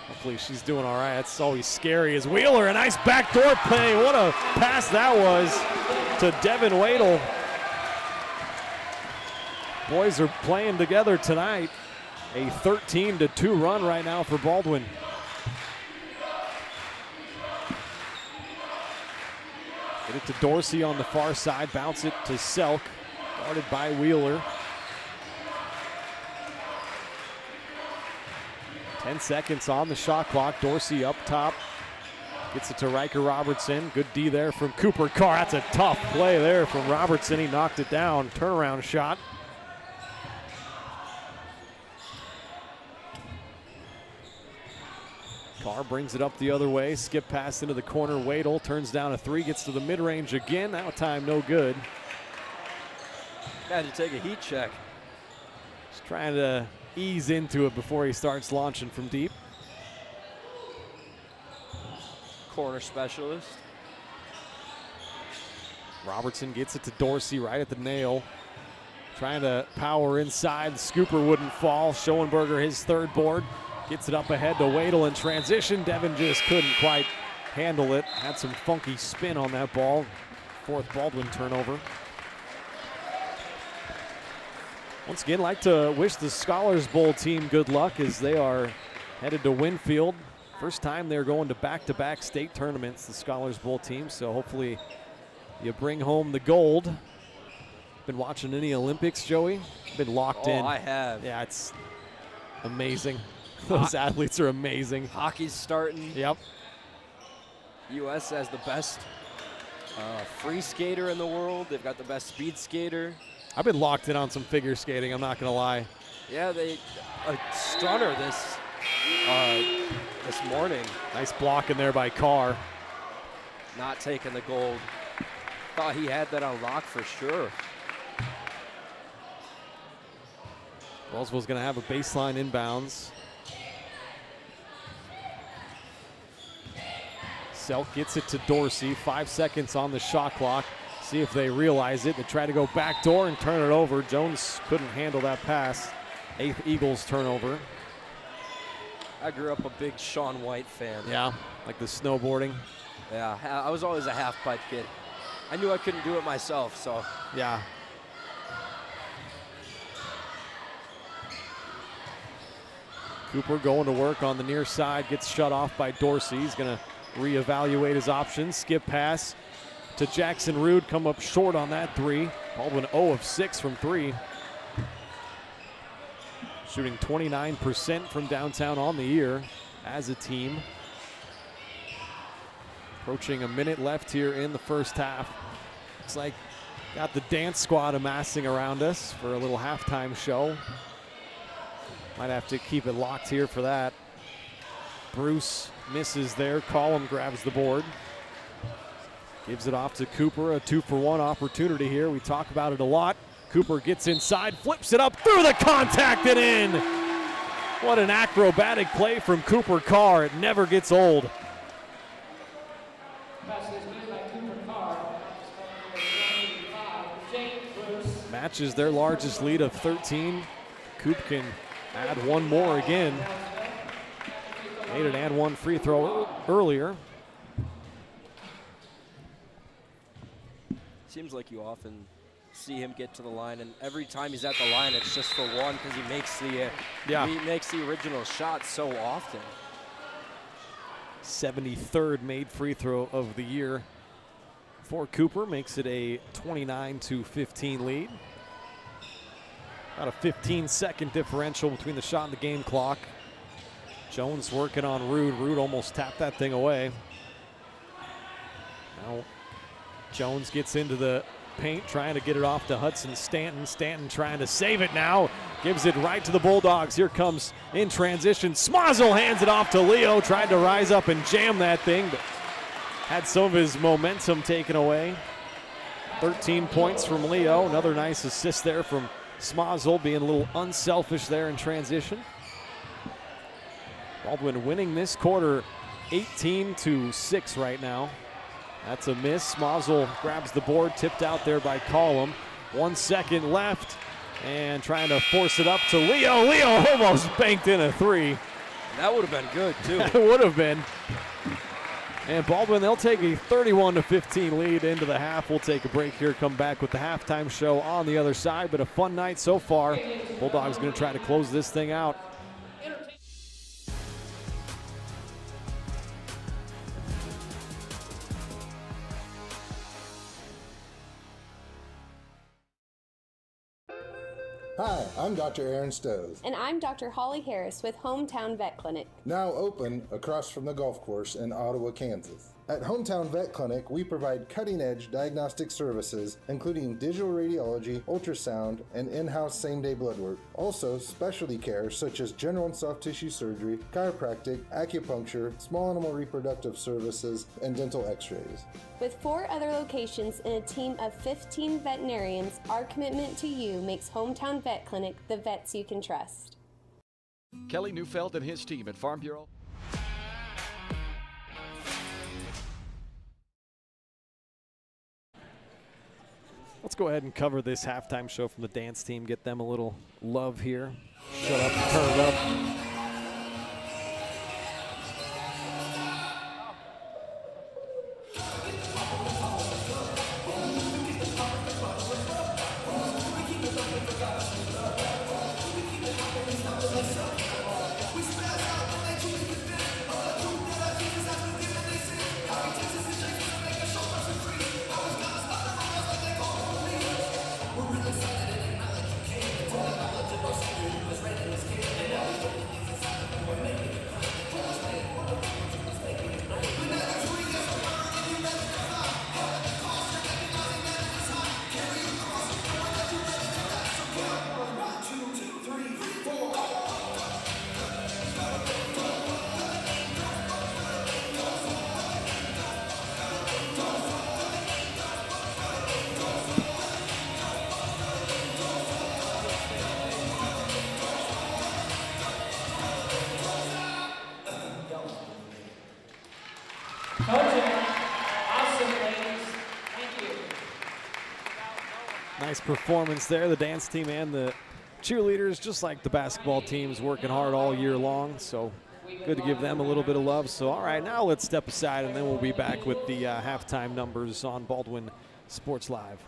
Hopefully she's doing all right. That's always scary as Wheeler, a nice backdoor play. What a pass that was to Devin Wadle. Boys are playing together tonight. A 13-2 run right now for Baldwin. Get it to Dorsey on the far side, bounce it to Selk, guarded by Wheeler. 10 seconds on the shot clock. Dorsey up top. Gets it to Riker Robertson. Good D there from Cooper Carr. That's a tough play there from Robertson. He knocked it down. Turnaround shot. Carr brings it up the other way. Skip pass into the corner. Wadle turns down a three. Gets to the mid-range again. That time no good. Had to take a heat check. Just trying to ease into it before he starts launching from deep. Corner specialist. Robertson gets it to Dorsey right at the nail. Trying to power inside. The scooper wouldn't fall. Schoenberger, his third board. Gets it up ahead to Wadle in transition. Devin just couldn't quite handle it. Had some funky spin on that ball. Fourth Baldwin turnover. Once again, like to wish the Scholars Bowl team good luck as they are headed to Winfield. First time they're going to back-to-back state tournaments, the Scholars Bowl team, so hopefully you bring home the gold. Been watching any Olympics, Joey? Been locked in. Oh, I have. Yeah, it's amazing. Those athletes are amazing. Hockey's starting. Yep. U.S. has the best free skater in the world. They've got the best speed skater. I've been locked in on some figure skating, I'm not going to lie. Yeah, a stunner this morning. Nice block in there by Carr. Not taking the gold. Thought he had that on lock for sure. Wellsville's going to have a baseline inbounds. Selk gets it to Dorsey. 5 seconds on the shot clock. See if they realize it. They try to go backdoor and turn it over. Jones couldn't handle that pass. 8th Eagles turnover. I grew up a big Shaun White fan. Yeah, like the snowboarding. Yeah, I was always a half-pipe kid. I knew I couldn't do it myself, so. Yeah. Cooper going to work on the near side. Gets shut off by Dorsey. He's going to reevaluate his options. Skip pass to Jackson Rude. Come up short on that three. Baldwin 0 of 6 from three. Shooting 29% from downtown on the year as a team. Approaching a minute left here in the first half. Looks like got the dance squad amassing around us for a little halftime show. Might have to keep it locked here for that. Bruce misses there. Collum grabs the board. Gives it off to Cooper. A 2-for-1 opportunity here. We talk about it a lot. Cooper gets inside, flips it up through the contact and in. What an acrobatic play from Cooper Carr. It never gets old. Matches their largest lead of 13. Coop can add one more again. Made an and one free throw earlier. Seems like you often see him get to the line, and every time he's at the line, it's just for one because he makes the original shot so often. 73rd made free throw of the year for Cooper, makes it a 29-15 lead. About a 15-second differential between the shot and the game clock. Jones working on Rude. Rude almost tapped that thing away. Now Jones gets into the paint, trying to get it off to Hudson Stanton. Stanton trying to save it now. Gives it right to the Bulldogs. Here comes in transition. Smazel hands it off to Leo. Tried to rise up and jam that thing, but had some of his momentum taken away. 13 points from Leo. Another nice assist there from Smazel, being a little unselfish there in transition. Baldwin winning this quarter 18-6 right now. That's a miss. Smazel grabs the board, tipped out there by Collum. 1 second left, and trying to force it up to Leo. Leo almost banked in a three. That would have been good, too. It would have been. And Baldwin, they'll take a 31-15 lead into the half. We'll take a break here, come back with the halftime show on the other side, but a fun night so far. Bulldogs going to try to close this thing out. Hi, I'm Dr. Aaron Stowe. And I'm Dr. Holly Harris with Hometown Vet Clinic. Now open across from the golf course in Ottawa, Kansas. At Hometown Vet Clinic, we provide cutting-edge diagnostic services, including digital radiology, ultrasound, and in-house same-day blood work. Also, specialty care such as general and soft tissue surgery, chiropractic, acupuncture, small animal reproductive services, and dental x-rays. With 4 other locations and a team of 15 veterinarians, our commitment to you makes Hometown Vet Clinic the vets you can trust. Kelly Neufeld and his team at Farm Bureau. Let's go ahead and cover this halftime show from the dance team, get them a little love here. Shut up and turn it up. Nice performance there. The dance team and the cheerleaders, just like the basketball teams, working hard all year long. So good to give them a little bit of love. So all right, now let's step aside, and then we'll be back with the halftime numbers on Baldwin Sports Live.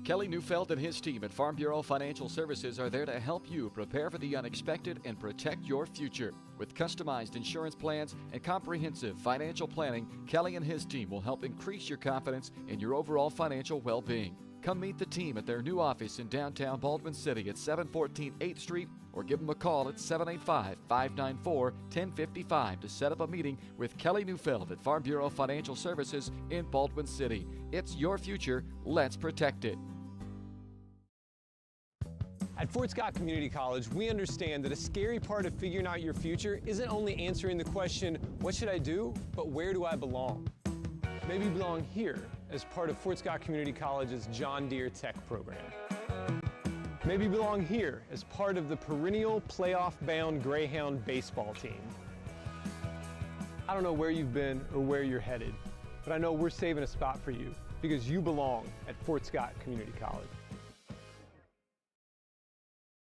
Kelly Neufeld and his team at Farm Bureau Financial Services are there to help you prepare for the unexpected and protect your future. With customized insurance plans and comprehensive financial planning, Kelly and his team will help increase your confidence in your overall financial well-being. Come meet the team at their new office in downtown Baldwin City at 714 8th Street, or give them a call at 785-594-1055 to set up a meeting with Kelly Neufeld at Farm Bureau Financial Services in Baldwin City. It's your future. Let's protect it. At Fort Scott Community College, we understand that a scary part of figuring out your future isn't only answering the question, what should I do, but where do I belong? Maybe you belong here as part of Fort Scott Community College's John Deere Tech program. Maybe you belong here as part of the perennial playoff-bound Greyhound baseball team. I don't know where you've been or where you're headed, but I know we're saving a spot for you because you belong at Fort Scott Community College.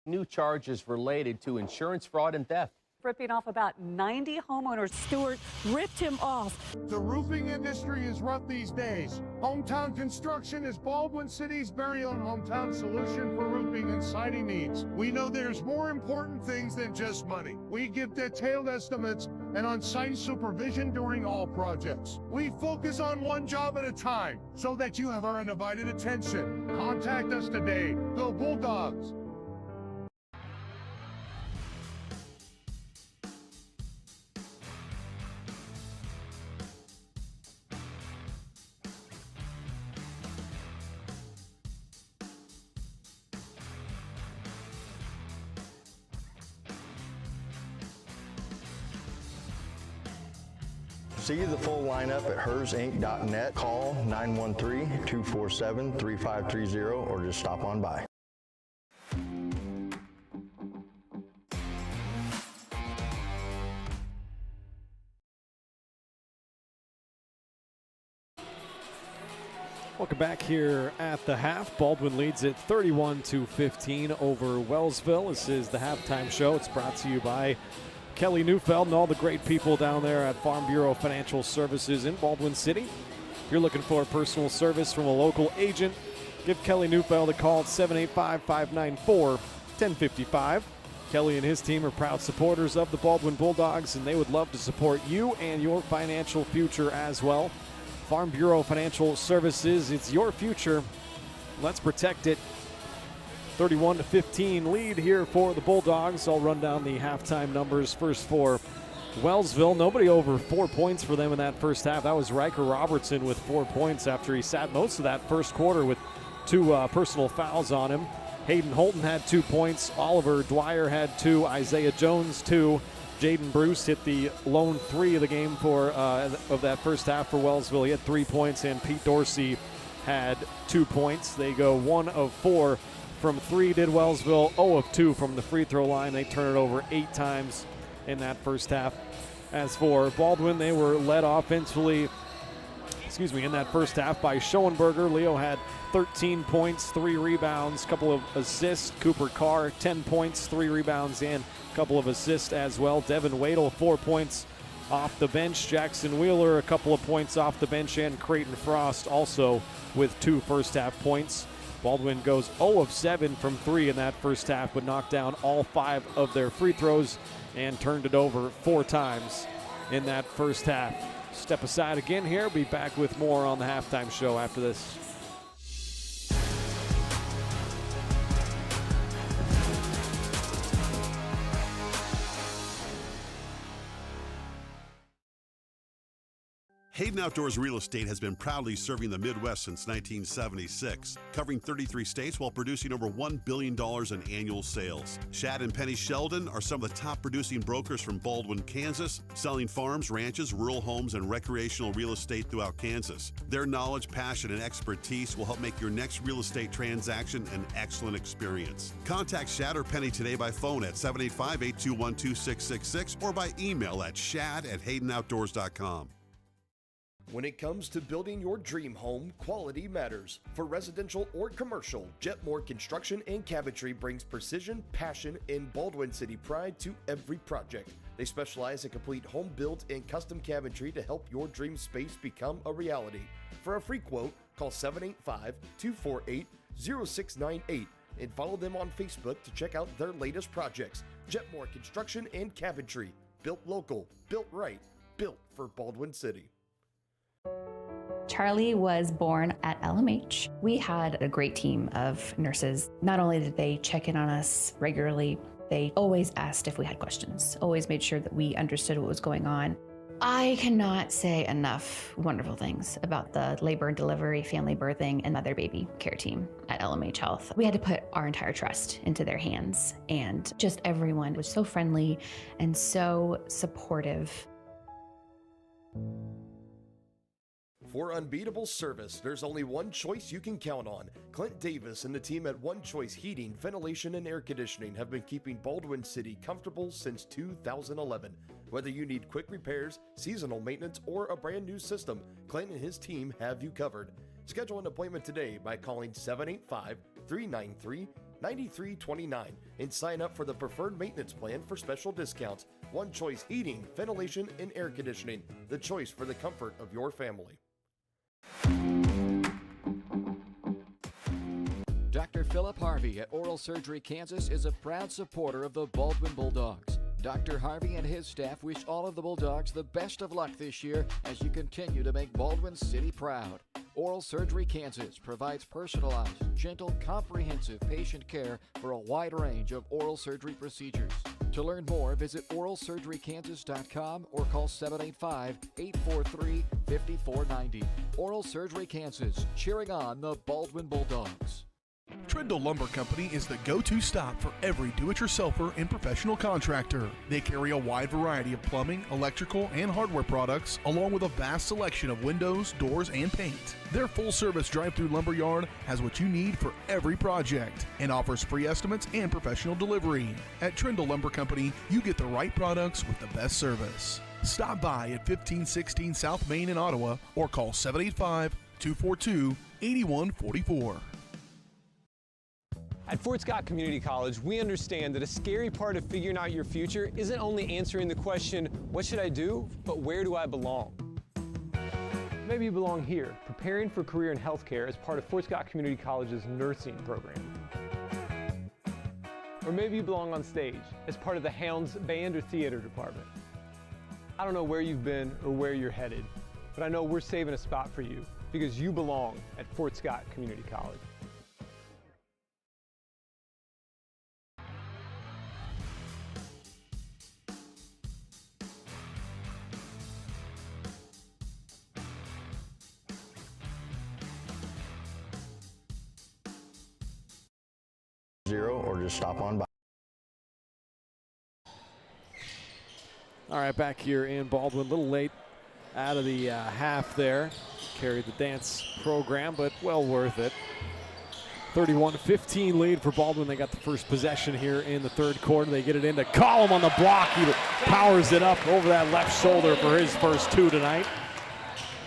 New charges related to insurance fraud and theft. Ripping off about 90 homeowners. Stewart ripped him off. The roofing industry is rough these days. Hometown Construction is Baldwin City's very own hometown solution for roofing and siding needs. We know there's more important things than just money. We give detailed estimates and on-site supervision during all projects. We focus on one job at a time so that you have our undivided attention. Contact us today. Go Bulldogs! See the full lineup at hersinc.net. Call 913-247-3530 or just stop on by. Welcome back here at the half. Baldwin leads it 31-15 over Wellsville. This is the halftime show. It's brought to you by Kelly Neufeld and all the great people down there at Farm Bureau Financial Services in Baldwin City. If you're looking for personal service from a local agent, give Kelly Neufeld a call at 785-594-1055. Kelly and his team are proud supporters of the Baldwin Bulldogs, and they would love to support you and your financial future as well. Farm Bureau Financial Services, it's your future. Let's protect it. 31-15 lead here for the Bulldogs. I'll run down the halftime numbers first for Wellsville. Nobody over 4 points for them in that first half. That was Riker Robertson with 4 points after he sat most of that first quarter with 2 personal fouls on him. Hayden Holton had 2 points. Oliver Dwyer had 2. Isaiah Jones 2. Jaden Bruce hit the lone 3 of the game of that first half for Wellsville. He had 3 points, and Pete Dorsey had 2 points. They go 1 of 4 from 3 did Wellsville, 0 of 2 from the free throw line. They turn it over 8 times in that first half. As for Baldwin, they were led offensively, in that first half by Schoenberger. Leo had 13 points, 3 rebounds, couple of assists. Cooper Carr, 10 points, 3 rebounds, and a couple of assists as well. Devin Wadle, 4 points off the bench. Jackson Wheeler, a couple of points off the bench, and Creighton Frost also with 2 first half points. Baldwin goes 0 of 7 from 3 in that first half, but knocked down all 5 of their free throws and turned it over 4 times in that first half. Step aside again here. Be back with more on the halftime show after this. Hayden Outdoors Real Estate has been proudly serving the Midwest since 1976, covering 33 states while producing over $1 billion in annual sales. Shad and Penny Sheldon are some of the top producing brokers from Baldwin, Kansas, selling farms, ranches, rural homes, and recreational real estate throughout Kansas. Their knowledge, passion, and expertise will help make your next real estate transaction an excellent experience. Contact Shad or Penny today by phone at 785-821-2666 or by email at shad@haydenoutdoors.com. When it comes to building your dream home, quality matters. For residential or commercial, Jetmore Construction and Cabinetry brings precision, passion, and Baldwin City pride to every project. They specialize in complete home build and custom cabinetry to help your dream space become a reality. For a free quote, call 785-248-0698 and follow them on Facebook to check out their latest projects. Jetmore Construction and Cabinetry. Built local, built right, built for Baldwin City. Charlie was born at LMH. We had a great team of nurses. Not only did they check in on us regularly, they always asked if we had questions, always made sure that we understood what was going on. I cannot say enough wonderful things about the labor and delivery, family birthing, and mother baby care team at LMH Health. We had to put our entire trust into their hands, and just everyone was so friendly and so supportive. For unbeatable service, there's only one choice you can count on. Clint Davis and the team at One Choice Heating, Ventilation, and Air Conditioning have been keeping Baldwin City comfortable since 2011. Whether you need quick repairs, seasonal maintenance, or a brand new system, Clint and his team have you covered. Schedule an appointment today by calling 785-393-9393 9329 and sign up for the preferred maintenance plan for special discounts. One Choice Heating, Ventilation, and Air Conditioning. The choice for the comfort of your family. Dr. Philip Harvey at Oral Surgery Kansas is a proud supporter of the Baldwin Bulldogs. Dr. Harvey and his staff wish all of the Bulldogs the best of luck this year as you continue to make Baldwin City proud. Oral Surgery Kansas provides personalized, gentle, comprehensive patient care for a wide range of oral surgery procedures. To learn more, visit oralsurgerykansas.com or call 785-843-5490. Oral Surgery Kansas, cheering on the Baldwin Bulldogs. Trindle Lumber Company is the go-to stop for every do-it-yourselfer and professional contractor. They carry a wide variety of plumbing, electrical, and hardware products, along with a vast selection of windows, doors, and paint. Their full-service drive-through lumber yard has what you need for every project and offers free estimates and professional delivery. At Trindle Lumber Company, you get the right products with the best service. Stop by at 1516 South Main in Ottawa or call 785-242-8144. At Fort Scott Community College, we understand that a scary part of figuring out your future isn't only answering the question, what should I do, but where do I belong? Maybe you belong here, preparing for a career in healthcare as part of Fort Scott Community College's nursing program. Or maybe you belong on stage as part of the Hounds band or theater department. I don't know where you've been or where you're headed, but I know we're saving a spot for you because you belong at Fort Scott Community College. Or just stop on by. All right, back here in Baldwin, a little late out of the half there. Carried the dance program, but well worth it. 31-15 lead for Baldwin. They got the first possession here in the third quarter. They get it into Collum on the block. He powers it up over that left shoulder for his first two tonight.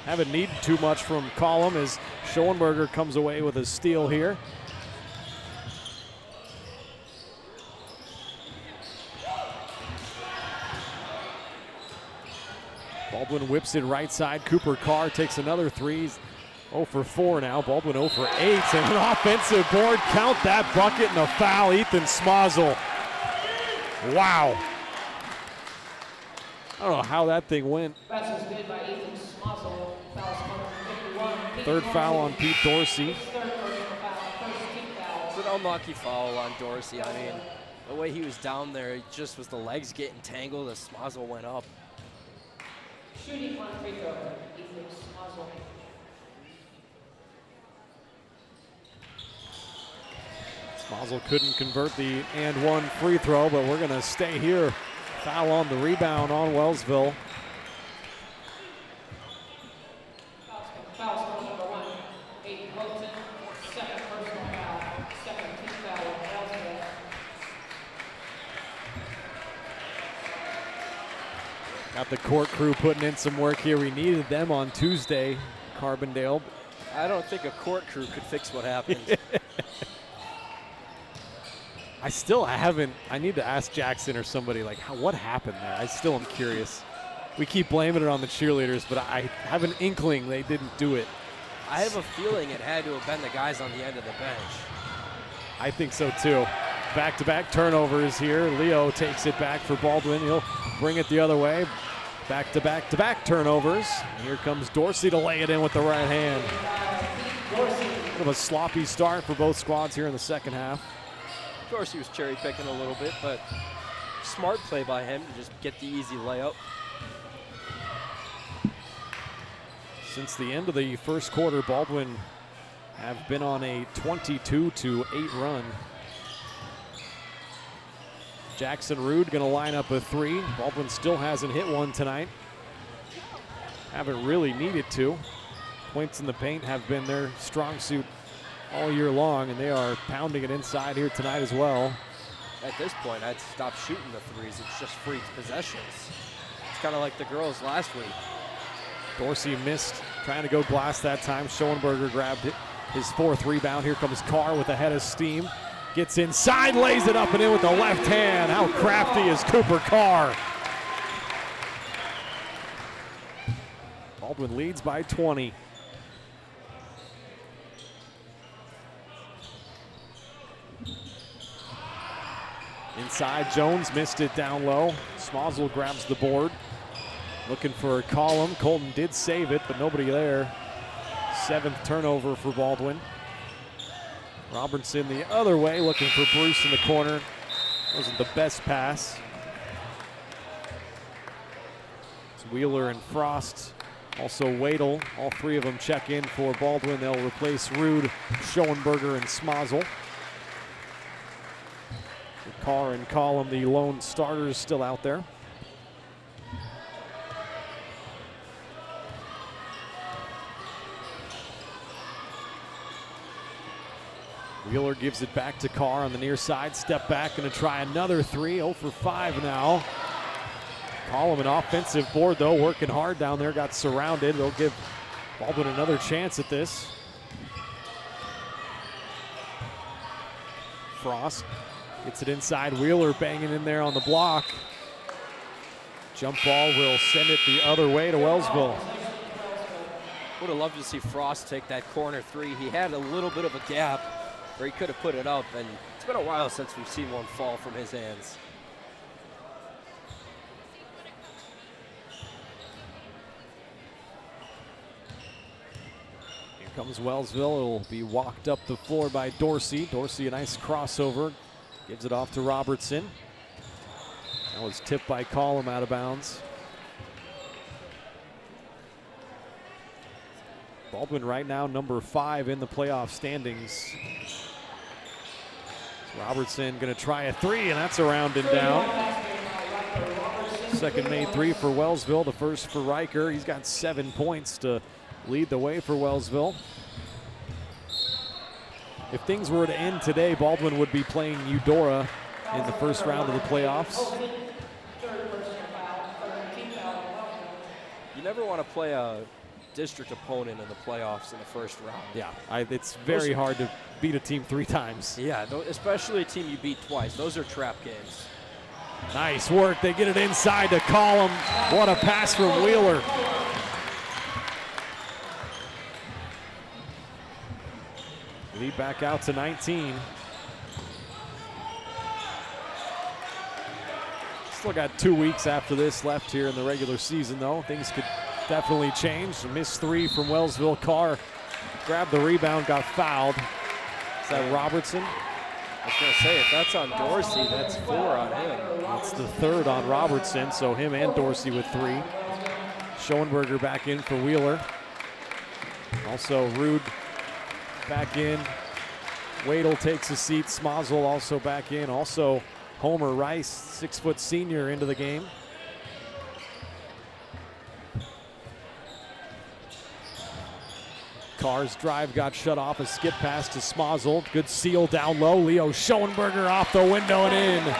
Haven't needed too much from Collum as Schoenberger comes away with a steal here. Baldwin whips it right side. Cooper Carr takes another three. He's 0 for 4 now. Baldwin 0 for 8. And an offensive board. Count that bucket and a foul. Ethan Smazel. Wow. I don't know how that thing went. Third foul on Pete Dorsey. It's an unlucky foul on Dorsey. I mean, the way he was down there, it just was the legs getting tangled as Smazel went up. Shooting one free throw, Ethan Smazel. Smazel couldn't convert the and one free throw, but we're going to stay here. Foul on the rebound on Wellsville. Foul number 1, Aiden Holton, second personal foul, second team foul on Wellsville. Got the court crew putting in some work here. We needed them on Tuesday, Carbondale. I don't think a court crew could fix what happened. I need to ask Jackson or somebody, like, what happened there? I still am curious. We keep blaming it on the cheerleaders, but I have an inkling they didn't do it. I have a feeling it had to have been the guys on the end of the bench. I think so too. Back-to-back turnovers here. Leo takes it back for Baldwin. He'll bring it the other way. Back-to-back turnovers. And here comes Dorsey to lay it in with the right hand. Bit of a sloppy start for both squads here in the second half. Dorsey was cherry picking a little bit, but smart play by him to just get the easy layup. Since the end of the first quarter, Baldwin have been on a 22-8 run. Jackson Rude going to line up a three. Baldwin still hasn't hit one tonight. Haven't really needed to. Points in the paint have been their strong suit all year long, and they are pounding it inside here tonight as well. At this point, I'd stop shooting the threes. It's just free possessions. It's kind of like the girls last week. Dorsey missed, trying to go glass that time. Schoenberger grabbed it, his fourth rebound. Here comes Carr with a head of steam. Gets inside, lays it up and in with the left hand. How crafty is Cooper Carr? Baldwin leads by 20. Inside, Jones missed it down low. Smazel grabs the board. Looking for a column. Colton did save it, but nobody there. 7th turnover for Baldwin. Robertson the other way, looking for Bruce in the corner. Wasn't the best pass. It's Wheeler and Frost. Also Wadle. All three of them check in for Baldwin. They'll replace Rude, Schoenberger, and Smazel. Carr and Collum, the lone starters, still out there. Wheeler gives it back to Carr on the near side. Step back, going to try another three. 0 for 5 now. Collum an offensive board, though, working hard down there. Got surrounded. They'll give Baldwin another chance at this. Frost gets it inside. Wheeler banging in there on the block. Jump ball will send it the other way to Wellsville. Would have loved to see Frost take that corner three. He had a little bit of a gap where he could have put it up, and it's been a while since we've seen one fall from his hands. Here comes Wellsville. It'll be walked up the floor by Dorsey. Dorsey, a nice crossover. Gives it off to Robertson. That was tipped by Collum out of bounds. Baldwin right now number 5 in the playoff standings. Robertson going to try a three, and that's around and down. Second made three for Wellsville, the first for Riker. He's got 7 points to lead the way for Wellsville. If things were to end today, Baldwin would be playing Eudora in the first round of the playoffs. You never want to play a district opponent in the playoffs in the first round. Yeah, it's very hard to beat a team 3 times. Yeah, especially a team you beat twice. Those are trap games. Nice work. They get it inside to Collum. What a pass from Wheeler. Lead back out to 19. Still got 2 weeks after this left here in the regular season, though. Things could definitely change. A missed three from Wellsville. Carr grabbed the rebound, got fouled. Is that Robertson? I was going to say, if that's on Dorsey, that's 4 on him. That's the 3rd on Robertson, so him and Dorsey with 3. Schoenberger back in for Wheeler. Also Rude back in. Wadle takes a seat. Smazel also back in. Also Homer Rice, 6-foot senior, into the game. Carr's drive got shut off. A skip pass to Smazel. Good seal down low. Leo Schoenberger off the window and in.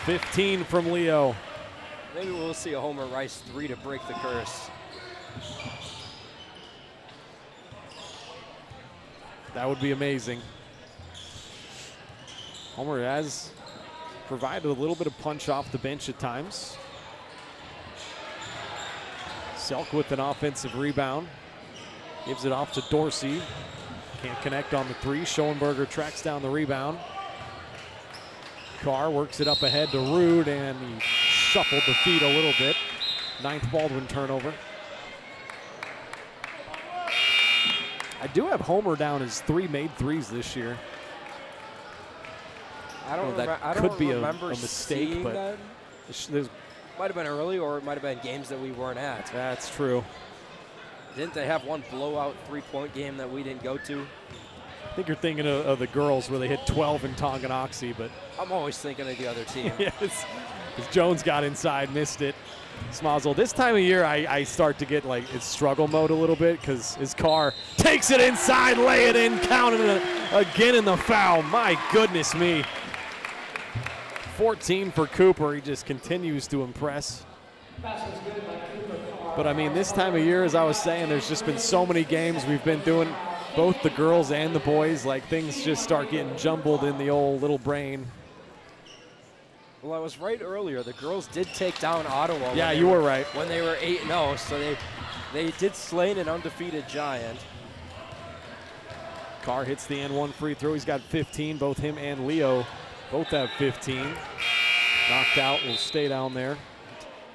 15 from Leo. Maybe we'll see a Homer Rice 3 to break the curse. That would be amazing. Homer has provided a little bit of punch off the bench at times. Selk with an offensive rebound. Gives it off to Dorsey. Can't connect on the 3. Schoenberger tracks down the rebound. Carr works it up ahead to Rude, and he shuffled the feet a little bit. 9th Baldwin turnover. I do have Homer down as 3 made threes this year. I don't remember a mistake, but there's might have been early, or it might have been games that we weren't at. That's true. Didn't they have one blowout 3-point game that we didn't go to? I think you're thinking of the girls where they hit 12 in Tonganoxie, but I'm always thinking of the other team. Yes, Jones got inside, missed it. Smazel, this time of year, I start to get like it's struggle mode a little bit because his car takes it inside, lay it in, counted it again in the foul. My goodness me. 14 for Cooper. He just continues to impress. But I mean, this time of year, as I was saying, there's just been so many games we've been doing both the girls and the boys, like things just start getting jumbled in the old little brain. Well, I was right earlier. The girls did take down Ottawa. Yeah, you were right. When they were 8-0, so they did slay an undefeated giant. Carr hits the N1 free throw. He's got 15. Both him and Leo both have 15. Knocked out, will stay down there.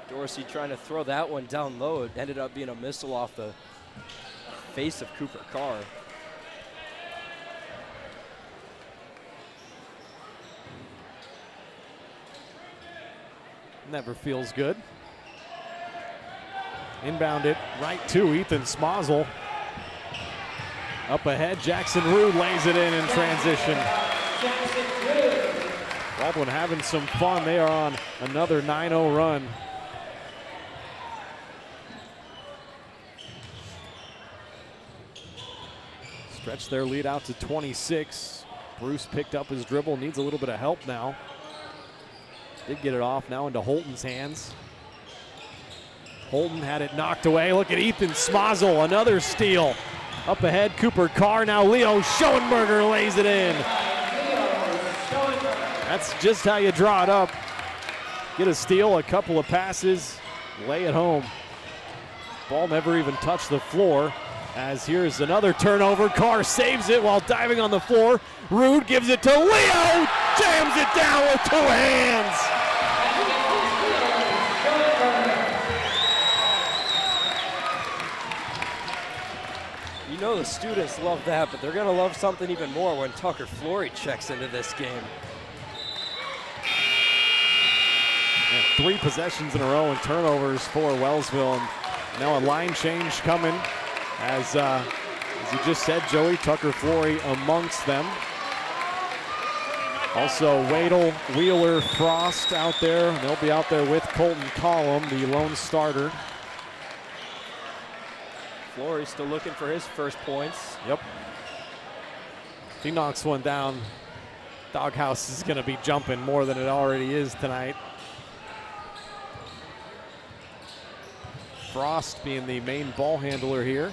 Dorsey trying to throw that one down low. It ended up being a missile off the face of Cooper Carr. Never feels good. Inbound it right to Ethan Smozzle. Up ahead, Jackson Rude lays it in transition. Baldwin having some fun. They are on another 9-0 run. Stretch their lead out to 26. Bruce picked up his dribble, needs a little bit of help now. Did get it off, now into Holton's hands. Holton had it knocked away. Look at Ethan Smozzle, another steal. Up ahead, Cooper Carr, now Leo Schoenberger lays it in. That's just how you draw it up. Get a steal, a couple of passes, lay it home. Ball never even touched the floor, as here's another turnover. Carr saves it while diving on the floor. Rude gives it to Leo, jams it down with 2 hands. You know the students love that, but they're going to love something even more when Tucker Flory checks into this game. And 3 possessions in a row and turnovers for Wellsville. And now a line change coming. As you just said, Joey, Tucker Flory amongst them. Also, Wadle, Wheeler, Frost out there. They'll be out there with Colton Collum, the lone starter. Flory still looking for his first points. Yep. If he knocks one down, Doghouse is going to be jumping more than it already is tonight. Frost being the main ball handler here.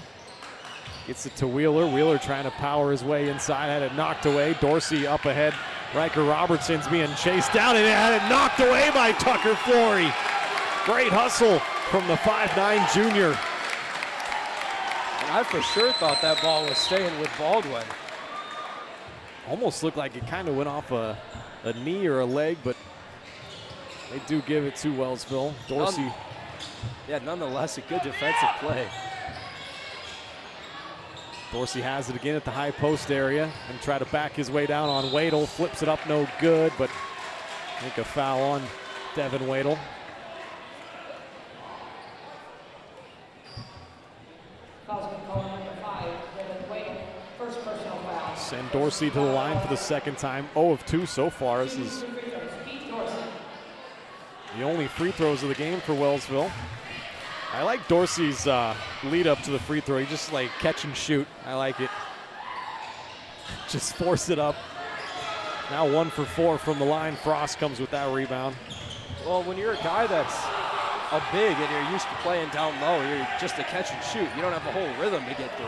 Gets it to Wheeler. Wheeler trying to power his way inside. Had it knocked away. Dorsey up ahead. Riker Robertson's being chased down and had it knocked away by Tucker Flory. Great hustle from the 5'9" junior. And I for sure thought that ball was staying with Baldwin. Almost looked like it kind of went off a knee or a leg, but they do give it to Wellsville. Dorsey. Nonetheless, a good defensive play. Dorsey has it again at the high post area and try to back his way down on Wadle. Flips it up, no good, but I think a foul on Devin Wadle. Send Dorsey to the line for the second time. 0 of 2 so far. This is the only free throws of the game for Wellsville. I like Dorsey's lead up to the free throw. He just like catch and shoot. I like it. Just force it up. Now 1 for 4 from the line. Frost comes with that rebound. Well, when you're a guy that's a big and you're used to playing down low, you're just a catch and shoot. You don't have a whole rhythm to get through.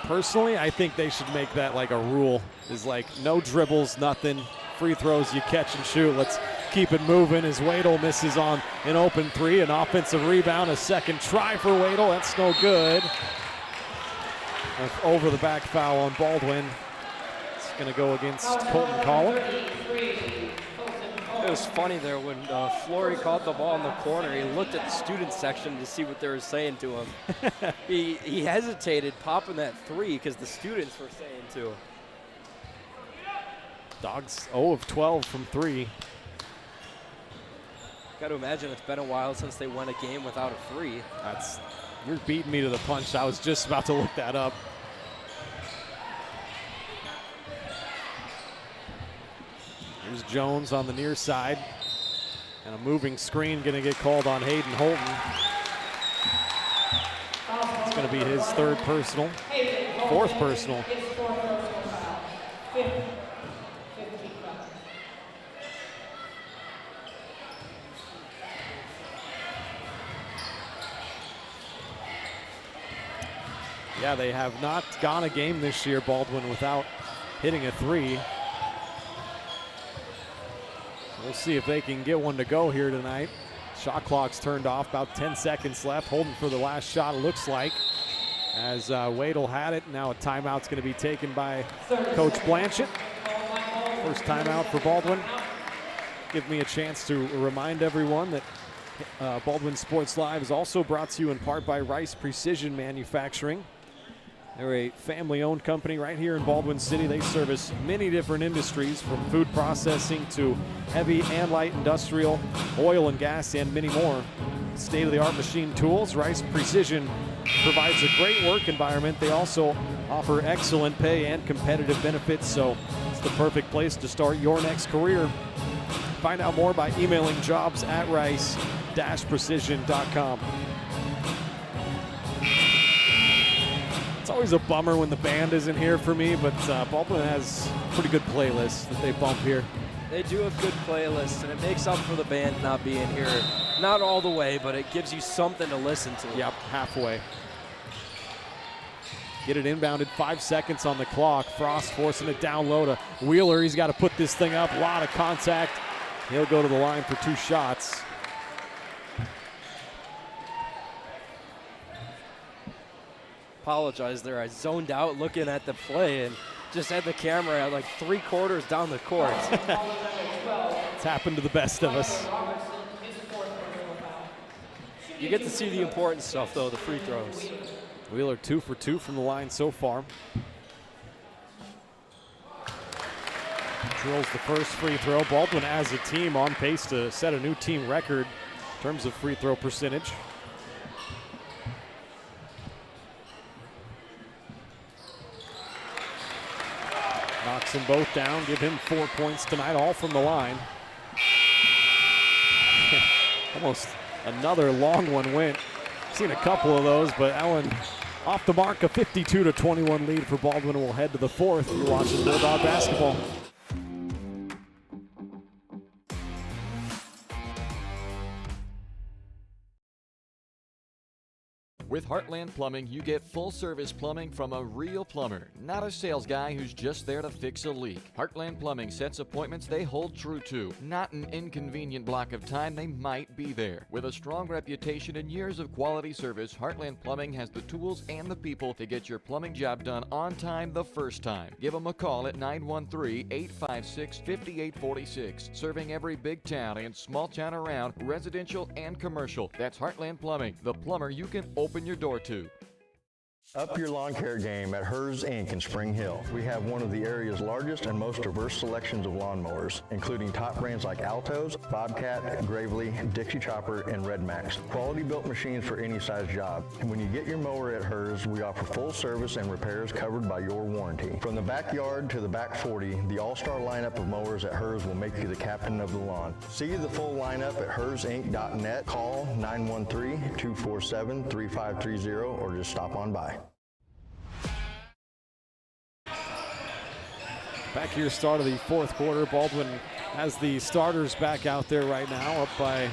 Personally, I think they should make that like a rule. Is like no dribbles, nothing. Free throws, you catch and shoot. Let's keep it moving as Wadle misses on an open 3. An offensive rebound, a second try for Wadle. That's no good. Over the back foul on Baldwin. It's going to go against Colton Collum. It was funny there when Flory caught the ball in the corner. He looked at the student section to see what they were saying to him. he hesitated popping that 3 because the students were saying to him. Dogs 0 of 12 from 3. Got to imagine it's been a while since they won a game without a 3. You're beating me to the punch. I was just about to look that up. Here's Jones on the near side. And a moving screen going to get called on Hayden Holton. It's going to be his 3rd personal. 4th personal. Yeah, they have not gone a game this year, Baldwin, without hitting a three. We'll see if they can get one to go here tonight. Shot clock's turned off, about 10 seconds left. Holding for the last shot, it looks like. As Wadle had it, now a timeout's going to be taken by Coach Blanchett. First timeout for Baldwin. Give me a chance to remind everyone that Baldwin Sports Live is also brought to you in part by Rice Precision Manufacturing. They're a family-owned company right here in Baldwin City. They service many different industries, from food processing to heavy and light industrial, oil and gas, and many more. State-of-the-art machine tools. Rice Precision provides a great work environment. They also offer excellent pay and competitive benefits, so it's the perfect place to start your next career. Find out more by emailing jobs@rice-precision.com. It's always a bummer when the band isn't here for me, but Baldwin has pretty good playlists that they bump here. They do have good playlists, and it makes up for the band not being here. Not all the way, but it gives you something to listen to. Yep, halfway. Get it inbounded, 5 seconds on the clock. Frost forcing it down low to Wheeler. He's got to put this thing up. A lot of contact. He'll go to the line for 2 shots. Apologize there. I zoned out looking at the play and just had the camera at like 3/4 down the court. It's happened to the best of us. You get to see the important stuff, though, the free throws. Wheeler 2 for 2 from the line so far. Drills the first free throw. Baldwin as a team on pace to set a new team record in terms of free throw percentage. Knocks them both down, give him 4 points tonight, all from the line. Almost another long one went. Seen a couple of those, but that one off the mark. A 52-21 lead for Baldwin. We'll head to the fourth. You're watching Bulldog basketball. With Heartland Plumbing, you get full-service plumbing from a real plumber, not a sales guy who's just there to fix a leak. Heartland Plumbing sets appointments they hold true to, not an inconvenient block of time they might be there. With a strong reputation and years of quality service, Heartland Plumbing has the tools and the people to get your plumbing job done on time the first time. Give them a call at 913-856-5846. Serving every big town and small town around, residential and commercial. That's Heartland Plumbing, the plumber you can open your door to. Up your lawn care game at Hers Inc. in Spring Hill. We have one of the area's largest and most diverse selections of lawnmowers, including top brands like Altos, Bobcat, Gravely, Dixie Chopper, and Red Max. Quality built machines for any size job. And when you get your mower at Hers, we offer full service and repairs covered by your warranty. From the backyard to the back 40, the all-star lineup of mowers at Hers will make you the captain of the lawn. See the full lineup at hersinc.net. Call 913-247-3530 or just stop on by. Back here, start of the fourth quarter. Baldwin has the starters back out there right now, up by a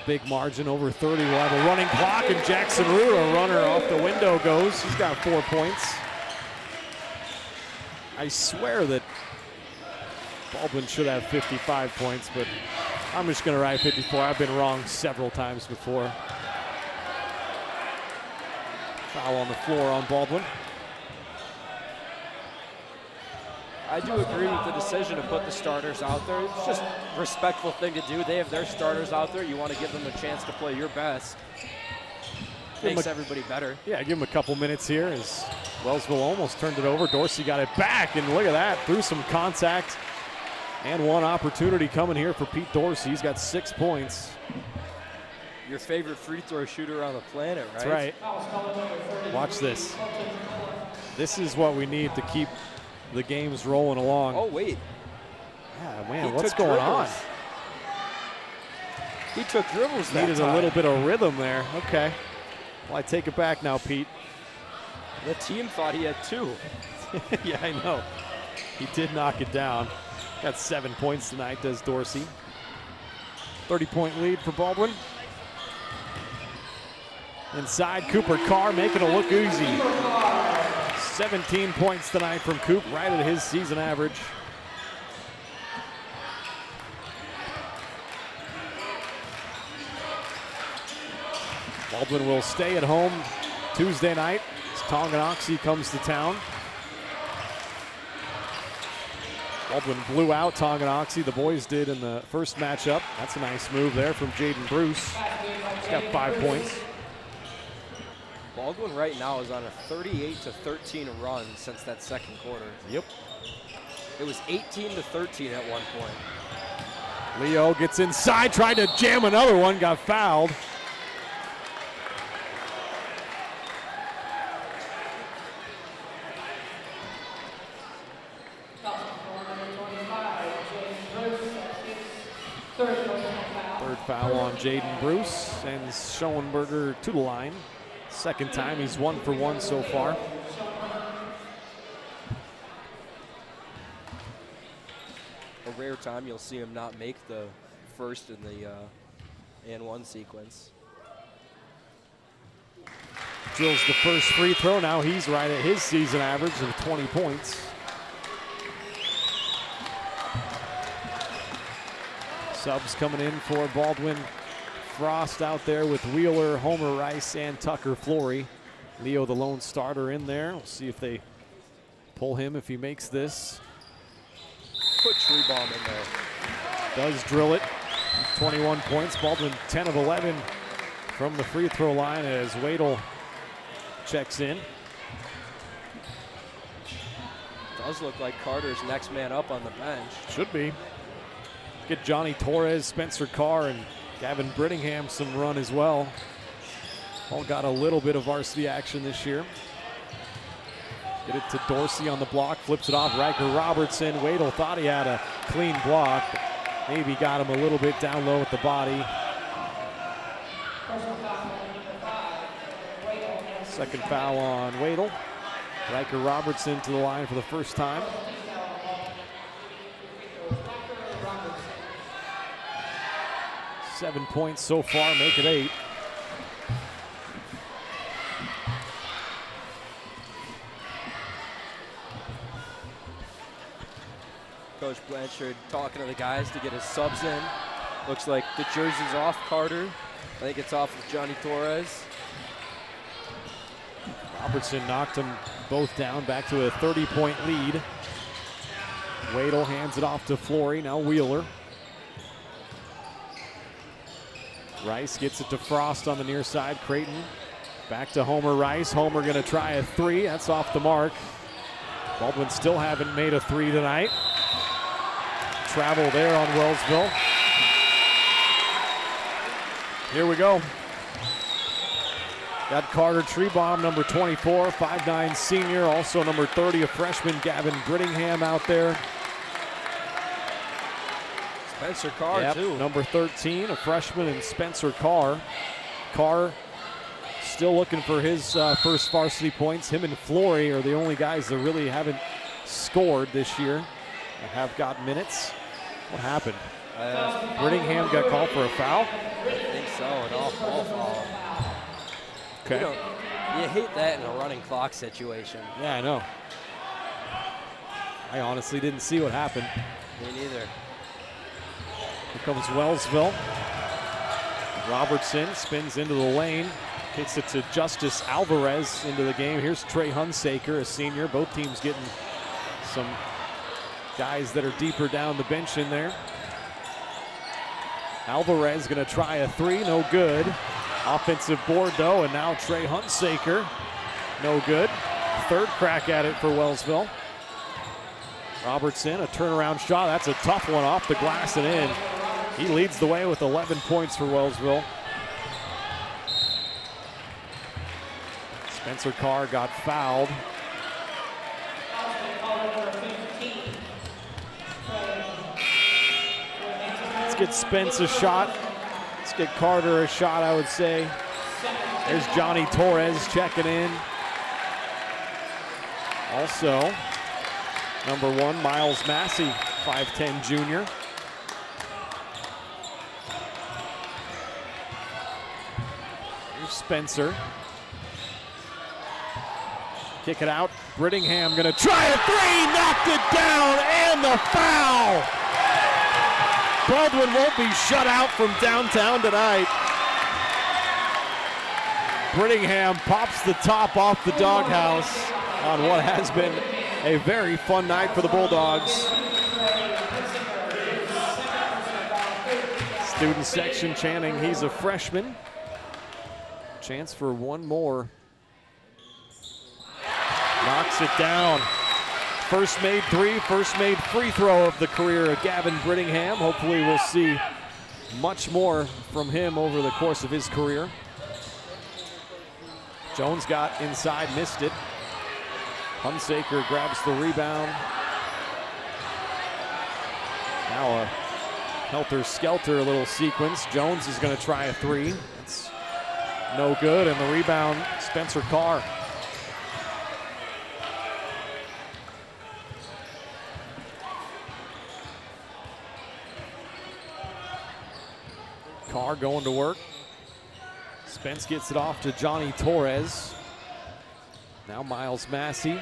big margin, over 30. We'll have a running clock, and Jackson Root, a runner off the window, goes. He's got 4 points. I swear that Baldwin should have 55 points, but I'm just going to write 54. I've been wrong several times before. Foul on the floor on Baldwin. I do agree with the decision to put the starters out there. It's just a respectful thing to do. They have their starters out there. You want to give them a chance to play your best. Makes everybody better. Yeah, give him a couple minutes here as Wellsville almost turned it over. Dorsey got it back, and look at that, through some contact. And one opportunity coming here for Pete Dorsey. He's got 6 points. Your favorite free throw shooter on the planet, right? That's right. Watch this. This is what we need to keep the game's rolling along. Oh, wait. Yeah, man, what's going on? He took dribbles that Needed time. a little bit of rhythm there. Okay. Well, I take it back now, Pete. The team thought he had 2. Yeah, I know. He did knock it down. Got 7 points tonight, does Dorsey. 30-point lead for Baldwin. Inside, Cooper Carr making it look easy. 17 points tonight from Coop, right at his season average. Baldwin will stay at home Tuesday night as Tonganoxie comes to town. Baldwin blew out Tonganoxie. The boys did in the first matchup. That's a nice move there from Jaden Bruce. He's got 5 points. Baldwin right now is on a 38-13 run since that second quarter. Yep. It was 18-13 at one point. Leo gets inside, tried to jam another one, got fouled. Third foul on Jaden Bruce, sends Schoenberger to the line. Second time, he's 1 for 1 so far. A rare time you'll see him not make the first in the and one sequence. Drills the first free throw. Now he's right at his season average of 20 points. Subs coming in for Baldwin. Frost out there with Wheeler, Homer Rice, and Tucker Flory. Leo, the lone starter, in there. We'll see if they pull him if he makes this. Put Tree Bomb in there. Does drill it. 21 points. Baldwin 10 of 11 from the free throw line as Wadle checks in. Does look like Carter's next man up on the bench. Should be. Get Johnny Torres, Spencer Carr, and Gavin Brittingham some run as well. All got a little bit of varsity action this year. Get it to Dorsey on the block, flips it off. Riker Robertson. Wadle thought he had a clean block, but maybe got him a little bit down low at the body. Second foul on Wadle. Riker Robertson to the line for the first time. Seven points so far, make it 8. Coach Blanchard talking to the guys to get his subs in. Looks like the jersey's off Carter. I think it's off of Johnny Torres. Robertson knocked them both down, back to a 30-point lead. Wadle hands it off to Flory, now Wheeler. Rice gets it to Frost on the near side. Creighton back to Homer Rice. Homer going to try a 3. That's off the mark. Baldwin still haven't made a 3 tonight. Travel there on Wellsville. Here we go. Got Carter Treebomb, number 24, 5'9" senior. Also number 30, a freshman, Gavin Brittingham out there. Spencer Carr, too. Number 13, a freshman, and Spencer Carr. Carr still looking for his first varsity points. Him and Flory are the only guys that really haven't scored this year and have got minutes. What happened? Brittingham got called for a foul? I think so, an off-ball foul. Okay. You hate that in a running clock situation. Yeah, I know. I honestly didn't see what happened. Me neither. Here comes Wellsville. Robertson spins into the lane. Kicks it to Justice Alvarez into the game. Here's Trey Hunsaker, a senior. Both teams getting some guys that are deeper down the bench in there. Alvarez going to try a 3, no good. Offensive board though, and now Trey Hunsaker, no good. Third crack at it for Wellsville. Robertson, a turnaround shot. That's a tough one off the glass and in. He leads the way with 11 points for Wellsville. Spencer Carr got fouled. Let's get Spence a shot. Let's get Carter a shot, I would say. There's Johnny Torres checking in. Also, number 1, Miles Massey, 5'10" junior. Here's Spencer. Kick it out. Brittingham going to try a three. Knocked it down and the foul. Baldwin won't be shut out from downtown tonight. Brittingham pops the top off the doghouse on what has been a very fun night for the Bulldogs. Student section chanting he's a freshman. Chance for one more. Knocks it down. First made three, first made free throw of the career of Gavin Brittingham. Hopefully we'll see much more from him over the course of his career. Jones got inside, missed it. Hunsaker grabs the rebound. Now a helter-skelter little sequence. Jones is going to try a three. It's no good, and the rebound, Spencer Carr. Carr going to work. Spence gets it off to Johnny Torres. Now Miles Massey.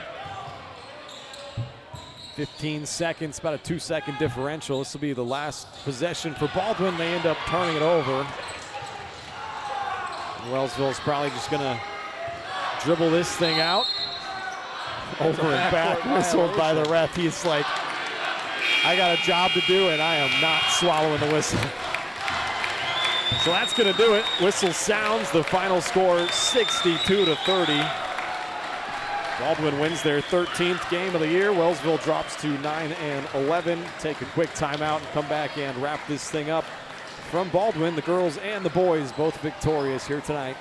15 seconds, about a 2-second differential. This will be the last possession for Baldwin. They end up turning it over. And Wellsville's probably just gonna dribble this thing out. Over and back, whistled by the ref. He's like, I got a job to do and I am not swallowing the whistle. So that's going to do it. Whistle sounds. The final score 62-30. Baldwin wins their 13th game of the year. Wellsville drops to 9-11. Take a quick timeout and come back and wrap this thing up. From Baldwin, the girls and the boys both victorious here tonight.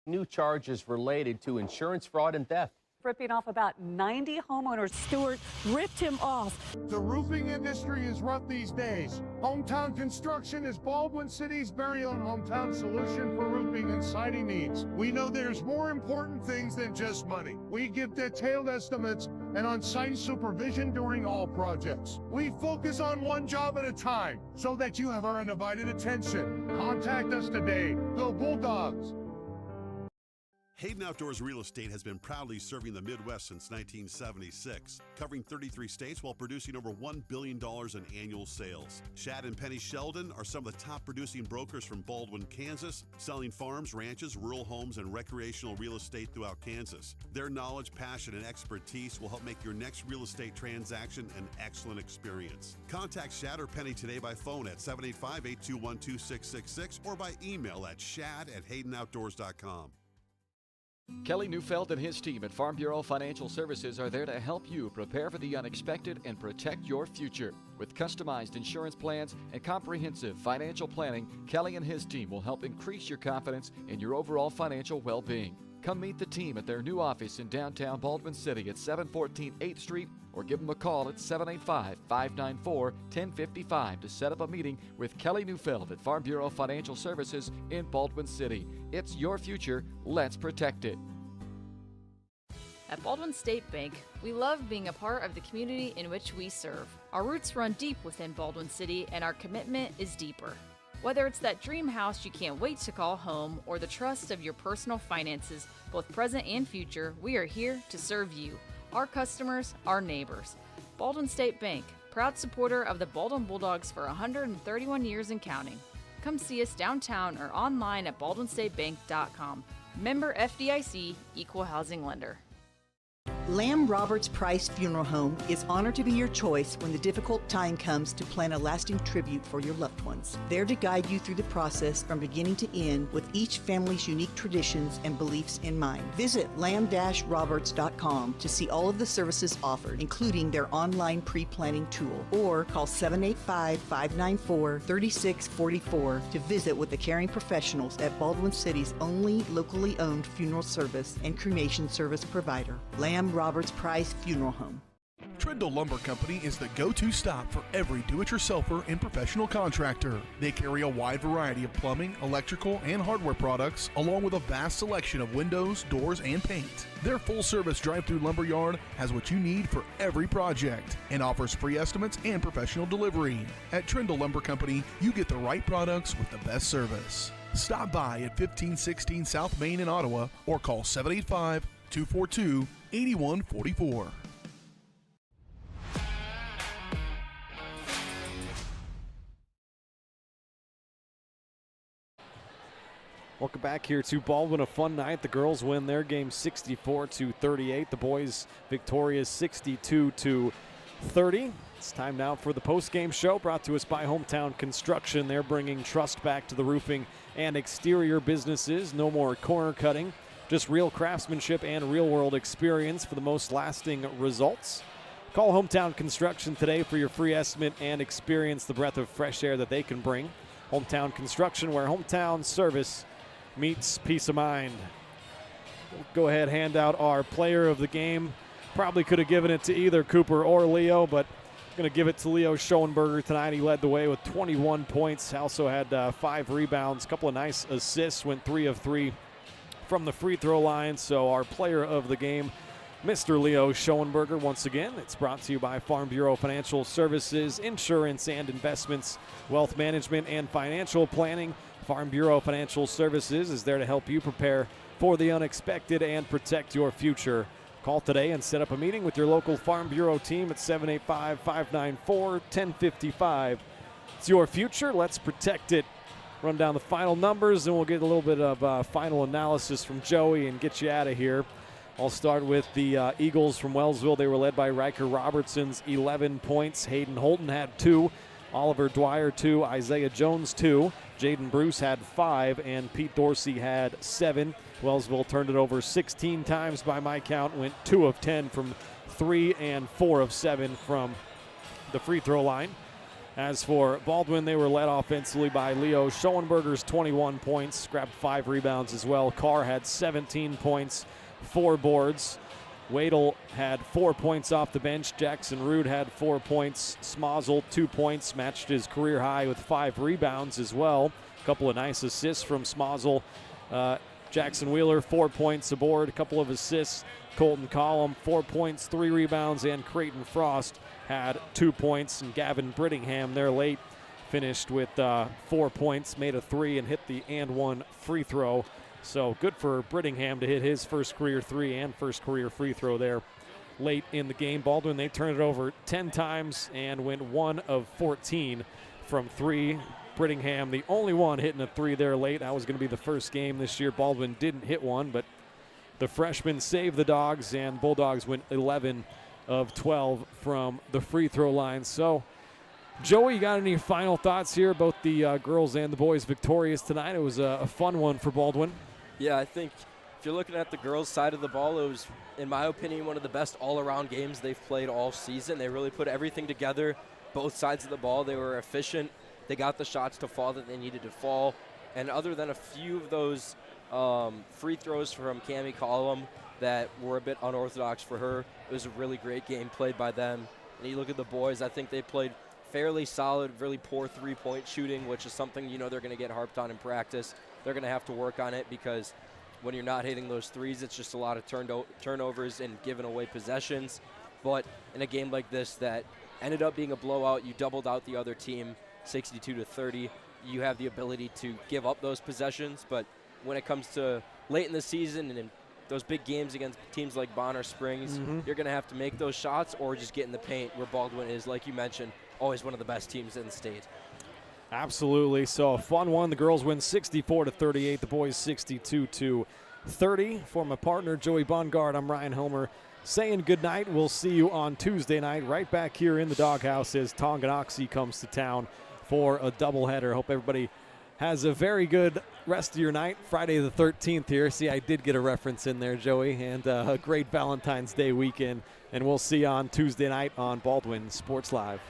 New charges related to insurance fraud and theft. Ripping off about 90 homeowners. Stewart ripped him off. The roofing industry is rough these days. Hometown Construction is Baldwin City's very own hometown solution for roofing and siding needs. We know there's more important things than just money. We give detailed estimates and on-site supervision during all projects. We focus on one job at a time so that you have our undivided attention. Contact us today. Go Bulldogs! Hayden Outdoors Real Estate has been proudly serving the Midwest since 1976, covering 33 states while producing over $1 billion in annual sales. Shad and Penny Sheldon are some of the top producing brokers from Baldwin, Kansas, selling farms, ranches, rural homes, and recreational real estate throughout Kansas. Their knowledge, passion, and expertise will help make your next real estate transaction an excellent experience. Contact Shad or Penny today by phone at 785-821-2666 or by email at shad@haydenoutdoors.com. Kelly Neufeld and his team at Farm Bureau Financial Services are there to help you prepare for the unexpected and protect your future. With customized insurance plans and comprehensive financial planning, Kelly and his team will help increase your confidence in your overall financial well-being. Come meet the team at their new office in downtown Baldwin City at 714 8th Street or give them a call at 785-594-1055 to set up a meeting with Kelly Neufeld at Farm Bureau Financial Services in Baldwin City. It's your future. Let's protect it. At Baldwin State Bank, we love being a part of the community in which we serve. Our roots run deep within Baldwin City, and our commitment is deeper. Whether it's that dream house you can't wait to call home or the trust of your personal finances, both present and future, we are here to serve you, our customers, our neighbors. Baldwin State Bank, proud supporter of the Baldwin Bulldogs for 131 years and counting. Come see us downtown or online at baldwinstatebank.com. Member FDIC, Equal Housing Lender. Lamb Roberts Price Funeral Home is honored to be your choice when the difficult time comes to plan a lasting tribute for your loved ones. There to guide you through the process from beginning to end with each family's unique traditions and beliefs in mind. Visit lamb-roberts.com to see all of the services offered, including their online pre-planning tool, or call 785-594-3644 to visit with the caring professionals at Baldwin City's only locally owned funeral service and cremation service provider. Lamb Roberts Price Funeral Home. Trindle Lumber Company is the go-to stop for every do-it-yourselfer and professional contractor. They carry a wide variety of plumbing, electrical, and hardware products, along with a vast selection of windows, doors, and paint. Their full-service drive-through lumber yard has what you need for every project and offers free estimates and professional delivery. At Trindle Lumber Company, you get the right products with the best service. Stop by at 1516 South Main in Ottawa or call 785-242-8144. Welcome back here to Baldwin. A fun night. The girls win their game 64-38. The boys victorious 62-30. It's time now for the post-game show brought to us by Hometown Construction. They're bringing trust back to the roofing and exterior businesses. No more corner cutting, just real craftsmanship and real-world experience for the most lasting results. Call Hometown Construction today for your free estimate and experience the breath of fresh air that they can bring. Hometown Construction, where hometown service meets peace of mind. We'll go ahead, hand out our player of the game. Probably could have given it to either Cooper or Leo, but going to give it to Leo Schoenberger tonight. He led the way with 21 points. Also had 5 rebounds, a couple of nice assists, went 3 of 3 from the free throw line. So our player of the game, Mr. Leo Schoenberger. Once again, it's brought to you by Farm Bureau Financial Services, insurance and investments, wealth management and financial planning. Farm Bureau Financial Services is there to help you prepare for the unexpected and protect your future. Call today and set up a meeting with your local Farm Bureau team at 785-594-1055. It's your future. Let's protect it. Run down the final numbers, and we'll get a little bit of final analysis from Joey and get you out of here. I'll start with the Eagles from Wellsville. They were led by Riker Robertson's 11 points. Hayden Holton had 2. Oliver Dwyer 2. Isaiah Jones 2. Jaden Bruce had 5, and Pete Dorsey had 7. Wellsville turned it over 16 times by my count, went 2 of 10 from 3 and 4 of 7 from the free throw line. As for Baldwin, they were led offensively by Leo Schoenberger's 21 points, grabbed 5 rebounds as well. Carr had 17 points, 4 boards. Wadle had 4 points off the bench. Jackson Rude had 4 points. Smozzle 2 points, matched his career high with 5 rebounds as well. A couple of nice assists from Smozzle. Jackson Wheeler 4 points aboard, a couple of assists. Colton Collum 4 points, 3 rebounds, and Creighton Frost had 2 points. And Gavin Brittingham there late finished with 4 points, made a 3 and hit the and 1 free throw. So good for Brittingham to hit his first career 3 and first career free throw there late in the game. Baldwin, they turned it over 10 times and went 1 of 14 from 3. Brittingham, the only one hitting a 3 there late. That was going to be the first game this year. Baldwin didn't hit one, but the freshman saved the Dogs, and Bulldogs went 11 of 12 from the free throw line. So, Joey, you got any final thoughts here? Both the girls and the boys victorious tonight. It was a fun one for Baldwin. Yeah, I think if you're looking at the girls' side of the ball, it was, in my opinion, one of the best all-around games they've played all season. They really put everything together, both sides of the ball. They were efficient. They got the shots to fall that they needed to fall. And other than a few of those free throws from Cammie Collum that were a bit unorthodox for her, it was a really great game played by them. And you look at the boys, I think they played fairly solid, really poor three-point shooting, which is something you know they're going to get harped on in practice. They're going to have to work on it because when you're not hitting those threes, it's just a lot of turnovers and giving away possessions. But in a game like this that ended up being a blowout, you doubled out the other team 62-30. You have the ability to give up those possessions, but when it comes to late in the season and in those big games against teams like Bonner Springs, you're going to have to make those shots or just get in the paint, where Baldwin is, like you mentioned, always one of the best teams in the state. Absolutely. So a fun one. The girls win 64-38. The boys 62-30. For my partner, Joey Bongard, I'm Ryan Helmer saying good night. We'll see you on Tuesday night right back here in the Doghouse as Tonganoxie comes to town for a doubleheader. Hope everybody has a very good rest of your night. Friday the 13th here. See, I did get a reference in there, Joey, and a great Valentine's Day weekend. And we'll see you on Tuesday night on Baldwin Sports Live.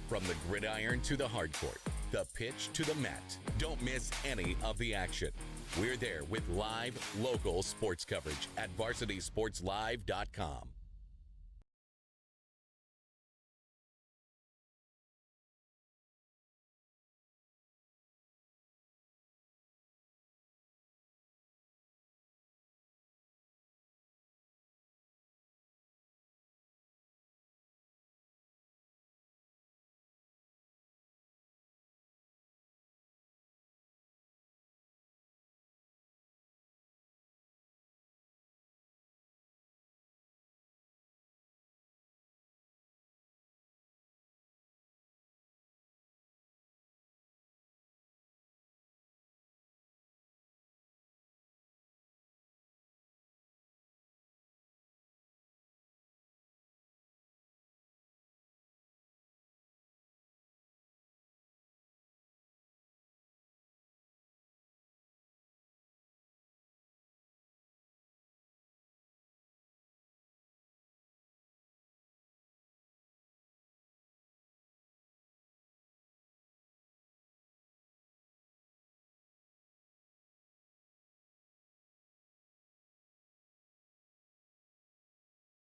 From the gridiron to the hard court, the pitch to the mat. Don't miss any of the action. We're there with live, local sports coverage at VarsitySportsLive.com.